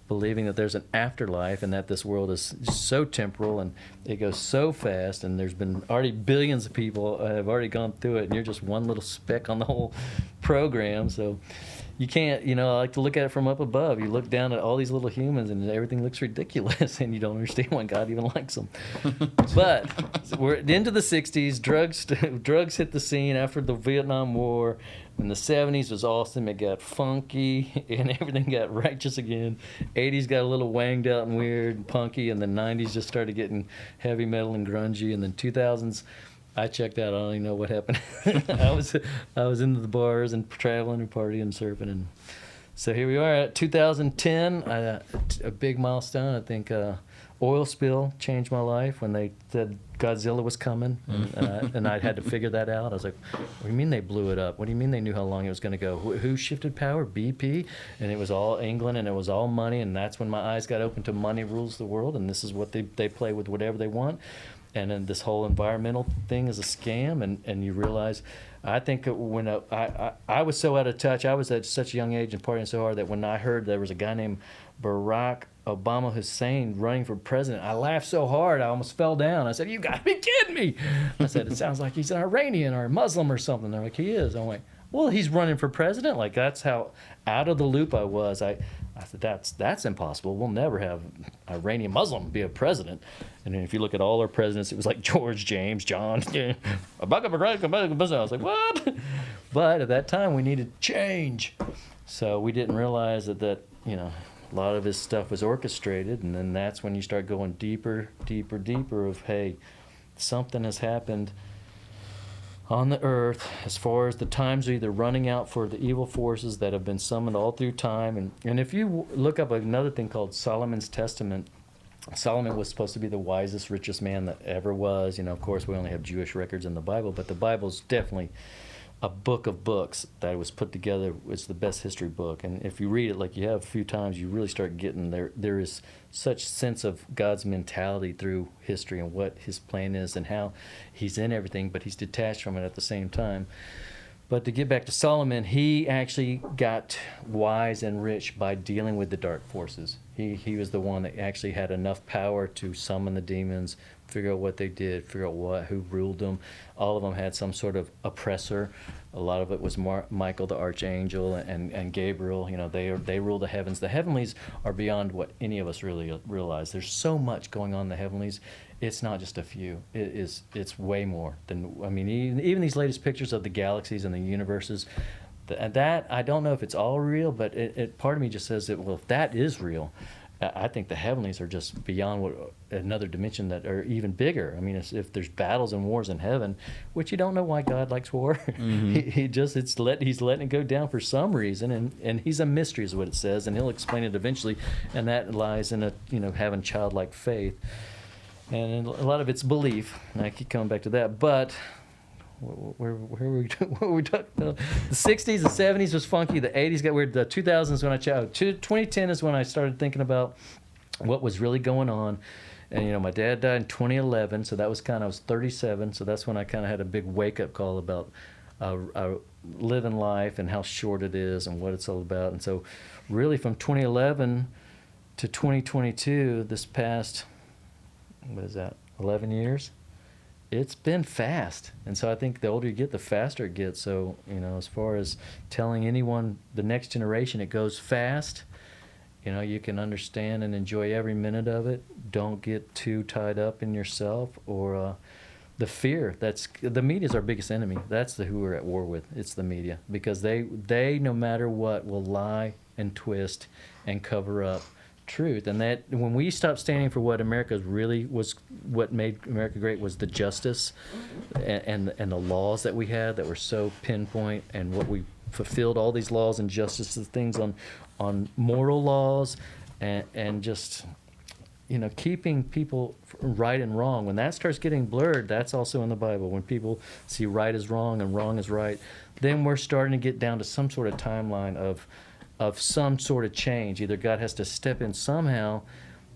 [SPEAKER 3] believing that there's an afterlife and that this world is so temporal and it goes so fast, and there's been already billions of people have already gone through it, and you're just one little speck on the whole program. So you can't, I like to look at it from up above. You look down at all these little humans and everything looks ridiculous, and you don't understand why God even likes them. But we're into the 60s. Drugs hit the scene after the Vietnam War. And the 70s was awesome. It got funky and everything got righteous again. 80s got a little wanged out and weird and punky, and the 90s just started getting heavy metal and grungy. And then 2000s, I checked out. I don't even know what happened. I was into the bars and traveling and partying and surfing, and So here we are at 2010, a big milestone. I think oil spill changed my life when they said Godzilla was coming, and I had to figure that out. I was like, what do you mean they blew it up? What do you mean they knew how long it was going to go? Who shifted power? BP? And it was all England, and it was all money, and that's when my eyes got open to money rules the world, and this is what they play with whatever they want. And then this whole environmental thing is a scam, and you realize, I think when I was so out of touch, I was at such a young age and partying so hard that when I heard there was a guy named Barack Obama Hussein running for president, I laughed so hard I almost fell down. I said, "You got to be kidding me!" I said, "It sounds like he's an Iranian or a Muslim or something." They're like, "He is." I'm like, "Well, he's running for president." Like, that's how out of the loop I was. I said, that's impossible. We'll never have an Iranian Muslim be a president. And then if you look at all our presidents, it was like George, James, John. I was like, what? But at that time, we needed change. So we didn't realize that a lot of his stuff was orchestrated. And then that's when you start going deeper of, hey, something has happened on the earth as far as the times are either running out for the evil forces that have been summoned all through time. And if you look up another thing called Solomon's Testament, Solomon was supposed to be the wisest, richest man that ever was. Of course, we only have Jewish records in the Bible, but the Bible's definitely a book of books that was put together. It's the best history book. And if you read it like you have a few times, you really start getting there is such sense of God's mentality through history and what his plan is and how he's in everything, but he's detached from it at the same time. But to get back to Solomon, he actually got wise and rich by dealing with the dark forces. He was the one that actually had enough power to summon the demons, figure out what they did, figure out who ruled them. All of them had some sort of oppressor. A lot of it was Michael the archangel and Gabriel. They rule the heavens. The heavenlies are beyond what any of us really realize. There's so much going on in the heavenlies. It's not just a few. It's way more than, even these latest pictures of the galaxies and the universes, that I don't know if it's all real, but part of me just says that, well, if that is real, I think the heavenlies are just beyond another dimension that are even bigger. If there's battles and wars in heaven, which you don't know why God likes war, mm-hmm. He's letting it go down for some reason, and he's a mystery is what it says, and he'll explain it eventually, and that lies in having childlike faith, and a lot of it's belief. And I keep coming back to that, but. Where were we talking about? The 60s, the 70s was funky. The 80s got weird. The 2000s when 2010 is when I started thinking about what was really going on. And, my dad died in 2011, so that was I was 37, so that's when I kind of had a big wake-up call about living life and how short it is and what it's all about. And so really from 2011 to 2022, this past, 11 years? It's been fast. And so I think the older you get, the faster it gets. So, as far as telling anyone, the next generation, it goes fast. You can understand and enjoy every minute of it. Don't get too tied up in yourself or the fear. The media is our biggest enemy. That's who we're at war with. It's the media. Because they no matter what, will lie and twist and cover up truth. And that when we stopped standing for what America really was, what made America great was the justice and the laws that we had that were so pinpoint, and what we fulfilled all these laws and justice, the things on moral laws and just keeping people right and wrong. When that starts getting blurred, that's also in the Bible. When people see right as wrong and wrong as right, then we're starting to get down to some sort of timeline of some sort of change. Either God has to step in somehow,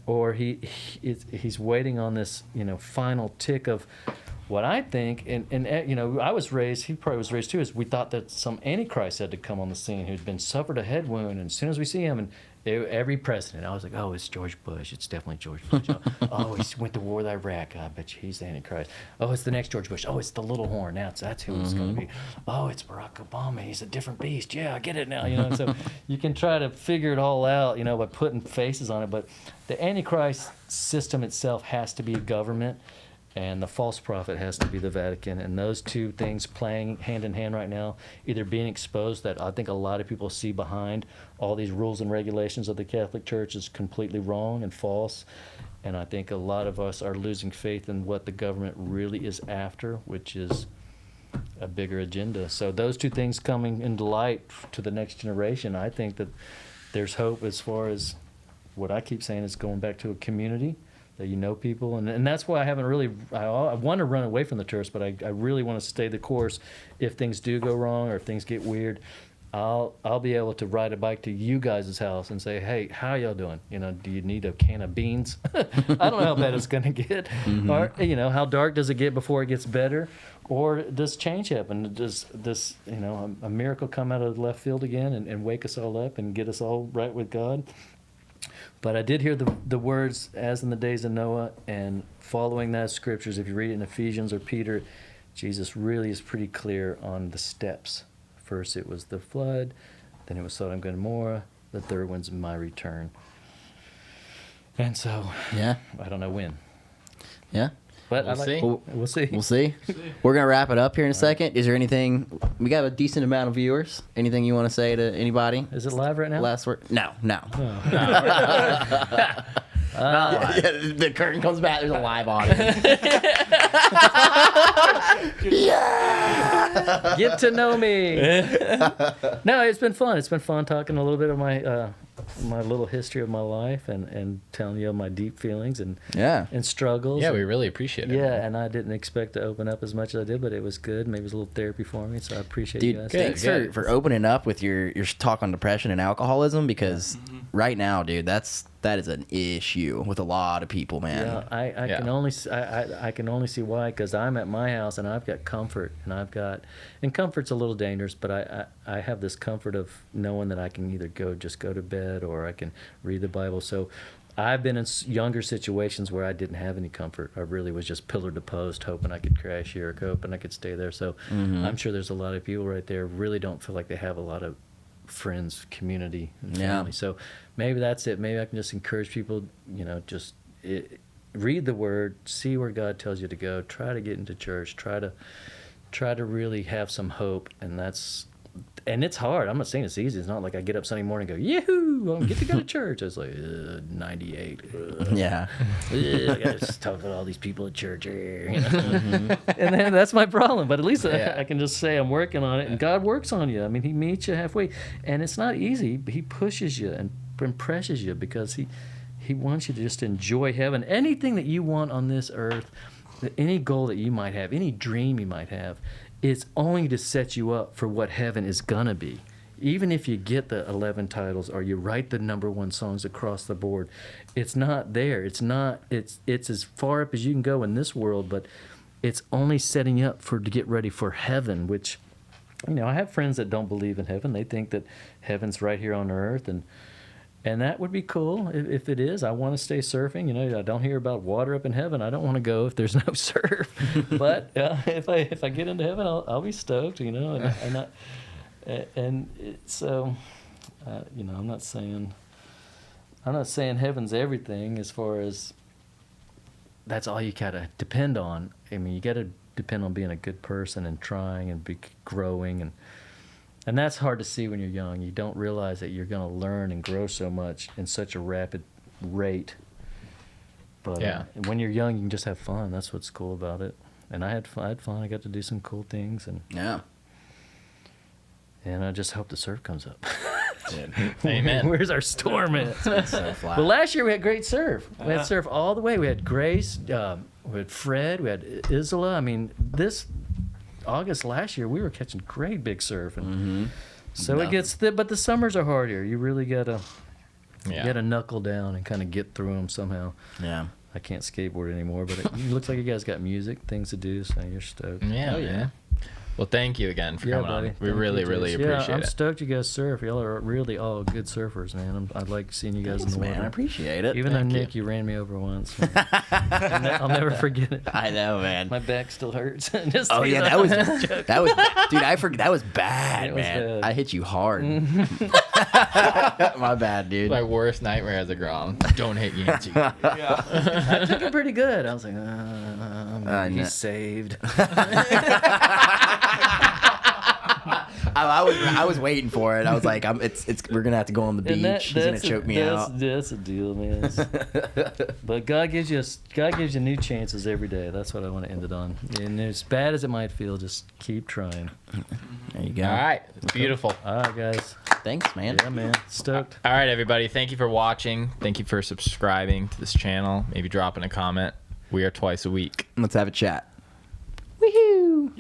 [SPEAKER 3] or he's waiting on this final tick of what I think. And I was raised, he probably was raised too, is we thought that some Antichrist had to come on the scene who'd been suffered a head wound, and as soon as we see him, and every president, I was like, oh, it's George Bush. It's definitely George Bush. Oh, he went to war with Iraq. I bet you he's the Antichrist. Oh, it's the next George Bush. Oh, it's the little horn. Now that's who it's going to be. Oh, it's Barack Obama. He's a different beast. Yeah, I get it now. So you can try to figure it all out, by putting faces on it. But the Antichrist system itself has to be a government, and the false prophet has to be the Vatican. And those two things playing hand in hand right now, either being exposed, that I think a lot of people see behind all these rules and regulations of the Catholic Church is completely wrong and false. And I think a lot of us are losing faith in what the government really is after, which is a bigger agenda. So those two things coming into light to the next generation, I think that there's hope as far as what I keep saying is going back to a community that you know people, and that's why I haven't really. I want to run away from the tourists, but I really want to stay the course. If things do go wrong or if things get weird, I'll be able to ride a bike to you guys' house and say, hey, how y'all doing? You know, do you need a can of beans? I don't know how bad it's gonna get, or you know, how dark does it get before it gets better, or does change happen? Does this, you know, a miracle come out of left field again and wake us all up and get us all right with God? But I did hear the words, as in the days of Noah, and following that scriptures, if you read it in Ephesians or Peter, Jesus really is pretty clear on the steps. First it was the flood, then it was Sodom and Gomorrah, the third one's my return. And so,
[SPEAKER 2] Yeah.
[SPEAKER 3] I don't know when.
[SPEAKER 2] Yeah.
[SPEAKER 3] But
[SPEAKER 1] We'll see.
[SPEAKER 3] We'll see.
[SPEAKER 2] We'll see. We're gonna wrap it up here in a second. Is there anything? We got a decent amount of viewers. Anything you want to say to anybody?
[SPEAKER 3] Is it live right now?
[SPEAKER 2] Last word? No.
[SPEAKER 3] Oh.
[SPEAKER 2] Yeah, the curtain comes back. There's a live audience.
[SPEAKER 3] Get to know me. No, it's been fun. It's been fun talking a little bit of my little history of my life and telling you my deep feelings and struggles.
[SPEAKER 1] Yeah, we really appreciate it.
[SPEAKER 3] Yeah, and I didn't expect to open up as much as I did, but it was good. Maybe it was a little therapy for me, so I appreciate you
[SPEAKER 2] Dude,
[SPEAKER 3] guys.
[SPEAKER 2] thanks for opening up with your talk on depression and alcoholism, because right now, dude, that is an issue with a lot of people, man.
[SPEAKER 3] Yeah, I can only see why, because I'm at my house and I've got comfort, and comfort's a little dangerous, but I have this comfort of knowing that I can either just go to bed or I can read the Bible. So I've been in younger situations where I didn't have any comfort. I really was just pillar to post, hoping I could crash here or hoping I could stay there. So I'm sure there's a lot of people right there who really don't feel like they have a lot of friends, community, and family. So maybe that's it. Maybe I can just encourage people, read the word, see where God tells you to go, try to get into church, try to really have some hope. And it's hard. I'm not saying it's easy. It's not like I get up Sunday morning and go, yahoo, I get to go to church. It's like 98.
[SPEAKER 2] Yeah.
[SPEAKER 3] I got to talk about all these people at church. And then that's my problem. But at least I can just say I'm working on it. And God works on you. I mean, he meets you halfway. And it's not easy, but he pushes you and presses you, because he wants you to just enjoy heaven. Anything that you want on this earth, any goal that you might have, any dream you might have, it's only to set you up for what heaven is going to be. Even if you get the 11 titles or you write the #1 songs across the board, it's not there. It's as far up as you can go in this world, but it's only setting you up to get ready for heaven, which, I have friends that don't believe in heaven. They think that heaven's right here on earth, and that would be cool if it is. I want to stay surfing. I don't hear about water up in heaven. I don't want to go if there's no surf. But if I get into heaven, I'll be stoked. So I'm not saying heaven's everything, as far as that's all you gotta depend on. I mean, you gotta depend on being a good person and trying and growing and that's hard to see when you're young. You don't realize that you're going to learn and grow so much in such a rapid rate. But when you're young, you can just have fun. That's what's cool about it. And I had fun. I got to do some cool things. And I just hope the surf comes up.
[SPEAKER 1] Amen.
[SPEAKER 3] Where's our storm at?
[SPEAKER 2] So flat.
[SPEAKER 3] Well, last year we had great surf. We had surf all the way. We had Grace, we had Fred, we had Isola. I mean, this August last year we were catching great big surf, and so it gets but the summers are hard here. You really gotta knuckle down and kind of get through them somehow. I can't skateboard anymore, but it looks like you guys got music, things to do, so you're stoked.
[SPEAKER 1] Yeah. Well, thank you again for coming
[SPEAKER 3] buddy.
[SPEAKER 1] on. We really appreciate it.
[SPEAKER 3] I'm stoked you guys surf. Y'all are really all good surfers, man. I like seeing you guys in the water.
[SPEAKER 2] Man, I appreciate it.
[SPEAKER 3] Even though Nick, you ran me over once. I'll never forget it.
[SPEAKER 2] I know, man.
[SPEAKER 3] My back still hurts.
[SPEAKER 2] That was dude. I forget, that was bad, man. I hit you hard. My bad, dude.
[SPEAKER 1] My worst nightmare as a Grom. Don't hit Yancy.
[SPEAKER 3] I took it pretty good. I was like, he's saved.
[SPEAKER 2] I was waiting for it. I was like, we're gonna have to go on the beach. He's gonna choke me out.
[SPEAKER 3] That's a deal, man. But God gives you new chances every day. That's what I want to end it on. And as bad as it might feel, just keep trying.
[SPEAKER 2] There you go.
[SPEAKER 1] All right. Beautiful.
[SPEAKER 3] All right, guys.
[SPEAKER 2] Thanks, man.
[SPEAKER 3] Yeah, man. Stoked.
[SPEAKER 1] All right, everybody. Thank you for watching. Thank you for subscribing to this channel. Maybe dropping a comment. We are twice a week.
[SPEAKER 2] Let's have a chat.
[SPEAKER 3] Woohoo!